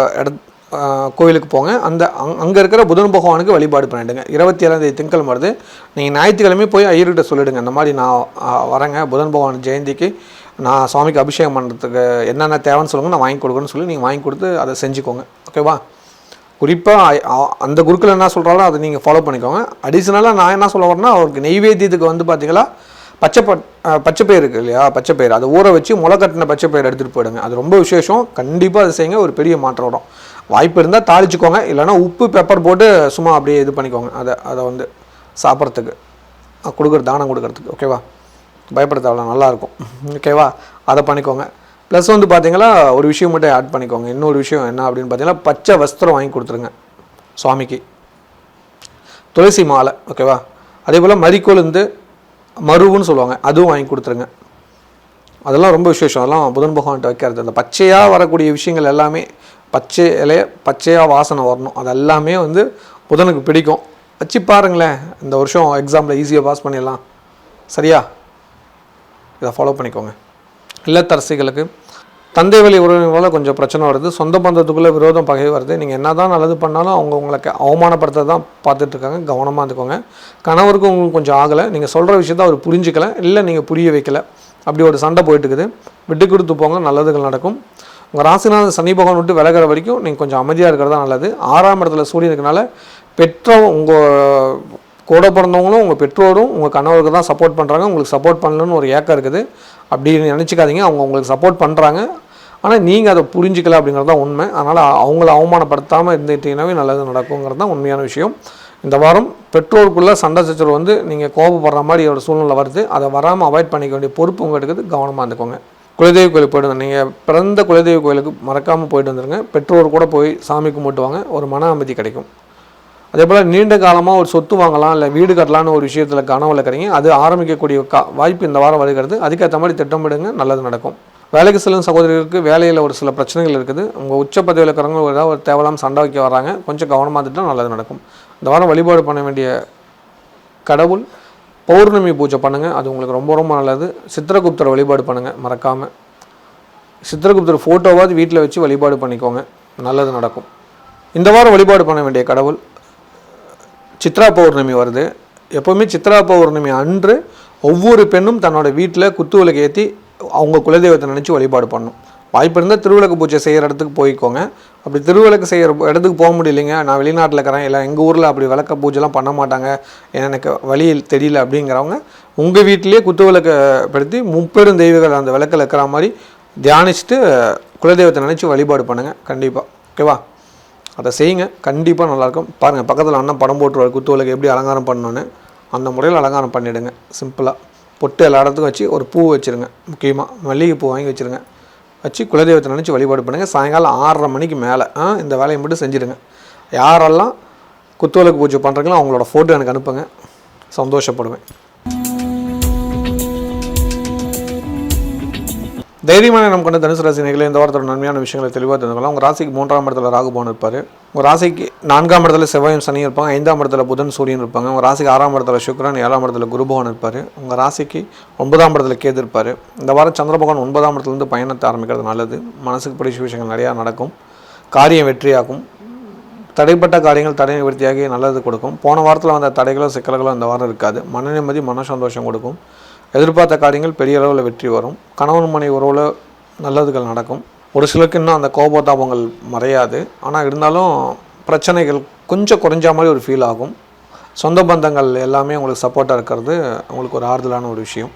கோயிலுக்கு போங்க. அங்கே இருக்கிற புதன் பகவானுக்கு வழிபாடு பண்ணிவிடுங்க. 27ஆம் திங்கள் வருது. நீங்கள் ஞாயிற்றுக்கிழமை போய் ஐயர்கிட்ட சொல்லிவிடுங்க. இந்த மாதிரி நான் வரேங்க புதன் பகவான் ஜெயந்திக்கு, நான் சுவாமிக்கு அபிஷேகம் பண்ணுறதுக்கு என்னென்ன தேவைன்னு சொல்லுங்கள், நான் வாங்கி கொடுக்குறேன்னு சொல்லி நீங்கள் வாங்கி கொடுத்து அதை செஞ்சுக்கோங்க. ஓகேவா? குறிப்பாக அந்த குருக்கள் என்ன சொல்கிறாரோ அதை நீங்கள் ஃபாலோ பண்ணிக்கோங்க. அடிஷ்னலாக நான் என்ன சொல்ல வரேன்னா, அவருக்கு நெய்வேத்தியத்துக்கு பார்த்தீங்களா பச்சைப்பயிர் இருக்குது இல்லையா, பச்சைப்பயிர் அதை ஊற வச்சு முளை கட்டின பச்சைப்பயிர் எடுத்துகிட்டு போயிடுங்க. அது ரொம்ப விசேஷம். கண்டிப்பாக அதை செய்யுங்க. ஒரு பெரிய மாற்றம் வரும். வாய்ப்பு இருந்தால் தாளிச்சிக்கோங்க. இல்லைனா உப்பு பெப்பர் போட்டு சும்மா அப்படியே இது பண்ணிக்கோங்க. அதை சாப்பிட்றதுக்கு தானம் கொடுக்கறதுக்கு. ஓகேவா? பயப்பட தேவையில்ல, நல்லாயிருக்கும். ஓகேவா? அதை பண்ணிக்கோங்க. ப்ளஸ் பார்த்தீங்களா ஒரு விஷயம் மட்டும் ஆட் பண்ணிக்கோங்க. இன்னொரு விஷயம் என்ன அப்படின்னு பார்த்தீங்கன்னா, பச்சை வஸ்திரம் வாங்கி கொடுத்துருங்க சுவாமிக்கு. துளசி மாலை. ஓகேவா? அதே போல் மறிக்கொழுந்து மருவுன்னு சொல்லுவாங்க, அதுவும் வாங்கி கொடுத்துருங்க. அதெல்லாம் ரொம்ப விசேஷம். அதெல்லாம் புதன் பகவான்கிட்ட வைக்கிறது. அந்த பச்சையாக வரக்கூடிய விஷயங்கள் எல்லாமே பச்சை இலைய பச்சையாக வாசனை வரணும். அது எல்லாமே புதனுக்கு பிடிக்கும். வச்சு பாருங்களேன். இந்த வருஷம் எக்ஸாமில் ஈஸியாக பாஸ் பண்ணிடலாம். சரியா? இதை ஃபாலோ பண்ணிக்கோங்க. இல்லத்தரசிகளுக்கு தந்தை வழி உறவினர்களால் கொஞ்சம் பிரச்சனை வருது. சொந்த பந்தத்துக்குள்ளே விரோதம் பகை வருது. நீங்கள் என்ன தான் நல்லது பண்ணாலும் அவங்க உங்களுக்கு அவமானப்படுத்த தான் பார்த்துட்ருக்காங்க. கவனமாக இருந்துக்கோங்க. கணவருக்கும் உங்களுக்கு கொஞ்சம் ஆகலை. நீங்கள் சொல்கிற விஷயத்த அவர் புரிஞ்சிக்கலை, இல்லை நீங்கள் புரிய வைக்கலை. அப்படி ஒரு சண்டை போயிட்டுருக்குது. விட்டு கொடுத்து போங்க, நல்லதுகள் நடக்கும். உங்கள் ராசிநாதன் சனி பகவான் விட்டு விலகிற வரைக்கும் நீங்கள் கொஞ்சம் அமைதியாக இருக்கிறதா நல்லது. 6ஆம் இடத்துல சூரியன் இருக்கனால உங்கள் கூட பிறந்தவங்களும் உங்கள் பெற்றோரும் உங்கள் கணவருக்கு தான் சப்போர்ட் பண்ணுறாங்க. உங்களுக்கு சப்போர்ட் பண்ணலன்னு ஒரு ஏக்கம் இருக்குது. அப்படின்னு நினச்சிக்காதீங்க. அவங்க உங்களுக்கு சப்போர்ட் பண்ணுறாங்க. ஆனால் நீங்கள் அதை புரிஞ்சிக்கல அப்படிங்கிறது தான் உண்மை. அதனால் அவங்கள அவமானப்படுத்தாமல் இருந்துட்டீங்கன்னாவே நல்லது நடக்குங்கிறது தான் உண்மையான விஷயம். இந்த வாரம் பெற்றோருக்குள்ளே சண்டை சச்சரவு நீங்கள் கோபப்படுற மாதிரி ஒரு சூழ்நிலை வருது. அதை வராமல் அவாய்ட் பண்ணிக்க வேண்டிய பொறுப்பு உங்களுக்கு இருக்குது. கவனமாக இருந்துக்கோங்க. குலதெய்வ கோயிலுக்கு போய்ட்டு வந்து நீங்கள் பிறந்த குலதெய்வ கோயிலுக்கு மறக்காமல் போய்ட்டு வந்துடுங்க. பெற்றோர் கூட போய் சாமி கும்பிட்டுவாங்க. ஒரு மன அமைதி கிடைக்கும். அதே போல் நீண்ட காலமாக ஒரு சொத்து வாங்கலாம், இல்லை வீடு கட்டலான்னு ஒரு விஷயத்தில் கனவுல இருக்கிறீங்க. அது ஆரம்பிக்கக்கூடிய வாய்ப்பு இந்த வாரம் வருகிறது. அதுக்கேற்ற மாதிரி திட்டமிடுங்க, நல்லது நடக்கும். வேலைக்கு செல்லும் சகோதரிகளுக்கு வேலையில் ஒரு சில பிரச்சனைகள் இருக்குது. உங்கள் உச்ச பதவியில் இருக்கிறவங்க ஏதாவது ஒரு தேவையில்லாமல் சண்டை வைக்க வராங்க. கொஞ்சம் கவனமாக இருந்துட்டால் நல்லது நடக்கும். இந்த வாரம் வழிபாடு பண்ண வேண்டிய கடவுள் பௌர்ணமி பூஜை பண்ணுங்கள். அது உங்களுக்கு ரொம்ப ரொம்ப நல்லது. சித்திரகுப்தரை வழிபாடு பண்ணுங்கள் மறக்காமல். சித்திரகுப்தர் ஃபோட்டோவாவது வீட்டில் வச்சு வழிபாடு பண்ணிக்கோங்க, நல்லது நடக்கும். இந்த வாரம் வழிபாடு பண்ண வேண்டிய கடவுள் சித்ரா பௌர்ணமி வருது. எப்போவுமே சித்ரா பௌர்ணமி அன்று ஒவ்வொரு பெண்ணும் தன்னோட வீட்டில் குத்து விளக்கு ஏற்றி அவங்க குலதெய்வத்தை நினச்சி வழிபாடு பண்ணணும். வாய்ப்பு இருந்தால் திருவிளக்கு பூஜை செய்கிற இடத்துக்கு போய்க்கோங்க. அப்படி திருவிளக்கு செய்கிற இடத்துக்கு போக முடியலைங்க, நான் வெளிநாட்டில் இருக்கிறேன், இல்லை எங்கள் ஊரில் அப்படி விளக்க பூஜைலாம் பண்ண மாட்டாங்க, எனக்கு வழி தெரியல அப்படிங்கிறவங்க உங்கள் வீட்டிலேயே குத்துவிளக்கை படுத்தி முப்பெரும் தெய்வங்கள் அந்த விளக்கில் இருக்கிற மாதிரி தியானிச்சுட்டு குலதெய்வத்தை நினச்சி வழிபாடு பண்ணுங்கள். கண்டிப்பாக ஓகேவா, அதை செய்யுங்க, கண்டிப்பாக நல்லாயிருக்கும். பாருங்கள், பக்கத்தில் அண்ணன் படம் போட்டுருவார் குத்துவிளக்கு எப்படி அலங்காரம் பண்ணணுன்னு, அந்த முறையில் அலங்காரம் பண்ணிவிடுங்க. சிம்பிளாக பொட்டு எல்லா இடத்துக்கும் வச்சு ஒரு பூ வச்சுருங்க, முக்கியமாக மல்லிகை பூ வாங்கி வச்சுருங்க, வச்சு குலதெய்வத்தை நினச்சி வழிபாடு பண்ணுங்கள். சாயங்காலம் 6:30 மணிக்கு மேலே இந்த வேலையை மட்டும் செஞ்சுடுங்க. யாரெல்லாம் குத்துவிளக்கு பூஜை பண்ணுறீங்களோ அவங்களோட ஃபோட்டோ எனக்கு அனுப்புங்க, சந்தோஷப்படுவேன். தைரியமான நம்ம கொண்ட தனுசு ராசி நேயர்களே, இந்த வாரத்தோட நன்மையான விஷயங்களை தெளிவாக தெரிஞ்சுக்கலாம். உங்கள் ராசிக்கு 3ஆம் இடத்துல ராகு பகவான் இருப்பார். உங்கள் ராசிக்கு 4ஆம் இடத்துல செவ்வாயும் சனியும் இருப்பாங்க. 5ஆம் இடத்துல புதன் சூரியன் இருப்பாங்க. உங்கள் ராசிக்கு 6ஆம் இடத்துல சுக்கிரன், 7ஆம் இடத்துல குரு பகவான் இருப்பார். உங்கள் ராசிக்கு 9ஆம் இடத்துல கேது இருப்பார். இந்த வாரம் சந்திர பகவான் 9ஆம் இடத்துலேருந்து பயணத்தை ஆரம்பிக்கிறது நல்லது. மனசுக்கு பிடிச்ச விஷயங்கள் நிறையா நடக்கும், காரியம் வெற்றியாகும். தடைப்பட்ட காரியங்கள் தடை நிவர்த்தியாகி நல்லது கொடுக்கும். போன வாரத்தில் வந்த தடைகளோ சிக்கல்களோ இந்த வாரம் இருக்காது. மன நிம்மதி, மன சந்தோஷம் கொடுக்கும். எதிர்பார்த்த காரியங்கள் பெரிய அளவில் வெற்றி வரும். கணவன் மனை உறவில் நல்லதுகள் நடக்கும். ஒரு சிலருக்கு இன்னும் அந்த கோபதாபங்கள் மறையாது, ஆனால் இருந்தாலும் பிரச்சனைகள் கொஞ்சம் குறைஞ்ச மாதிரி ஒரு ஃபீல் ஆகும். சொந்த பந்தங்கள் எல்லாமே உங்களுக்கு சப்போர்ட்டாக இருக்கிறது உங்களுக்கு ஒரு ஆறுதலான ஒரு விஷயம்.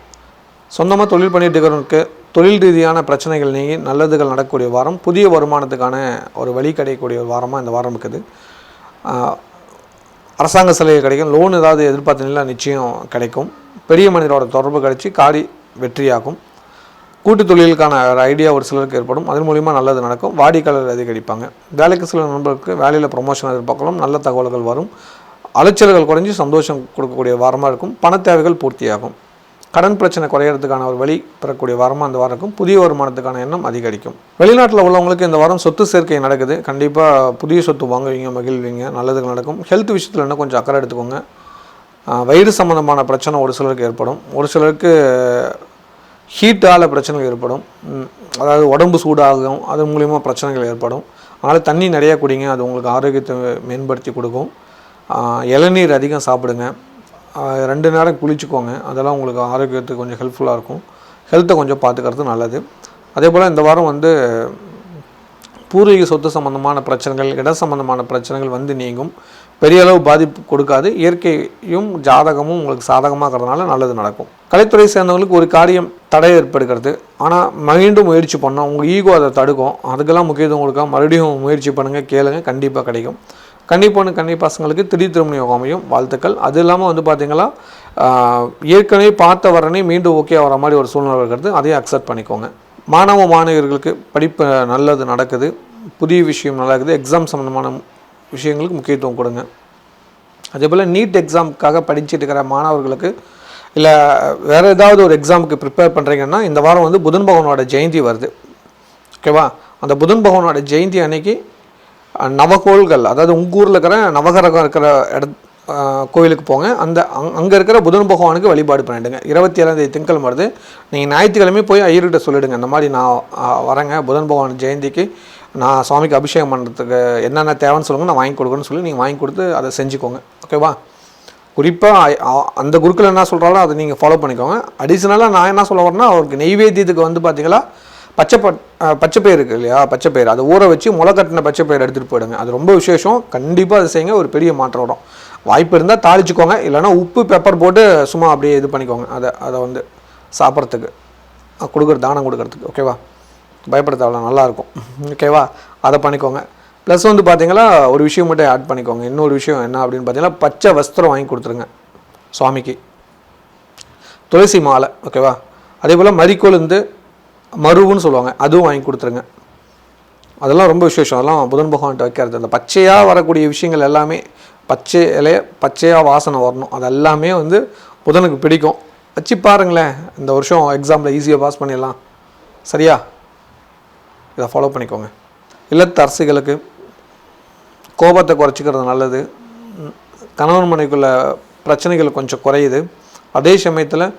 சொந்தமாக தொழில் பண்ணிட்டு இருக்கிறவங்களுக்கு தொழில் ரீதியான பிரச்சனைகள் நீங்கி நல்லதுகள் நடக்கக்கூடிய வாரம். புதிய வருமானத்துக்கான ஒரு வழி கிடைக்கக்கூடிய ஒரு வாரமாக இந்த வாரம் இருக்குது. அரசாங்க சலுகை கிடைக்கும். லோன் ஏதாவது எதிர்பார்த்த நிலையில் நிச்சயம் கிடைக்கும். பெரிய மனிதரோட தொடர்பு கிடைச்சி காரி வெற்றியாகும். கூட்டு தொழிலுக்கான ஒரு ஐடியா ஒரு சிலருக்கு ஏற்படும், அதன் மூலிமா நல்லது நடக்கும். வாடிக்கையாளர் அதிகரிப்பாங்க. வேலைக்கு சில நண்பர்களுக்கு வேலையில் ப்ரொமோஷன் எதிர்பார்க்கலாம். நல்ல தகவல்கள் வரும். அலைச்சல்கள் குறைஞ்சி சந்தோஷம் கொடுக்கக்கூடிய வாரமாக இருக்கும். பண தேவைகள் பூர்த்தியாகும். கடன் பிரச்சனை குறையிறதுக்கான ஒரு வழி பெறக்கூடிய வாரமாக இந்த வாரம் இருக்கும். புதிய வருமானத்துக்கான எண்ணம் அதிகரிக்கும். வெளிநாட்டில் உள்ளவங்களுக்கு இந்த வாரம் சொத்து சேர்க்கை நடக்குது. கண்டிப்பாக புதிய சொத்து வாங்குவீங்க, மகிழ்வீங்க, நல்லதுகள் நடக்கும். ஹெல்த் விஷயத்தில் இன்னும் கொஞ்சம் அக்கறை எடுத்துக்கோங்க. வயிறு சம்மந்தமான பிரச்சனை ஒரு சிலருக்கு ஏற்படும். ஒரு சிலருக்கு ஹீட்டால் பிரச்சனைகள் ஏற்படும், அதாவது உடம்பு சூடாகும், அது மூலிமா பிரச்சனைகள் ஏற்படும். அதனால் தண்ணி நிறையா குடிங்க, அது உங்களுக்கு ஆரோக்கியத்தை மேம்படுத்தி கொடுக்கும். இளநீர் அதிகம் சாப்பிடுங்க, 2 நேரம் குளிச்சுக்கோங்க, அதெல்லாம் உங்களுக்கு ஆரோக்கியத்துக்கு கொஞ்சம் ஹெல்ப்ஃபுல்லாக இருக்கும். ஹெல்த்தை கொஞ்சம் பார்த்துக்கிறது நல்லது. அதே போல் இந்த வாரம் பூர்வீக சொத்து சம்பந்தமான பிரச்சனைகள், இட சம்பந்தமான பிரச்சனைகள் நீங்கும். பெரிய அளவு பாதிப்பு கொடுக்காது. இயற்கையும் ஜாதகமும் உங்களுக்கு சாதகமாக இருக்கிறதுனால நல்லது நடக்கும். கலைத்துறை சேர்ந்தவங்களுக்கு ஒரு காரியம் தடை ஏற்படுகிறது, ஆனால் மீண்டும் முயற்சி பண்ணோம், உங்கள் ஈகோ அதை தடுக்கும். அதுக்கெல்லாம் முக்கியத்துவம் கொடுக்க மறுபடியும் முயற்சி பண்ணுங்கள், கேளுங்க, கண்டிப்பாக கிடைக்கும். கன்னிப்பசங்களுக்கு திடீர் திருமண யோகம் அமையும். வாழ்த்துக்கள். அது இல்லாமல் பார்த்தீங்களா, ஏற்கனவே பார்த்த வரனே மீண்டும் ஓகே வர மாதிரி ஒரு சூழ்நிலை இருக்கிறது, அதையும் அக்செப்ட் பண்ணிக்கோங்க. மாணவர்களுக்கு படிப்பு நல்லது நடக்குது, புதிய விஷயம் நல்லா இருக்குது. எக்ஸாம் சம்மந்தமான விஷயங்களுக்கு முக்கியத்துவம் கொடுங்க. அதே போல் நீட் எக்ஸாமுக்காக படிச்சுட்டு இருக்கிற மாணவர்களுக்கு, இல்லை வேறு ஏதாவது ஒரு எக்ஸாமுக்கு ப்ரிப்பேர் பண்ணுறீங்கன்னா, இந்த வாரம் புதன் பகவானோட ஜெயந்தி வருது. ஓகேவா, அந்த புதன் பகவானோட ஜெயந்தி அன்னைக்கு நவகோள்கள், அதாவது உங்கள் ஊரில் இருக்கிற நவகிரகம் இருக்கிற கோவிலுக்கு போங்க. அங்கே இருக்கிற புதன் பகவானுக்கு வழிபாடு பண்ணிவிடுங்க. 27ஆம் தேதி திங்கள் வருது. நீங்கள் ஞாயிற்றுக்கிழமை போய் ஐயர்கிட்ட சொல்லிவிடுங்க, இந்த மாதிரி நான் வரேங்க, புதன் பகவான் ஜெயந்திக்கு நான் சுவாமிக்கு அபிஷேகம் பண்ணுறதுக்கு என்னென்ன தேவைன்னு சொல்லுங்கள், நான் வாங்கி கொடுக்குறேன்னு சொல்லி நீங்கள் வாங்கி கொடுத்து அதை செஞ்சுக்கோங்க. ஓகேவா, குறிப்பாக அந்த குருக்கள் என்ன சொல்கிறாலும் அதை நீங்கள் ஃபாலோ பண்ணிக்கோங்க. அடிஷ்னலாக நான் என்ன சொல்ல வரேன்னா, அவருக்கு நெய்வேத்தியத்துக்கு பார்த்தீங்களா பச்சைப்பயிர் இருக்குது இல்லையா, பச்சைப்பயிர் அதை ஊற வச்சு முளை கட்டின பச்சைப்பயிர் எடுத்துகிட்டு போயிடுங்க. அது ரொம்ப விசேஷம். கண்டிப்பாக அதை செய்யுங்க, ஒரு பெரிய மாற்றம் வரும். வாய்ப்பு இருந்தால் தாளிச்சுக்கோங்க, இல்லைனா உப்பு பெப்பர் போட்டு சும்மா அப்படியே இது பண்ணிக்கோங்க. அதை சாப்பிட்றதுக்கு தானம் கொடுக்கறதுக்கு. ஓகேவா, பயப்பட தேவையில்ல, நல்லாயிருக்கும். ஓகேவா, அதை பண்ணிக்கோங்க. ப்ளஸ் பார்த்தீங்களா, ஒரு விஷயம் மட்டும் ஆட் பண்ணிக்கோங்க. இன்னொரு விஷயம் என்ன அப்படின்னு பார்த்தீங்கன்னா, பச்சை வஸ்திரம் வாங்கி கொடுத்துருங்க சுவாமிக்கு, துளசி மாலை. ஓகேவா, அதே போல் மறிக்கொழுந்து மருவுன்னு சொல்லுவாங்க, அதுவும் வாங்கி கொடுத்துருங்க. அதெல்லாம் ரொம்ப விசேஷம். அதெல்லாம் புதன் பகவான்கிட்ட வைக்கிறது. அந்த பச்சையாக வரக்கூடிய விஷயங்கள் எல்லாமே, பச்சை இலைய பச்சையாக வாசனை வரணும், அது எல்லாமே புதனுக்கு பிடிக்கும். வச்சு பாருங்களேன், இந்த வருஷம் எக்ஸாமில் ஈஸியாக பாஸ் பண்ணிடலாம். சரியா, இதை ஃபாலோ பண்ணிக்கோங்க. இல்லத்தரசிகளுக்கு கோபத்தை குறைச்சிக்கிறது நல்லது. கணவன் மனைக்குள்ள பிரச்சனைகள் கொஞ்சம் குறையுது. அதே சமயத்தில்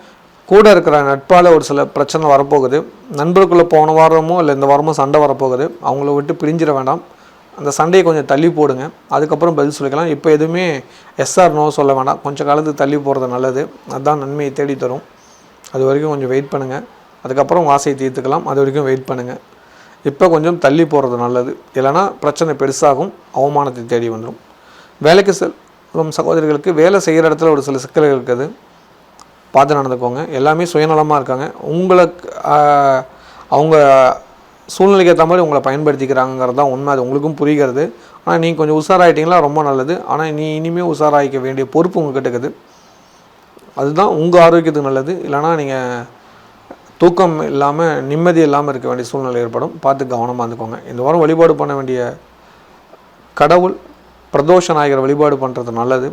கூட இருக்கிற நட்பால் ஒரு சில பிரச்சனை வரப்போகுது. நண்பருக்குள்ளே போன வாரமோ இல்லை இந்த வாரமோ சண்டை வரப்போகுது. அவங்கள விட்டு பிரிஞ்சிட வேண்டாம். அந்த சண்டையை கொஞ்சம் தள்ளி போடுங்க, அதுக்கப்புறம் பதில் சொல்லிக்கலாம். இப்போ எதுவுமே எஸ்ஆர் நோ சொல்ல வேண்டாம், கொஞ்சம் காலத்துக்கு தள்ளி போகிறது நல்லது. அதுதான் நன்மையை தேடி தரும். அது வரைக்கும் கொஞ்சம் வெயிட் பண்ணுங்கள். அதுக்கப்புறம் ஆசையை தீர்த்துக்கலாம். அது வரைக்கும் வெயிட் பண்ணுங்கள். இப்போ கொஞ்சம் தள்ளி போகிறது நல்லது, இல்லைனா பிரச்சனை பெருசாகும், அவமானத்தை தேடி வந்துடும். வேலைக்கு செல்லும் சகோதரிகளுக்கு வேலை செய்கிற இடத்துல ஒரு சில சிக்கல்கள் இருக்குது, பார்த்து நடந்துக்கோங்க. எல்லாமே சுயநலமாக இருக்காங்க, உங்களுக்கு அவங்க சூழ்நிலைக்கு ஏற்ற மாதிரி உங்களை பயன்படுத்திக்கிறாங்கிறது தான் உண்மை. அது உங்களுக்கும் புரிகிறது. ஆனால் நீங்கள் கொஞ்சம் உஷாராயிட்டிங்களா ரொம்ப நல்லது. ஆனால் இனிமேல் உஷாராயிக்க வேண்டிய பொறுப்பு உங்கள்கிட்ட இருக்குது. அதுதான் உங்கள் ஆரோக்கியத்துக்கு நல்லது. இல்லைனா நீங்கள் தூக்கம் இல்லாமல் நிம்மதி இல்லாமல் இருக்க வேண்டிய சூழ்நிலை ஏற்படும். பார்த்து கவனமாக இருந்துக்கோங்க. இந்த வாரம் வழிபாடு பண்ண வேண்டிய கடவுள் பிரதோஷ நாயகர் வழிபாடு பண்ணுறது நல்லது.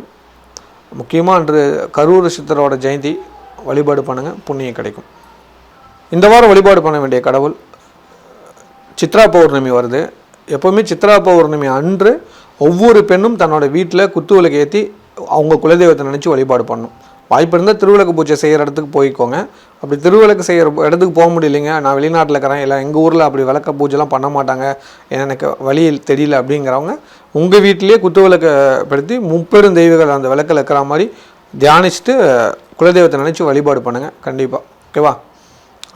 முக்கியமாக அன்று கரூர் சித்தரோட ஜெயந்தி வழிபாடு பண்ணுங்கள், புண்ணியம் கிடைக்கும். இந்த வாரம் வழிபாடு பண்ண வேண்டிய கடவுள் சித்ரா பௌர்ணமி வருது. எப்போவுமே சித்ரா பௌர்ணமி அன்று ஒவ்வொரு பெண்ணும் தன்னோட வீட்டில் குத்துவிளக்கு ஏற்றி அவங்க குலதெய்வத்தை நினச்சி வழிபாடு பண்ணணும். வாய்ப்பு இருந்தால் திருவிளக்கு பூஜை செய்கிற இடத்துக்கு போய்க்கோங்க. அப்படி திருவிளக்கு செய்கிற இடத்துக்கு போக முடியலைங்க, நான் வெளிநாட்டில் இருக்கிறேன், இல்லை எங்கள் ஊரில் அப்படி விளக்க பூஜைலாம் பண்ண மாட்டாங்க, எனக்கு வழியில் தெரியல அப்படிங்கிறவங்க உங்கள் வீட்டிலேயே குத்துவிளக்கை படுத்தி முப்பெரும் தெய்வங்கள் அந்த விளக்கில் இருக்கிற மாதிரி தியானிச்சுட்டு குலதெய்வத்தை நினச்சி வழிபாடு பண்ணுங்கள். கண்டிப்பாக ஓகேவா,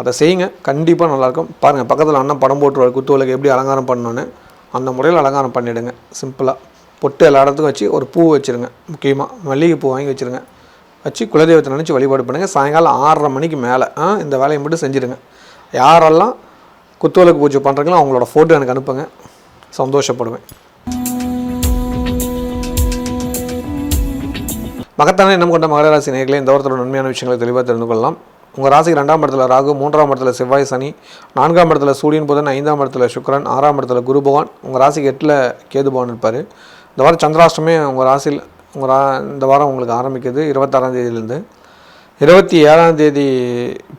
அதை செய்யுங்க, கண்டிப்பாக நல்லாயிருக்கும். பாருங்கள், பக்கத்தில் அண்ணன் படம் போட்டுருவார் குத்துவிளக்கு எப்படி அலங்காரம் பண்ணணுன்னு, அந்த முறையில் அலங்காரம் பண்ணிவிடுங்க. சிம்பிளாக பொட்டு எல்லா இடத்துக்கும் வச்சு ஒரு பூ வச்சுருங்க, முக்கியமாக மல்லிகைப்பூ வாங்கி வச்சுருங்க, வச்சு குலதெய்வத்தை நினச்சி வழிபாடு பண்ணுங்கள். சாயங்காலம் 6:30 மணிக்கு மேலே இந்த வேலையை மட்டும் செஞ்சுடுங்க. யாரெல்லாம் குத்துவிளக்கு பூஜை பண்ணுறீங்களோ அவங்களோட ஃபோட்டோ எனக்கு அனுப்புங்க, சந்தோஷப்படுவேன். மகத்தான எண்ணம் கொண்ட மகர ராசி நேயர்களே, இந்த வாரத்தோட நன்மையான விஷயங்களை தெளிவாக தெரிந்து கொள்ளலாம். உங்கள் ராசிக்கு 2ஆம் இடத்துல ராகு, 3ஆம் இடத்துல செவ்வாய் சனி, 4ஆம் இடத்துல சூரியன் புதன், 5ஆம் இடத்துல சுக்கிரன், 6ஆம் இடத்துல குரு பகவான், உங்கள் ராசிக்கு 8ல் கேது பகவான் இருப்பார். இந்த வாரம் சந்திராஷ்டமே உங்கள் ராசியில் இந்த வாரம் உங்களுக்கு ஆரம்பிக்குது 26ஆம் தேதியிலேருந்து. 27ஆம் தேதி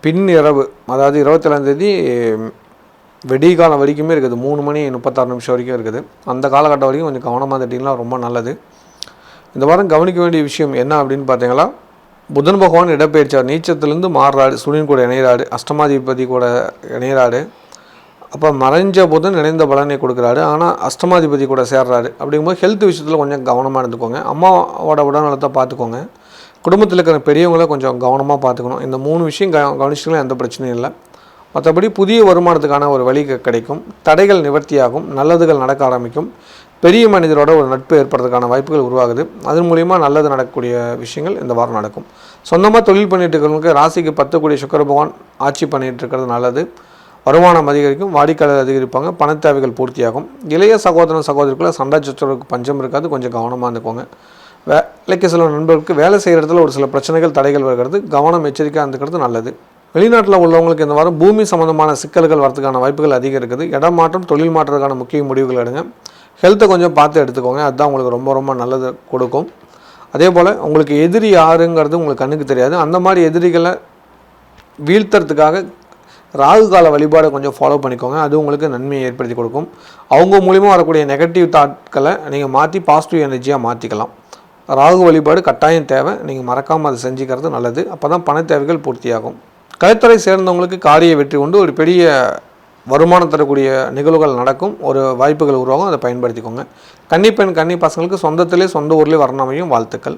பின் இரவு, அதாவது 27ஆம் தேதி வெடிகாலம் வரைக்குமே இருக்குது, 3 மணி 36 நிமிஷம் வரைக்கும் இருக்குது. அந்த காலகட்டம் வரைக்கும் கொஞ்சம் கவனமாக தட்டிங்கன்னா ரொம்ப நல்லது. இந்த வாரம் கவனிக்க வேண்டிய விஷயம் என்ன அப்படின்னு பார்த்தீங்களா, புதன் பகவான் இடப்பெயர்ச்சார், நீச்சத்திலேருந்து மாறுறாரு, சூரியன் கூட இணைகிறாரு, அஷ்டமாதிபதி கூட இணைகிறாரு. அப்போ மறைஞ்ச புதன் இணைந்த பலனை கொடுக்குறாரு, ஆனால் அஷ்டமாதிபதி கூட சேர்றாரு. அப்படிங்கும்போது ஹெல்த் விஷயத்தில் கொஞ்சம் கவனமாக இருந்துக்கோங்க. அம்மாவோட உடல்நலத்தை பார்த்துக்கோங்க. குடும்பத்தில் இருக்கிற பெரியவங்களை கொஞ்சம் கவனமாக பார்த்துக்கணும். இந்த 3 விஷயம் கவனிச்சிக்கலாம், எந்த பிரச்சனையும் இல்லை. மற்றபடி புதிய வருமானத்துக்கான ஒரு வழி கிடைக்கும், தடைகள் நிவர்த்தியாகும், நல்லதுகள் நடக்க ஆரம்பிக்கும், பெரிய மனிதரோட ஒரு நட்பு ஏற்படுறதுக்கான வாய்ப்புகள் உருவாகுது. அதன் மூலிமா நல்லது நடக்கக்கூடிய விஷயங்கள் இந்த வாரம் நடக்கும். சொந்தமாக தொழில் பண்ணிட்டு இருக்கிறவங்களுக்கு ராசிக்கு 10 கூடிய சுக்கிர பகவான் ஆட்சி பண்ணிகிட்டு இருக்கிறது நல்லது. வருமானம் அதிகரிக்கும், வாடிக்கையாளர் அதிகரிப்பாங்க, பண தேவைகள் பூர்த்தியாகும். இளைய சகோதரன் சகோதரிக்குள்ள சண்டை சச்சரவுக்கு பஞ்சம் இருக்காது, கொஞ்சம் கவனமாக இருந்துக்கோங்க. வேலைக்கு சில நண்பர்களுக்கு வேலை செய்கிற இடத்துல ஒரு சில பிரச்சனைகள் தடைகள் வருகிறது, கவனம் எச்சரிக்கையாக இருந்துக்கிறது நல்லது. வெளிநாட்டில் உள்ளவங்களுக்கு இந்த வாரம் பூமி சம்மந்தமான சிக்கல்கள் வரதுக்கான வாய்ப்புகள் அதிகம் இருக்குது. இடம் மாற்றம், தொழில் மாற்றத்துக்கான முக்கிய முடிவுகள் எடுங்க. ஹெல்த்தை கொஞ்சம் பார்த்து எடுத்துக்கோங்க, அதுதான் உங்களுக்கு ரொம்ப ரொம்ப நல்லது கொடுக்கும். அதே போல் உங்களுக்கு எதிரி யாருங்கிறது உங்களுக்கு கண்ணுக்கு தெரியாது, அந்த மாதிரி எதிரிகளை வீழ்த்துறதுக்காக ராகு கால வழிபாடை கொஞ்சம் ஃபாலோ பண்ணிக்கோங்க, அது உங்களுக்கு நன்மையை ஏற்படுத்தி கொடுக்கும். அவங்க மூலிமா வரக்கூடிய நெகட்டிவ் தாட்களை நீங்கள் மாற்றி பாசிட்டிவ் எனர்ஜியாக மாற்றிக்கலாம். ராகு வழிபாடு கட்டாயம் தேவை, நீங்கள் மறக்காமல் அதை செஞ்சுக்கிறது நல்லது. அப்போ தான் பண தேவைகள் பூர்த்தியாகும். கலைத்துறை சேர்ந்தவங்களுக்கு காரிய வெற்றி கொண்டு ஒரு பெரிய வருமானம் தரக்கூடிய நிகழ்வுகள் நடக்கும், ஒரு வாய்ப்புகள் உருவாகும், அதை பயன்படுத்திக்கோங்க. கன்னிப்பெண் கன்னி பசங்களுக்கு சொந்தத்திலே சொந்த ஊர்லேயே வரணுமையும் வாழ்த்துக்கள்.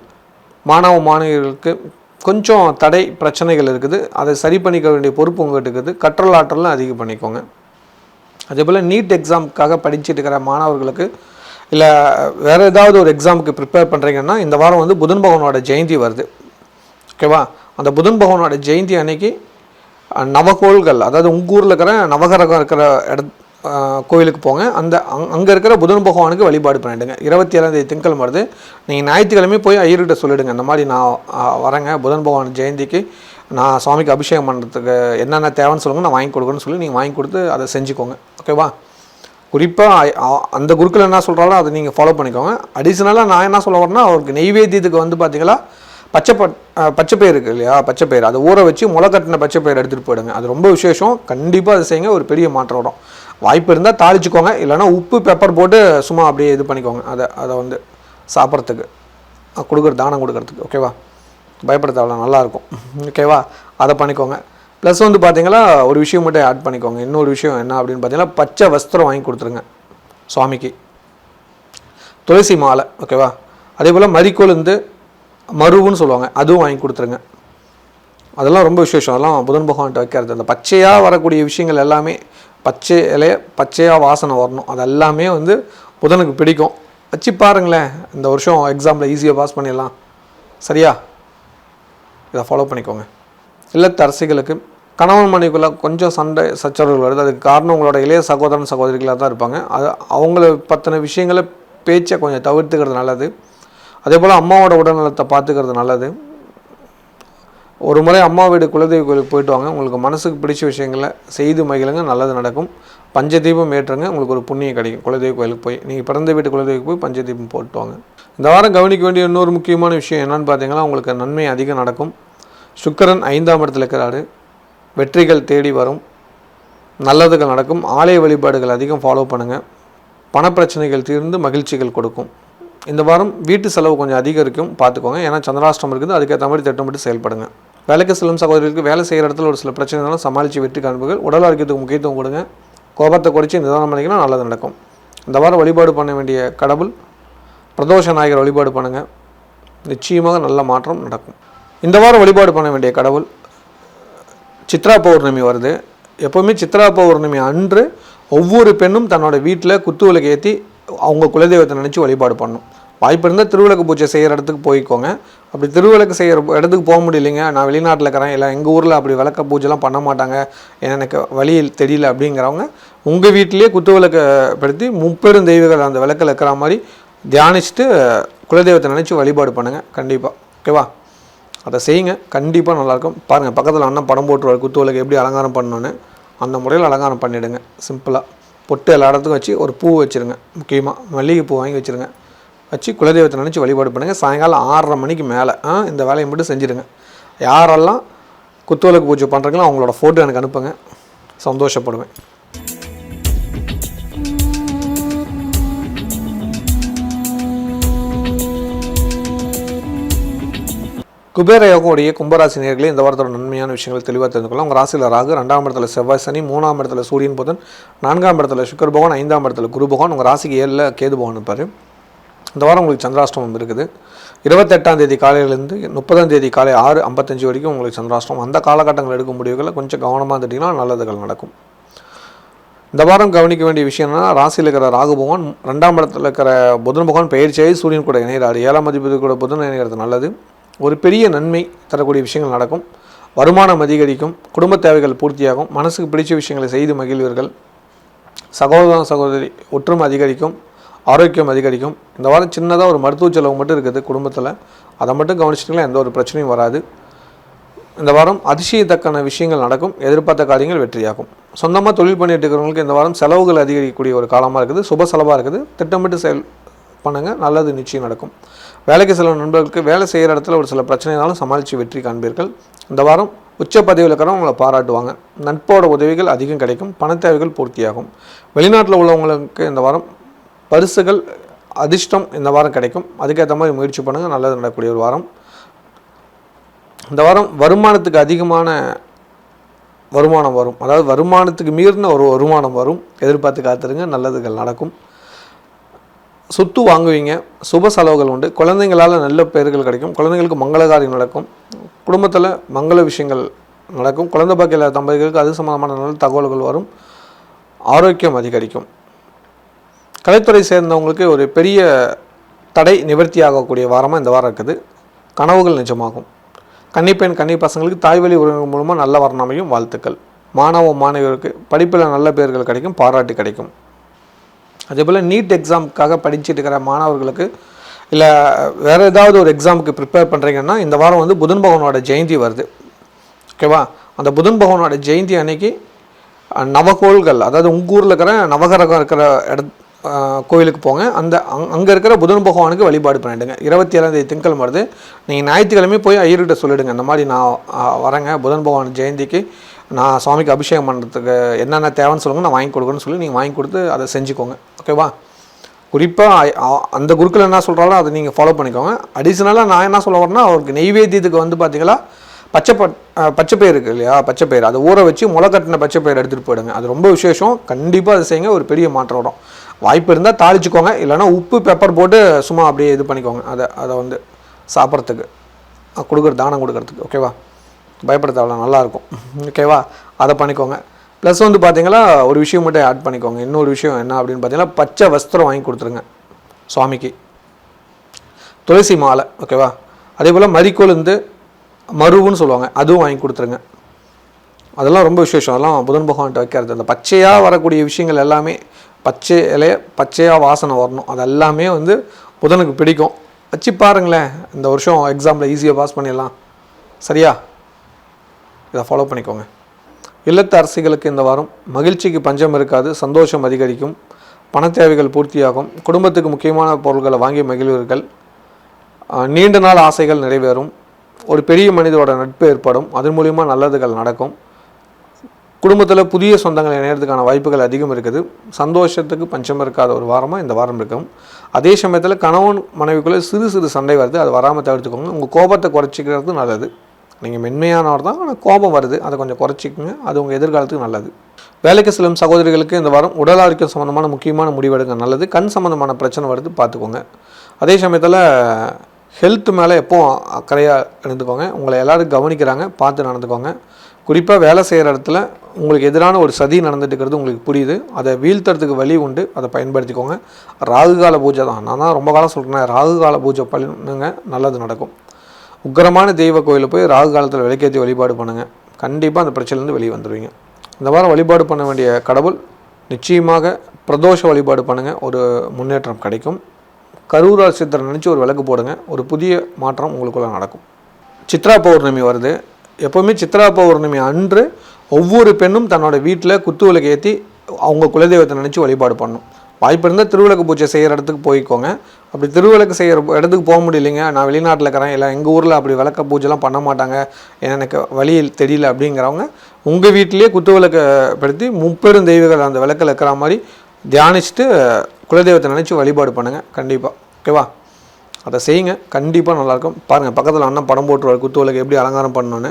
மாணவ மாணவிகளுக்கு கொஞ்சம் தடை பிரச்சனைகள் இருக்குது, அதை சரி பண்ணிக்க வேண்டிய பொறுப்பு உங்கள்கிட்ட இருக்குது. கற்றல் ஆற்றலும் அதிகம் பண்ணிக்கோங்க. அதே போல் நீட் எக்ஸாமுக்காக படிச்சுட்டு இருக்கிற மாணவர்களுக்கு, இல்லை வேறு ஏதாவது ஒரு எக்ஸாமுக்கு ப்ரிப்பேர் பண்ணுறீங்கன்னா, இந்த வாரம் வந்து புதன் பகவானோட ஜெயந்தி வருது, ஓகேவா. அந்த புதன் பகவானோட ஜெயந்தி அன்னைக்கு நவகோள்கள், அதாவது உங்கள் ஊரில் இருக்கிற நவகிரகம் இருக்கிற கோவிலுக்கு போங்க. அங்கே இருக்கிற புதன் பகவானுக்கு வழிபாடு பண்ணிவிடுங்க. 27ஆம் தேதி திங்கள் வருது, நீங்கள் ஞாயிற்றுக்கிழமை போய் ஐயர்கிட்ட சொல்லிவிடுங்க, இந்த மாதிரி நான் வரேங்க புதன் பகவான் ஜெயந்திக்கு, நான் சுவாமிக்கு அபிஷேகம் பண்ணுறதுக்கு என்னென்ன தேவைன்னு சொல்லுங்கள், நான் வாங்கி கொடுக்குறேன்னு சொல்லி நீங்கள் வாங்கி கொடுத்து அதை செஞ்சுக்கோங்க, ஓகேவா. குறிப்பாக அந்த குருக்கள் என்ன சொல்கிறாலும் அதை நீங்கள் ஃபாலோ பண்ணிக்கோங்க. அடிஷ்னலாக நான் என்ன சொல்ல வரேன்னா, அவருக்கு நெய்வேத்தியத்துக்கு வந்து பார்த்தீங்களா பச்சைப்பயிர் இருக்குது இல்லையா, பச்சைப்பயிர் அதை ஊற வச்சு முளை கட்டின பச்சைப்பயிர் எடுத்துகிட்டு போயிடுங்க, அது ரொம்ப விசேஷம். கண்டிப்பாக அதை செய்யுங்க, ஒரு பெரிய மாற்றம் வரும். வாய்ப்பு இருந்தால் தாளிச்சுக்கோங்க, இல்லைனா உப்பு பெப்பர் போட்டு சும்மா அப்படியே இது பண்ணிக்கோங்க, அதை வந்து சாப்பிட்றதுக்கு தானம் கொடுக்கறதுக்கு, ஓகேவா. பயப்பட தேவையில்ல, நல்லாயிருக்கும், ஓகேவா. அதை பண்ணிக்கோங்க. ப்ளஸ் வந்து பார்த்தீங்கன்னா ஒரு விஷயம் மட்டும் ஆட் பண்ணிக்கோங்க. இன்னொரு விஷயம் என்ன அப்படின்னு பார்த்தீங்கன்னா, பச்சை வஸ்திரம் வாங்கி கொடுத்துருங்க சுவாமிக்கு, துளசி மாலை, ஓகேவா. அதே போல் மறிக்கொழுந்து மருவுன்னு சொல்லுவாங்க, அதுவும் வாங்கி கொடுத்துருங்க. அதெல்லாம் ரொம்ப விசேஷம், அதெல்லாம் புதன் பகவான்கிட்ட வைக்கிறது. அந்த பச்சையாக வரக்கூடிய விஷயங்கள் எல்லாமே பச்சை இலைய பச்சையாக வாசனை வரணும். அது எல்லாமே வந்து புதனுக்கு பிடிக்கும். வச்சு பாருங்களேன், இந்த வருஷம் எக்ஸாமில் ஈஸியாக பாஸ் பண்ணிடலாம். சரியா? இதை ஃபாலோ பண்ணிக்கோங்க. இல்லத்தரசிகளுக்கு கணவன் மனைவிக்குள்ளே கொஞ்சம் சண்டை சச்சரவுகள் வருது. அதுக்கு காரணம் உங்களோட இளைய சகோதரன் சகோதரிகளாக தான் இருப்பாங்க. அது அவங்கள பற்றின விஷயங்களை பேச்சை கொஞ்சம் தவிர்த்துக்கிறது நல்லது. அதே போல் அம்மாவோட உடல்நலத்தை பார்த்துக்கிறது நல்லது. ஒரு முறை அம்மா வீடு குலதெய்வ கோயிலுக்கு போயிட்டு வாங்க. உங்களுக்கு மனசுக்கு பிடிச்ச விஷயங்களை செய்து மகிழுங்க, நல்லது நடக்கும். பஞ்சதீபம் ஏற்றுங்க, உங்களுக்கு ஒரு புண்ணியம் கிடைக்கும். குலதெய்வ கோயிலுக்கு போய் நீங்கள் பிறந்த வீட்டு குலதெய்வக்கு போய் பஞ்சதீபம் போட்டு வாங்க. இந்த வாரம் கவனிக்க வேண்டிய இன்னொரு முக்கியமான விஷயம் என்னென்னு பார்த்தீங்கன்னா, உங்களுக்கு நன்மை அதிகம் நடக்கும். சுக்கிரன் 5ஆம் இடத்துல இருக்கிறாரு. வெற்றிகள் தேடி வரும், நல்லதுகள் நடக்கும். ஆலய வழிபாடுகள் அதிகம் ஃபாலோ பண்ணுங்கள். பணப்பிரச்சனைகள் தீர்ந்து மகிழ்ச்சிகள் கொடுக்கும். இந்த வாரம் வீட்டு செலவு கொஞ்சம் அதிகம் இருக்கும், பார்த்துக்கோங்க. ஏன்னா சந்திராஷ்டம் இருக்குது, அதுக்கேற்ற மாதிரி திட்டமிட்டு செயல்படுங்க. வேலைக்கு செல்லும் சகோதரிகளுக்கு வேலை செய்கிற இடத்துல ஒரு சில பிரச்சனைகளும் சமாளித்து வெற்றி காண்புகள். உடல் ஆரோக்கியத்துக்கு முக்கியத்துவம் கொடுங்க. கோபத்தை குறைச்சி நிதானம் பண்ணிங்கன்னா நல்லது நடக்கும். இந்த வாரம் வழிபாடு பண்ண வேண்டிய கடவுள் பிரதோஷ நாயகர் வழிபாடு பண்ணுங்கள், நிச்சயமாக நல்ல மாற்றம் நடக்கும். இந்த வாரம் வழிபாடு பண்ண வேண்டிய கடவுள் சித்ரா பௌர்ணமி வருது. எப்போவுமே சித்ரா பௌர்ணமி அன்று ஒவ்வொரு பெண்ணும் தன்னோட வீட்டில் குத்துவிளக்கு ஏற்றி அவங்க குலதெய்வத்தை நினச்சி வழிபாடு பண்ணணும். வாய்ப்பு இருந்தால் திருவிளக்கு பூஜை செய்கிற இடத்துக்கு போய்க்கோங்க. அப்படி திருவிளக்கு செய்கிற இடத்துக்கு போக முடியலைங்க, நான் வெளிநாட்டில் இருக்கிறேன், இல்லை எங்கள் ஊரில் அப்படி விளக்க பூஜைலாம் பண்ண மாட்டாங்க, எனக்கு வழியில் தெரியல அப்படிங்கிறவங்க உங்கள் வீட்டிலேயே குத்துவிளக்கை படுத்தி முப்பெரும் தெய்வங்கள் அந்த விளக்கில் இருக்கிற மாதிரி தியானிச்சுட்டு குலதெய்வத்தை நினச்சி வழிபாடு பண்ணுங்கள். கண்டிப்பாக ஓகேவா? அதை செய்யுங்க, கண்டிப்பாக நல்லாயிருக்கும். பாருங்கள், பக்கத்தில் அண்ணன் படம் போட்டுருவார் குத்துவிளக்கு எப்படி அலங்காரம் பண்ணணுன்னு. அந்த முறையில் அலங்காரம் பண்ணிவிடுங்க. சிம்பிளாக பொட்டு எல்லா இடத்துக்கும் வச்சு ஒரு பூ வச்சுருங்க. முக்கியமாக மல்லிகைப்பூ வாங்கி வச்சுருங்க. வச்சு குலதெய்வத்தை நினச்சி வழிபாடு பண்ணுங்கள். சாயங்காலம் 6:30 மணிக்கு மேலே இந்த வேலையை மட்டும் செஞ்சுடுங்க. யாரெல்லாம் குத்துவிளக்கு பூஜை பண்ணுறீங்களோ அவங்களோட ஃபோட்டோ எனக்கு அனுப்புங்க, சந்தோஷப்படுவேன். குபேர யோகம் உடைய கும்பராசி நேயர்களே, இந்த வாரத்தோட நன்மையான விஷயங்கள் தெளிவாக தெரிஞ்சுக்கலாம். உங்கள் ராசியில் ராகு, 2ஆம் இடத்துல செவ்வாய் சனி, 3ஆம் இடத்துல சூரியன் புதன், 4ஆம் இடத்துல சுக்கர பகவான், 5ஆம் இடத்துல குரு பகவான், உங்கள் ராசிக்கு 7ல் கேது பகவான் இருப்பார். இந்த வாரம் உங்களுக்கு சந்திராஷ்டமம் இருக்குது. 28ஆம் தேதி காலையிலேருந்து 30ஆம் தேதி காலை 6:55 வரைக்கும் உங்களுக்கு சந்திராஷ்டமம். அந்த காலகட்டங்கள் எடுக்கும் முடிவுகளை கொஞ்சம் கவனமாக இருந்துட்டிங்கன்னா நல்லதுகள் நடக்கும். இந்த வாரம் கவனிக்க வேண்டிய விஷயம் என்னன்னா, ராசியில் இருக்கிற ராகு பகவான் 2ஆம் இடத்துல இருக்கிற புதன் பகவான் பயிற்சியாகி சூரியன் கூட இணைகிறார். 7ஆம் அதிபதி கூட புதன் இணைகிறது நல்லது. ஒரு பெரிய நன்மை தரக்கூடிய விஷயங்கள் நடக்கும். வருமானம் அதிகரிக்கும், குடும்ப தேவைகள் பூர்த்தியாகும், மனசுக்கு பிடிச்ச விஷயங்களை செய்து மகிழ்வீர்கள். சகோதர சகோதரி ஒற்றுமை அதிகரிக்கும், ஆரோக்கியம் அதிகரிக்கும். இந்த வாரம் சின்னதாக ஒரு மருத்துவ செலவு மட்டும் இருக்குது குடும்பத்தில், அதை மட்டும் கவனிச்சிட்டிங்கன்னா எந்த ஒரு பிரச்சனையும் வராது. இந்த வாரம் அதிசயத்தக்கான விஷயங்கள் நடக்கும், எதிர்பார்த்த காரியங்கள் வெற்றியாகும். சொந்தமாக தொழில் பண்ணிட்டு இருக்கிறவங்களுக்கு இந்த வாரம் செலவுகள் அதிகரிக்கக்கூடிய ஒரு காலமாக இருக்குது, சுப செலவாக இருக்குது. திட்டமிட்டு செயல் பண்ணுங்கள், நல்லது நிச்சயம் நடக்கும். வேலைக்கு செல்லும் நண்பர்களுக்கு வேலை செய்கிற இடத்துல ஒரு சில பிரச்சனைனாலும் சமாளித்து வெற்றி காண்பீர்கள். இந்த வாரம் உச்ச பதவியில் இருக்கிறவங்க உங்களை பாராட்டுவாங்க. நட்போட உதவிகள் அதிகம் கிடைக்கும், பண தேவைகள் பூர்த்தியாகும். வெளிநாட்டில் உள்ளவங்களுக்கு இந்த வாரம் பரிசுகள் அதிர்ஷ்டம் இந்த வாரம் கிடைக்கும். அதுக்கேற்ற மாதிரி முயற்சி பண்ணுங்கள், நல்லது நடக்கக்கூடிய ஒரு வாரம். இந்த வாரம் வருமானத்துக்கு அதிகமான வருமானம் வரும், அதாவது வருமானத்துக்கு மீறின ஒரு வருமானம் வரும். எதிர்பார்த்து காத்துருங்க, நல்லதுகள் நடக்கும். சொத்து வாங்குவீங்க, சுப செலவுகள் உண்டு. குழந்தைங்களால் நல்ல பெயர்கள் கிடைக்கும், குழந்தைங்களுக்கு மங்களகாரியம் நடக்கும், குடும்பத்தில் மங்கள விஷயங்கள் நடக்கும். குழந்தை பாக்கிய தம்பதிகளுக்கு அது சம்பந்தமான நல்ல தகவல்கள் வரும், ஆரோக்கியம் அதிகரிக்கும். கலைத்துறை சேர்ந்தவங்களுக்கு ஒரு பெரிய தடை நிவர்த்தி ஆகக்கூடிய வாரமாக இந்த வாரம் இருக்குது. கனவுகள் நிஜமாகும். கன்னிப்பெண் கன்னி பசங்களுக்கு தாய்வழி உறவுகள் மூலமாக நல்ல வர்ணமையும் வாழ்த்துக்கள். மாணவ மாணவியருக்கு படிப்பில் நல்ல பெயர்கள் கிடைக்கும், பாராட்டு கிடைக்கும். அதேபோல் நீட் எக்ஸாமுக்காக படிச்சுட்டு இருக்கிற மாணவர்களுக்கு இல்லை வேறு ஏதாவது ஒரு எக்ஸாமுக்கு ப்ரிப்பேர் பண்ணுறீங்கன்னா இந்த வாரம் வந்து புதன் பகவானோட ஜெயந்தி வருது. ஓகேவா? அந்த புதன் பகவானோட ஜெயந்தி அன்னைக்கு நவகோள்கள், அதாவது உங்கள் ஊரில் இருக்கிற நவகிரகம் இருக்கிற கோவிலுக்கு போங்க. அங்கே இருக்கிற புதன் பகவானுக்கு வழிபாடு பண்ணிவிடுங்க. 27ஆம் தேதி திங்கள் வருது. நீங்கள் ஞாயிற்றுக்கிழமை போய் ஐயர்கிட்ட சொல்லிவிடுங்க, இந்த மாதிரி நான் வரேங்க புதன் பகவான் ஜெயந்திக்கு, நான் சுவாமிக்கு அபிஷேகம் பண்ணுறதுக்கு என்னென்ன தேவைன்னு சொல்லுங்கள், நான் வாங்கி கொடுக்குறேன்னு சொல்லி நீங்கள் வாங்கி கொடுத்து அதை செஞ்சுக்கோங்க. ஓகேவா? குறிப்பாக அந்த குருக்கள் என்ன சொல்கிறாலும் அதை நீங்கள் ஃபாலோ பண்ணிக்கோங்க. அடிஷ்னலாக நான் என்ன சொல்ல வரேன்னா, அவருக்கு நெய்வேத்தியத்துக்கு வந்து பார்த்தீங்களா பச்சைப்பயிர் இருக்குது இல்லையா, பச்சைப்பயிர் அதை ஊற வச்சு முளை கட்டின பச்சைப்பயிர் எடுத்துகிட்டு போயிடுங்க. அது ரொம்ப விசேஷம். கண்டிப்பாக அதை செய்யுங்க, ஒரு பெரிய மாற்றம் வரும். வாய்ப்பு இருந்தால் தாளிச்சுக்கோங்க, இல்லைனா உப்பு பெப்பர் போட்டு சும்மா அப்படியே இது பண்ணிக்கோங்க. அதை வந்து சாப்பிட்றதுக்கு தானம் கொடுக்கறதுக்கு. ஓகேவா? பயப்பட தேவையில்ல, நல்லாயிருக்கும். ஓகேவா? அதை பண்ணிக்கோங்க. ப்ளஸ் வந்து பார்த்தீங்கன்னா ஒரு விஷயம் மட்டும் ஆட் பண்ணிக்கோங்க. இன்னொரு விஷயம் என்ன அப்படின்னு பார்த்தீங்கன்னா, பச்சை வஸ்திரம் வாங்கி கொடுத்துருங்க சுவாமிக்கு. துளசி மாலை, ஓகேவா? அதே போல் மறிக்கொழுந்து மருவுன்னு சொல்லுவாங்க, அதுவும் வாங்கி கொடுத்துருங்க. அதெல்லாம் ரொம்ப விசேஷம். அதெல்லாம் புதன் பகவான்கிட்ட வைக்கிறது. அந்த பச்சையாக வரக்கூடிய விஷயங்கள் எல்லாமே, பச்சை இலைய பச்சையாக வாசனை வரணும், அது எல்லாமே வந்து புதனுக்கு பிடிக்கும். வச்சு பாருங்களேன், இந்த வருஷம் எக்ஸாமில் ஈஸியாக பாஸ் பண்ணிடலாம். சரியா? இதை ஃபாலோ பண்ணிக்கோங்க. இல்லத்து அரசிகளுக்கு இந்த வாரம் மகிழ்ச்சிக்கு பஞ்சம் இருக்காது, சந்தோஷம் அதிகரிக்கும், பண தேவைகள் பூர்த்தியாகும், குடும்பத்துக்கு முக்கியமான பொருட்களை வாங்கி மகிழ்வீர்கள், நீண்ட நாள் ஆசைகள் நிறைவேறும், ஒரு பெரிய மனிதரோட நட்பு ஏற்படும், அதன் மூலிமா நல்லதுகள் நடக்கும், குடும்பத்தில் புதிய சொந்தங்களை இணையறதுக்கான வாய்ப்புகள் அதிகம் இருக்குது, சந்தோஷத்துக்கு பஞ்சம் இருக்காத ஒரு வாரமாக இந்த வாரம் இருக்கும். அதே சமயத்தில் கணவன் மனைவிக்குள்ளே சிறு சிறு சண்டை வருது, அது வராமல் தவிர்த்துக்கோங்க. உங்கள் கோபத்தை குறைச்சிக்கிறது நல்லது. நீங்கள் மென்மையானவர் தான், ஆனால் கோபம் வருது, அதை கொஞ்சம் குறைச்சிக்கோங்க, அது உங்கள் எதிர்காலத்துக்கு நல்லது. வேலைக்கு செல்லும் சகோதரிகளுக்கு இந்த வாரம் உடல் ஆரோக்கியம் சம்மந்தமான முக்கியமான முடிவெடுங்க நல்லது. கண் சம்மந்தமான பிரச்சனை வருது, பார்த்துக்கோங்க. அதே சமயத்தில் ஹெல்த் மேலே எப்போவும் அக்கறையாக இருந்துக்கோங்க. உங்களை எல்லோரும் கவனிக்கிறாங்க, பார்த்து நடந்துக்கோங்க. குறிப்பாக வேலை செய்கிற இடத்துல உங்களுக்கு எதிரான ஒரு சதி நடந்துட்டு இருக்கிறது உங்களுக்கு புரியுது, அதை வீழ்த்துறதுக்கு வழி உண்டு, அதை பயன்படுத்திக்கோங்க. ராகுகால பூஜை தான், நான் தான் ரொம்ப காலம் சொல்கிறேன், ராகுகால பூஜை பண்ணுங்க, நல்லது நடக்கும். உக்கிரமான தெய்வ கோயிலில் போய் ராகு காலத்தில் விளக்கேற்றி வழிபாடு பண்ணுங்கள், கண்டிப்பாக அந்த பிரச்சனைலேருந்து வெளியே வந்துடுவீங்க. இந்த வாரம் வழிபாடு பண்ண வேண்டிய கடவுள் நிச்சயமாக பிரதோஷ வழிபாடு பண்ணுங்கள், ஒரு முன்னேற்றம் கிடைக்கும். கரூரா சித்தரை நினச்சி ஒரு விளக்கு போடுங்க, ஒரு புதிய மாற்றம் உங்களுக்குள்ளே நடக்கும். சித்ரா பௌர்ணமி வருது. எப்போவுமே சித்ரா பௌர்ணமி அன்று ஒவ்வொரு பெண்ணும் தன்னோட வீட்டில் குத்து விளக்கு ஏற்றி அவங்க குலதெய்வத்தை நினச்சி வழிபாடு பண்ணணும். வாய்ப்பு இருந்தால் திருவிளக்கு பூஜை செய்கிற இடத்துக்கு போய்க்கோங்க. அப்படி திருவிளக்கு செய்கிற இடத்துக்கு போக முடியலைங்க, நான் வெளிநாட்டில் இருக்கிறேன், இல்லை எங்கள் ஊரில் அப்படி விளக்க பூஜைலாம் பண்ண மாட்டாங்க, எனக்கு வழி தெரியல அப்படிங்கிறவங்க உங்கள் வீட்டிலேயே குத்து விளக்கை படுத்தி முப்பெரும் தெய்வங்கள் அந்த விளக்கில் இருக்கிற மாதிரி தியானிச்சுட்டு குலதெய்வத்தை நினச்சி வழிபாடு பண்ணுங்கள், கண்டிப்பாக. ஓகேவா? அதை செய்யுங்க, கண்டிப்பாக நல்லாயிருக்கும். பாருங்கள், பக்கத்தில் அண்ணன் படம் போட்டுருவார், குத்து விளக்கு எப்படி அலங்காரம் பண்ணணுன்னு,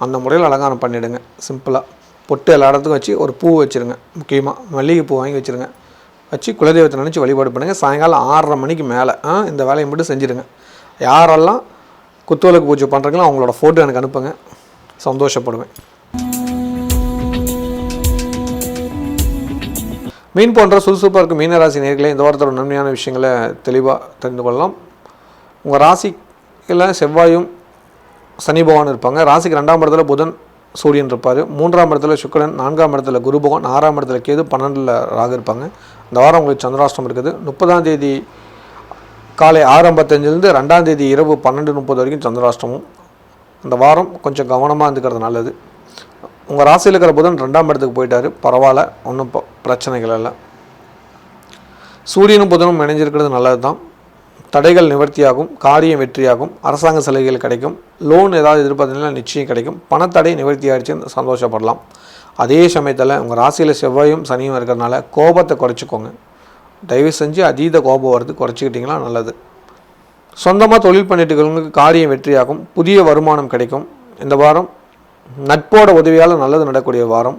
அந்த முறையில் அலங்காரம் பண்ணிவிடுங்க. சிம்பிளாக பொட்டு எல்லா இடத்துக்கும் வச்சு ஒரு பூ வச்சுருங்க, முக்கியமாக மல்லிகைப்பூ வாங்கி வச்சுருங்க, வச்சு குலதெய்வத்தை நினச்சி வழிபாடு பண்ணுங்கள். சாயங்காலம் 6:30 மணிக்கு மேலே இந்த வேலையை மட்டும் செஞ்சுடுங்க. யாரெல்லாம் குத்துவிளக்கு பூஜை பண்ணுறீங்களோ அவங்களோட ஃபோட்டோ எனக்கு அனுப்புங்க, சந்தோஷப்படுவேன். மீன் போன்ற சுறுசுறுப்பாக இருக்கும் மீனராசி நேயர்களே, இந்த வாரத்தோட நன்மையான விஷயங்களை தெளிவாக தெரிந்து கொள்ளலாம். உங்கள் ராசியில் செவ்வாயும் சனி பகவான் இருப்பாங்க. ராசிக்கு 2ஆம் இடத்துல புதன் சூரியன் இருப்பார், 3ஆம் இடத்துல சுக்கிரன், 4ஆம் இடத்துல குரு பகவான், 6ஆம் இடத்துல கேது, 12ல் ராகு இருப்பாங்க. இந்த வாரம் உங்களுக்கு சந்திராஷ்டமம் இருக்குது. 30ஆம் தேதி காலை 6:55 2ஆம் தேதி இரவு 12:30 வரைக்கும் சந்திராஷ்டமம். இந்த வாரம் கொஞ்சம் கவனமாக இருந்துக்கிறது நல்லது. உங்கள் ராசியில் இருக்கிற புதன் 2ஆம் இடத்துக்கு போயிட்டார், பரவாயில்ல, ஒன்றும் பிரச்சனைகள் இல்லை. சூரியனும் புதனும் இணைஞ்சிருக்கிறது நல்லது தான். தடைகள் நிவர்த்தியாகும், காரியம் வெற்றியாகும், அரசாங்க சலுகைகள் கிடைக்கும், லோன் ஏதாவது எதிர்பார்த்தீங்கன்னா நிச்சயம் கிடைக்கும், பணத்தடை நிவர்த்தி ஆகிடுச்சுன்னு சந்தோஷப்படலாம். அதே சமயத்தில் உங்கள் ராசியில் செவ்வாயும் சனியும் இருக்கிறதுனால கோபத்தை குறைச்சிக்கோங்க. தயவு செஞ்சு அதீத கோபம் வருது, குறைச்சிக்கிட்டிங்கன்னா நல்லது. சொந்தமாக தொழில் பண்ணிட்டு இருக்கிறவங்களுக்கு காரியம் வெற்றியாகும், புதிய வருமானம் கிடைக்கும். இந்த வாரம் நட்போட உதவியால் நல்லது நடக்கக்கூடிய வாரம்.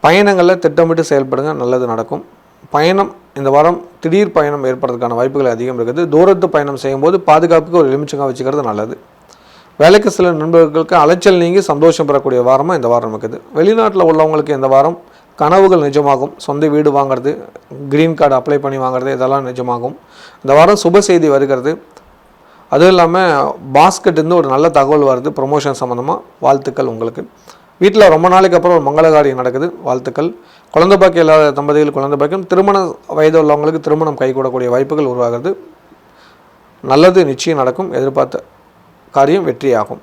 பயணங்களில் திட்டமிட்டு செயல்படுங்க, நல்லது நடக்கும். பயணம் இந்த வாரம் திடீர் பயணம் ஏற்படுறதுக்கான வாய்ப்புகள் அதிகம் இருக்குது. தூரத்து பயணம் செய்யும்போது பாதுகாப்புக்கு ஒரு எலுமிச்சங்காய் வச்சுக்கிறது நல்லது. வேலைக்கு சில நண்பர்களுக்கு அலைச்சல் நீங்கி சந்தோஷம் பெறக்கூடிய வாரமாக இந்த வாரம் இருக்குது. வெளிநாட்டில் உள்ளவங்களுக்கு இந்த வாரம் கனவுகள் நிஜமாகும். சொந்த வீடு வாங்குறது, க்ரீன் கார்டு அப்ளை பண்ணி வாங்குறது, இதெல்லாம் நிஜமாகும். இந்த வாரம் சுப செய்தி வருகிறது. அதுவும் இல்லாமல் பாஸ்கெட்லேருந்து ஒரு நல்ல தகவல் வருது, ப்ரொமோஷன் சம்மந்தமாக. வாழ்த்துக்கள் உங்களுக்கு. வீட்டில் ரொம்ப நாளைக்கு அப்புறம் ஒரு மங்கள காரியம் நடக்குது, வாழ்த்துக்கள். குழந்தை பாக்கியம் இல்லாத தம்பதிகள் குழந்தை பாக்கியம், திருமண வயது உள்ளவங்களுக்கு திருமணம் கைகூடக்கூடிய வாய்ப்புகள் உருவாகிறது. நல்லது நிச்சயம் நடக்கும், எதிர்பார்த்த காரியம் வெற்றியாகும்.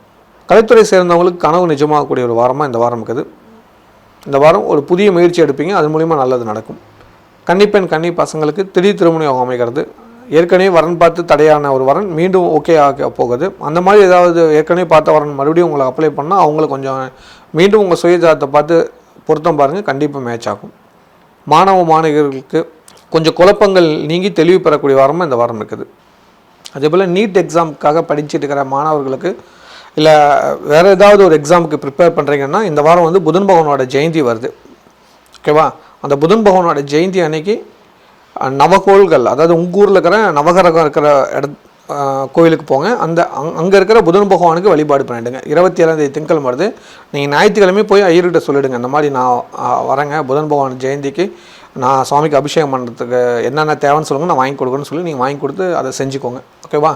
கலைத்துறை சேர்ந்தவங்களுக்கு கனவு நிஜமாகக்கூடிய ஒரு வாரமாக இந்த வாரம் இருக்குது. இந்த வாரம் ஒரு புதிய முயற்சி எடுப்பீங்க, அது மூலிமா நல்லது நடக்கும். கன்னிப்பெண் கன்னி பசங்களுக்கு திடீர் திருமண யோகம் அமைகிறது. ஏற்கனவே வரன் பார்த்து தடையான ஒரு வரன் மீண்டும் ஓகே ஆக போகுது. அந்த மாதிரி ஏதாவது ஏற்கனவே பார்த்த வரன் மறுபடியும் உங்களை அப்ளை பண்ணால் அவங்களுக்கு கொஞ்சம் மீண்டும் உங்கள் சுயஜாதத்தை பார்த்து பொருத்தம் பாருங்கள், கண்டிப்பாக மேட்ச் ஆகும். மாணவ மாணவியர்களுக்கு கொஞ்சம் குழப்பங்கள் நீங்கி தெளிவு பெறக்கூடிய வாரமாக இந்த வாரம் இருக்குது. அதேபோல் நீட் எக்ஸாமுக்காக படிச்சுட்டு இருக்கிற மாணவர்களுக்கு, இல்லை வேறு ஏதாவது ஒரு எக்ஸாமுக்கு ப்ரிப்பேர் பண்ணுறீங்கன்னா இந்த வாரம் வந்து புதன் பகவானோட ஜெயந்தி வருது, ஓகேவா? அந்த புதன் பகவானோட ஜெயந்தி அன்னைக்கு நவகோள்கள், அதாவது உங்கள் ஊரில் இருக்கிற நவகிரகம் இருக்கிற கோவிலுக்கு போங்க. அங்கே இருக்கிற புதன் பகவானுக்கு வழிபாடு பண்ணிவிடுங்க. 27ஆம் தேதி திங்கட்கிழமை வருது. நீங்கள் ஞாயிற்றுக்கிழமை போய் ஐயர்கிட்ட சொல்லிவிடுங்க, இந்த மாதிரி நான் வரேங்க புதன் பகவான் ஜெயந்திக்கு, நான் சுவாமிக்கு அபிஷேகம் பண்ணுறதுக்கு என்னென்ன தேவைன்னு சொல்லுங்கள், நான் வாங்கி கொடுக்குறேன்னு சொல்லி நீங்கள் வாங்கி கொடுத்து அதை செஞ்சுக்கோங்க. ஓகேவா?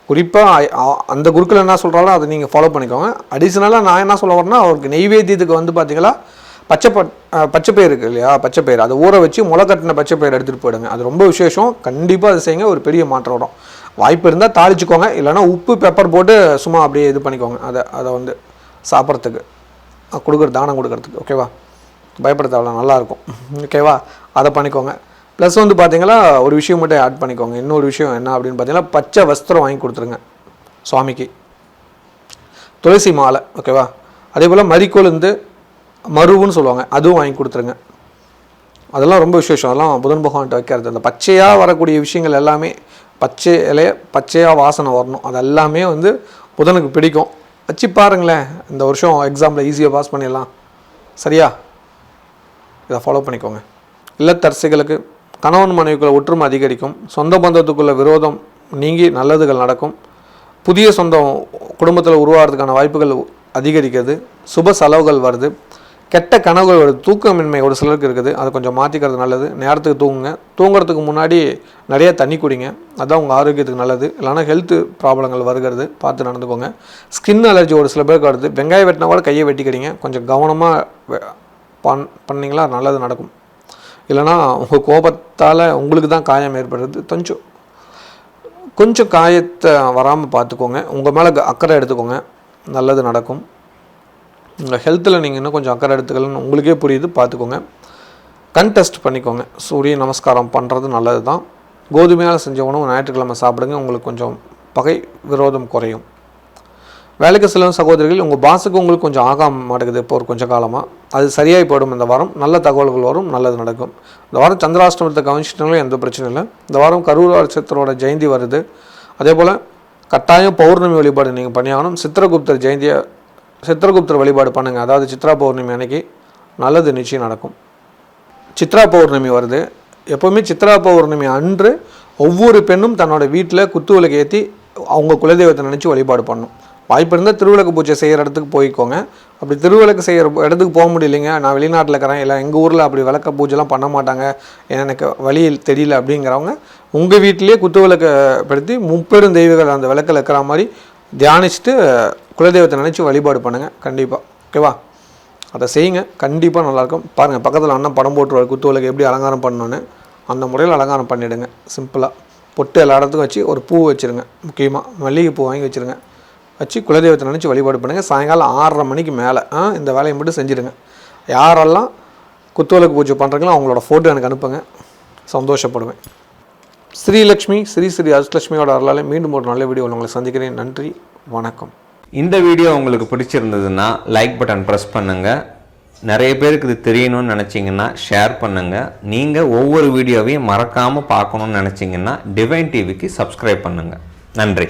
குறிப்பாக அந்த குருக்கள் என்ன சொல்கிறாரோ அதை நீங்கள் ஃபாலோ பண்ணிக்கோங்க. அடிஷ்னலாக நான் என்ன சொல்ல வரேன்னா, அவருக்கு நெய்வேத்தியத்துக்கு வந்து பார்த்தீங்களா பச்சைப்பயிர் இருக்குது இல்லையா, பச்சைப்பயிர் அதை ஊற வச்சு முளை கட்டின பச்சைப்பயிர் எடுத்துகிட்டு போயிடுங்க. அது ரொம்ப விசேஷம். கண்டிப்பாக அதை செய்யுங்க, ஒரு பெரிய மாற்றம் வரும். வாய்ப்பு இருந்தால் தாளிச்சுக்கோங்க, இல்லைனா உப்பு பெப்பர் போட்டு சும்மா அப்படியே இது பண்ணிக்கோங்க. அதை வந்து சாப்பிட்றதுக்கு தானம் கொடுக்கறதுக்கு. ஓகேவா? பயப்பட தேவையில்ல, நல்லாயிருக்கும். ஓகேவா? அதை பண்ணிக்கோங்க. ப்ளஸ் வந்து பார்த்தீங்கன்னா ஒரு விஷயம் மட்டும் ஆட் பண்ணிக்கோங்க. இன்னொரு விஷயம் என்ன அப்படின்னு பார்த்தீங்கன்னா, பச்சை வஸ்திரம் வாங்கி கொடுத்துருங்க சுவாமிக்கு, துளசி மாலை. ஓகேவா? அதே போல் மறிக்கொழுந்து மருவுன்னு சொல்லுவாங்க, அதுவும் வாங்கி கொடுத்துருங்க. அதெல்லாம் ரொம்ப விசேஷம். அதெல்லாம் புதன் பகவான்கிட்ட வைக்கிறது. அந்த பச்சையாக வரக்கூடிய விஷயங்கள் எல்லாமே, பச்சை இலைய பச்சையாக வாசனை வரணும், அது எல்லாமே வந்து புதனுக்கு பிடிக்கும். வச்சு பாருங்களேன், இந்த வருஷம் எக்ஸாமில் ஈஸியாக பாஸ் பண்ணிடலாம். சரியா? இதை ஃபாலோ பண்ணிக்கோங்க. இல்லத்தரசிகளுக்கு கணவன் மனைவிக்குள்ள ஒற்றுமை அதிகரிக்கும். சொந்த பந்தத்துக்குள்ள விரோதம் நீங்கி நல்லதுகள் நடக்கும். புதிய சொந்தம் குடும்பத்தில் உருவாகிறதுக்கான வாய்ப்புகள் அதிகரிக்கிறது. சுப செலவுகள் வருது. கெட்ட கனவுகள் வருது. தூக்கமின்மை ஒரு சிலருக்கு இருக்குது, அதை கொஞ்சம் மாற்றிக்கிறது நல்லது. நேரத்துக்கு தூங்குங்க. தூங்குறதுக்கு முன்னாடி நிறைய தண்ணி குடிங்க, அதுதான் உங்கள் ஆரோக்கியத்துக்கு நல்லது. இல்லைனா ஹெல்த்து ப்ராப்ளங்கள் வருகிறது, பார்த்து நடந்துக்கோங்க. ஸ்கின் அலர்ஜி ஒரு சில பேருக்கு வருது. வெங்காயம் வெட்டினா கூட கையை வெட்டிக்கிறீங்க, கொஞ்சம் கவனமாக பண்ணிங்களா நல்லது நடக்கும். இல்லைனா உங்கள் கோபத்தால் உங்களுக்கு தான் காயம் ஏற்படுறது. கொஞ்சம் காயத்தை வராமல் பார்த்துக்கோங்க. உங்கள் மேலே அக்கறை எடுத்துக்கோங்க, நல்லது நடக்கும். உங்கள் ஹெல்த்தில் நீங்கள் இன்னும் கொஞ்சம் அக்கறை எடுத்துக்கலன்னு உங்களுக்கே புரியுது, பார்த்துக்கோங்க. கண் டெஸ்ட் பண்ணிக்கோங்க. சூரிய நமஸ்காரம் பண்ணுறது நல்லது தான். கோதுமையால் செஞ்ச உணவு ஞாயிற்றுக்கிழமை சாப்பிடுங்க, உங்களுக்கு கொஞ்சம் பகை விரோதம் குறையும். வேலைக்கு செல்லும் சகோதரிகள், உங்கள் பாஸுக்கு உங்களுக்கு கொஞ்சம் ஆகாம மாட்டேங்குது இப்போ ஒரு கொஞ்சம் காலமாக, அது சரியாகி போயிடும். இந்த வாரம் நல்ல தகவல்கள் வரும், நல்லது நடக்கும். இந்த வாரம் சந்திராஷ்டமத்தை கவனிச்சிட்டாலும் எந்த பிரச்சனையும் இல்லை. இந்த வாரம் கரூர் நட்சத்திரோட ஜெயந்தி வருது. அதே போல் கட்டாயம் பௌர்ணமி வழிபாடு நீங்கள் பண்ணியாகணும். சித்திரகுப்தர் வழிபாடு பண்ணுங்கள். அதாவது சித்ரா பௌர்ணமி அன்னைக்கு நல்லது நிச்சயம் நடக்கும். சித்ரா பௌர்ணமி வருது. எப்போவுமே சித்ரா பௌர்ணமி அன்று ஒவ்வொரு பெண்ணும் தன்னோட வீட்டில் குத்துவிளக்கு ஏற்றி அவங்க குலதெய்வத்தை நினச்சி வழிபாடு பண்ணணும். வாய்ப்பு இருந்தால் திருவிளக்கு பூஜை செய்கிற இடத்துக்கு போய்க்கோங்க. அப்படி திருவிளக்கு செய்கிற இடத்துக்கு போக முடியலைங்க, நான் வெளிநாட்டில் இருக்கிறேன், இல்லை எங்கள் ஊரில் அப்படி விளக்க பூஜைலாம் பண்ண மாட்டாங்க, எனக்கு வழியில் தெரியல அப்படிங்கிறவங்க உங்கள் வீட்டிலேயே குத்துவிளக்கை படுத்தி முப்பெரும் தெய்வங்கள் அந்த விளக்கில் இருக்கிற மாதிரி தியானிச்சுட்டு குலதெய்வத்தை நினச்சி வழிபாடு பண்ணுங்கள். கண்டிப்பாக. ஓகேவா? அதை செய்யுங்க, கண்டிப்பாக நல்லாயிருக்கும். பாருங்கள், பக்கத்தில் அண்ணன் படம் போட்டுருவார் குத்துவிளக்கு எப்படி அலங்காரம் பண்ணணுன்னு, அந்த முறையில் அலங்காரம் பண்ணிவிடுங்க. சிம்பிளாக பொட்டு எல்லா இடத்துக்கும் வச்சு ஒரு பூ வச்சுருங்க. முக்கியமாக மல்லிகை பூ வாங்கி வச்சுருங்க. வச்சு குலதெய்வத்தை நினச்சி வழிபாடு பண்ணுங்கள். சாயங்காலம் 6:30 மணிக்கு மேலே இந்த வேலையை மட்டும் செஞ்சுடுங்க. யாரெல்லாம் குத்துவிளக்கு பூஜை பண்ணுறீங்களோ அவங்களோட ஃபோட்டோ எனக்கு அனுப்புங்க, சந்தோஷப்படுவேன். ஸ்ரீலக்ஷ்மி ஸ்ரீ அஷ்டலட்சுமியோட அருளாலே மீண்டும் ஒரு நல்ல வீடியோ உங்களை சந்திக்கிறேன். நன்றி, வணக்கம். இந்த வீடியோ உங்களுக்கு பிடிச்சிருந்ததுன்னா லைக் பட்டன் ப்ரெஸ் பண்ணுங்கள். நிறைய பேருக்கு இது தெரியணும்னு நினச்சிங்கன்னா ஷேர் பண்ணுங்கள். நீங்கள் ஒவ்வொரு வீடியோவையும் மறக்காமல் பார்க்கணுன்னு நினச்சிங்கன்னா டிவைன் டிவிக்கு சப்ஸ்கிரைப் பண்ணுங்கள். நன்றி.